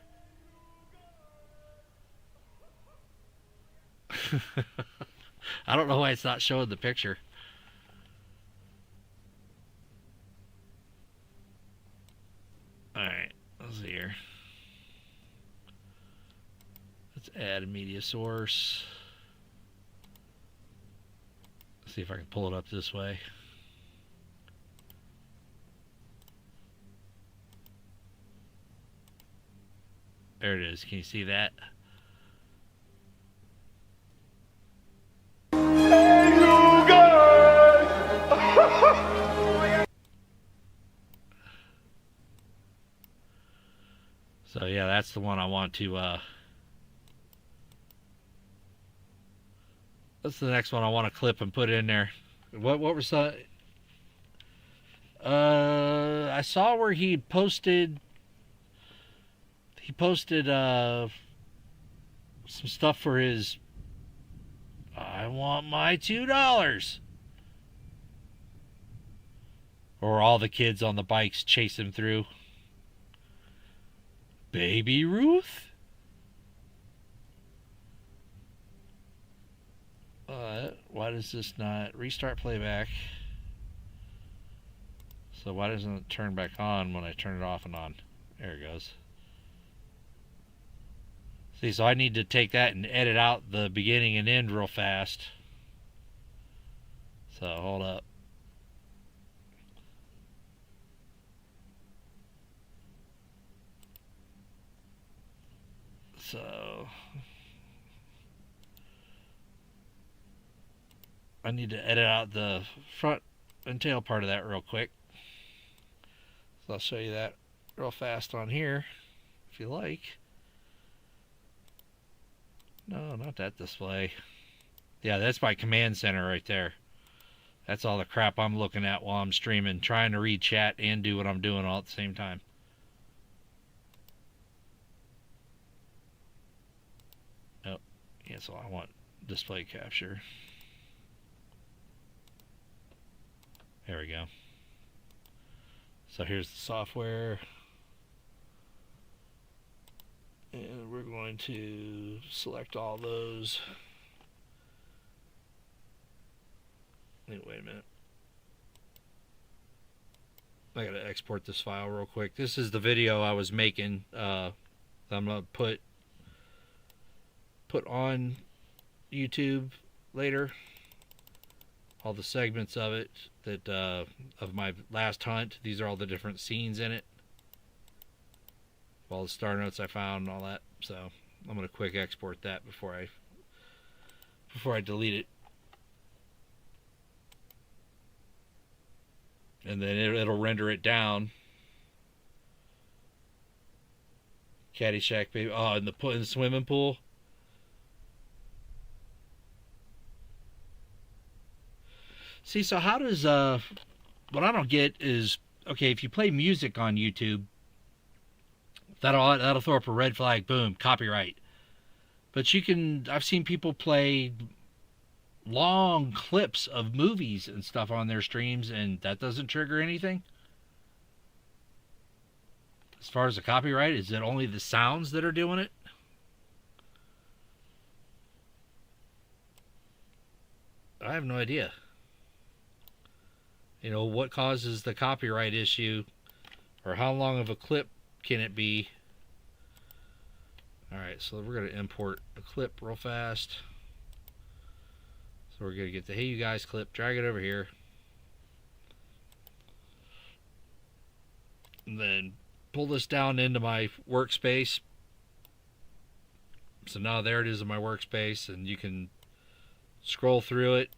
I don't know why it's not showing the picture. Alright, let's see here. Let's add a media source. Let's see if I can pull it up this way. There it is. Can you see that? So yeah, that's the one I want to that's the next one I want to clip and put in there. What was that? I saw where he posted some stuff for his I want my $2. Or all the kids on the bikes chase him through. Baby Ruth? Why does this not restart playback? So why doesn't it turn back on when I turn it off and on? There it goes. See, so I need to take that and edit out the beginning and end real fast. So hold up. So I need to edit out the front and tail part of that real quick. So I'll show you that real fast on here if you like. No, not that display. Yeah, that's my command center right there. That's all the crap I'm looking at while I'm streaming, trying to read chat and do what I'm doing all at the same time. Oh, yeah, so I want display capture. There we go. So here's the software. And we're going to select all those. Wait a minute. I gotta export this file real quick. This is the video I was making. That I'm gonna put on YouTube later. All the segments of it that of my last hunt. These are all the different scenes in it. All the star notes I found and all that. So I'm gonna quick export that before I delete it. And then it'll render it down. Caddyshack baby. Oh, in the swimming pool. See, so how does what I don't get is, okay, if you play music on YouTube, that'll throw up a red flag, boom, copyright. But I've seen people play long clips of movies and stuff on their streams, and that doesn't trigger anything. As far as the copyright, is it only the sounds that are doing it? I have no idea. You know, what causes the copyright issue, or how long of a clip can it be? Alright, so we're going to import a clip real fast. So we're going to get the Hey You Guys clip, drag it over here. And then pull this down into my workspace. So now there it is in my workspace, and you can scroll through it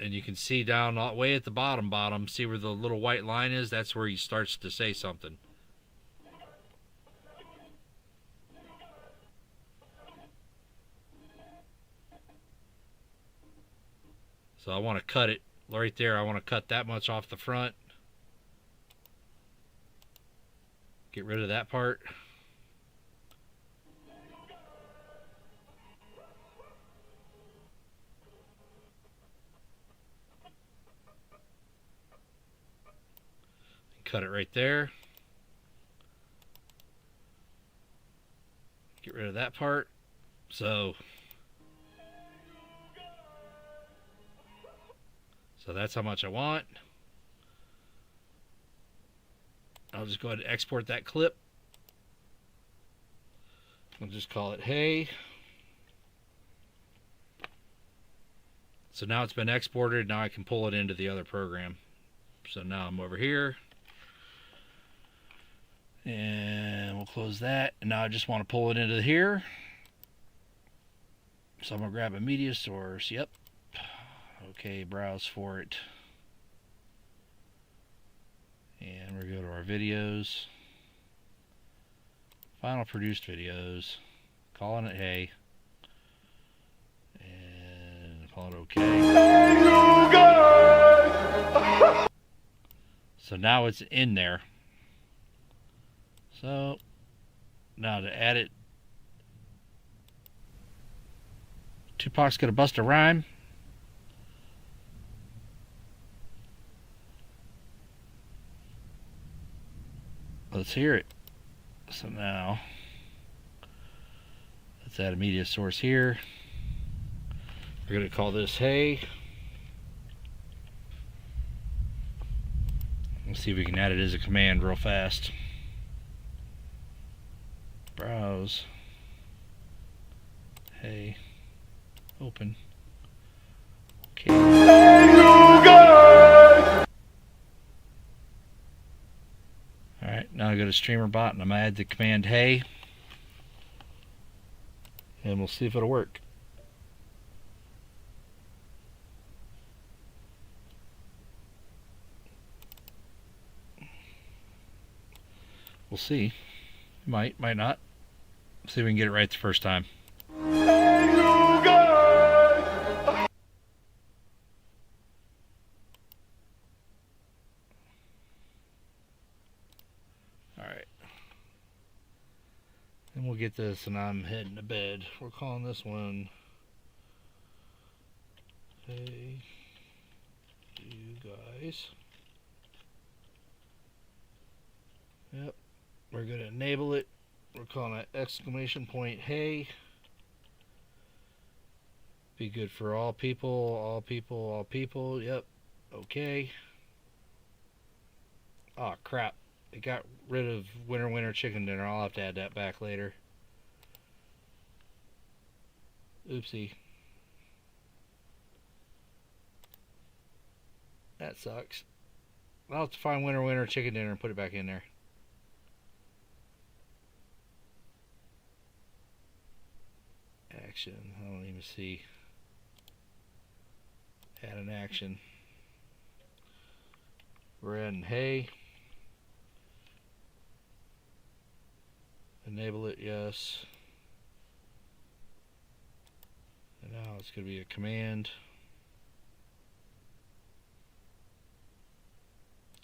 And you can see down all way at the bottom, see where the little white line is? That's where he starts to say something. So I want to cut it right there. I want to cut that much off the front. Get rid of that part. Cut it right there. Get rid of that part. So that's how much I want. I'll just go ahead and export that clip. I'll just call it hey. So now it's been exported. Now I can pull it into the other program. So now I'm over here. And we'll close that. And now I just want to pull it into here. So I'm going to grab a media source. Yep. Okay, browse for it. And we're going to go to our videos. Final produced videos. Calling it hey. And call it okay. So now it's in there. So now to add it, Tupac's gonna bust a rhyme. Let's hear it. So now let's add a media source here. We're gonna call this hey. Let's see if we can add it as a command real fast. Browse. Hey. Open. Okay. Alright, now I go to streamer bot and I'm going to add the command hey. And we'll see if it'll work. We'll see. Might not. See if we can get it right the first time. Alright. And we'll get this and I'm heading to bed. We're calling this one hey you guys. Yep. We're going to enable it. We're calling it exclamation point hey. Be good for all people, all people, all people. Yep. Okay. Oh crap. It got rid of winter chicken dinner. I'll have to add that back later. Oopsie. That sucks. I'll have to find winter chicken dinner and put it back in there. Action. I don't even see. Add an action. We're adding hey. Enable it, yes. And now it's going to be a command.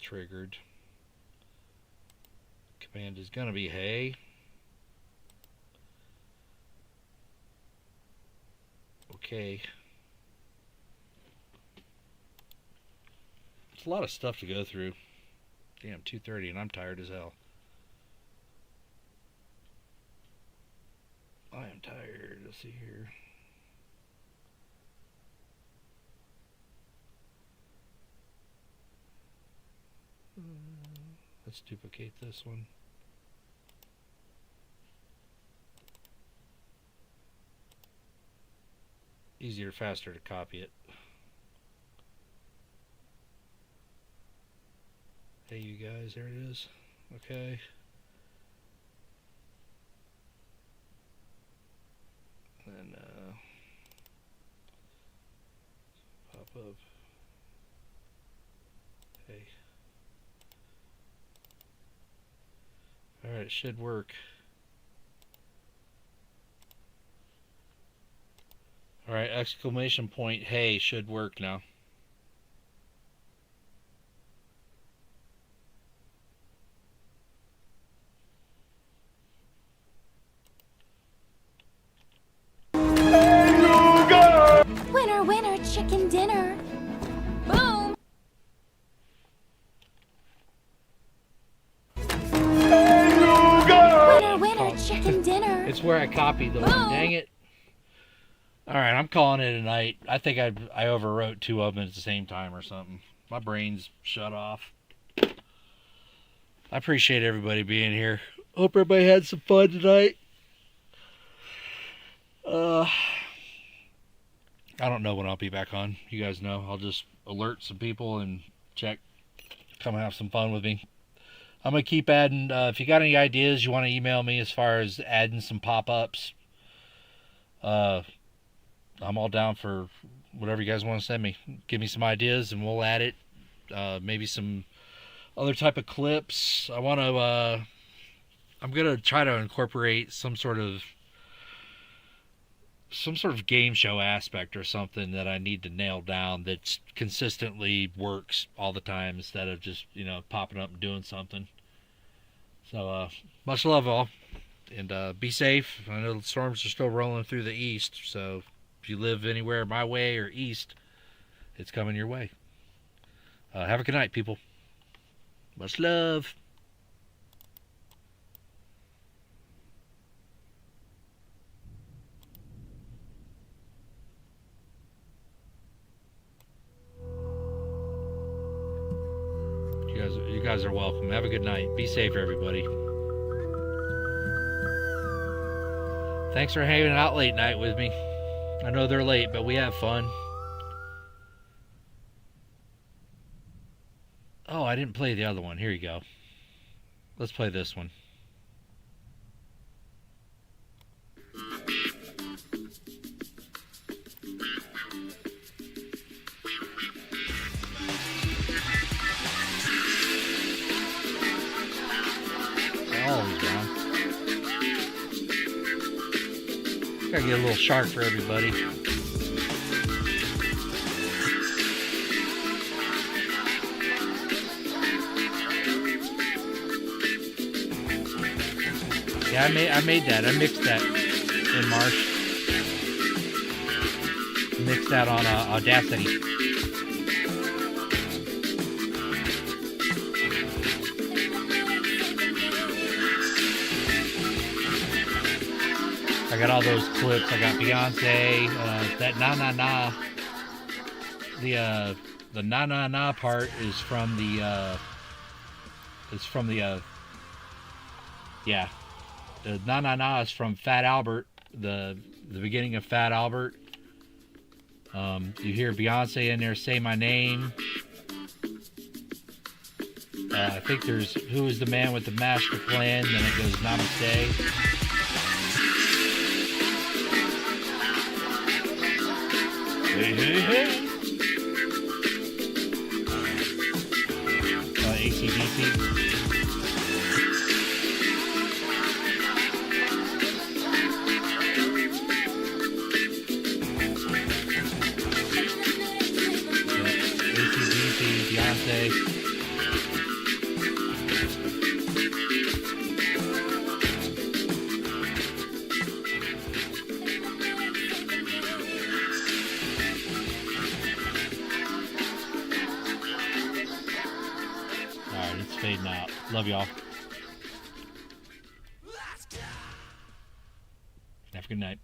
Triggered. Command is going to be hey. Okay. It's a lot of stuff to go through. Damn, 2:30 and I'm tired as hell. I am tired. Let's see here. Let's duplicate this one. Easier, faster to copy it. Hey, you guys, there it is. Okay. And pop up Okay. Alright, it should work. Alright, exclamation point, hey, should work now. Winner, winner, chicken dinner. Boom! Winner, winner, chicken dinner. It's where I copied the one. Dang it. Alright, I'm calling it a night. I think I overwrote 2 of them at the same time or something. My brain's shut off. I appreciate everybody being here. Hope everybody had some fun tonight. I don't know when I'll be back on. You guys know. I'll just alert some people and check. Come have some fun with me. I'm going to keep adding. If you got any ideas you want to email me as far as adding some pop-ups, I'm all down for whatever you guys want to send me. Give me some ideas and we'll add it. Maybe some other type of clips. I'm going to try to incorporate some sort of game show aspect or something that I need to nail down that consistently works all the time instead of just, popping up and doing something. So, much love all. And be safe. I know the storms are still rolling through the east, so if you live anywhere my way or east, it's coming your way. Have a good night, people. Much love. You guys are welcome. Have a good night. Be safe, everybody. Thanks for hanging out late night with me. I know they're late, but we have fun. Oh, I didn't play the other one. Here you go. Let's play this one. Always wrong. Gotta get a little sharp for everybody. Yeah, I made that. I mixed that in March. Mixed that on Audacity. I got all those clips. I got Beyonce, that na na na. The na na na part is from the yeah. The na na na is from Fat Albert, the beginning of Fat Albert. You hear Beyonce in there, Say My Name. I think there's Who Is the Man with the Master Plan, then it goes Namaste. Hey, hey, hey. AC/DC. Beyonce. Alright, it's fading out. Love y'all. Have a good night.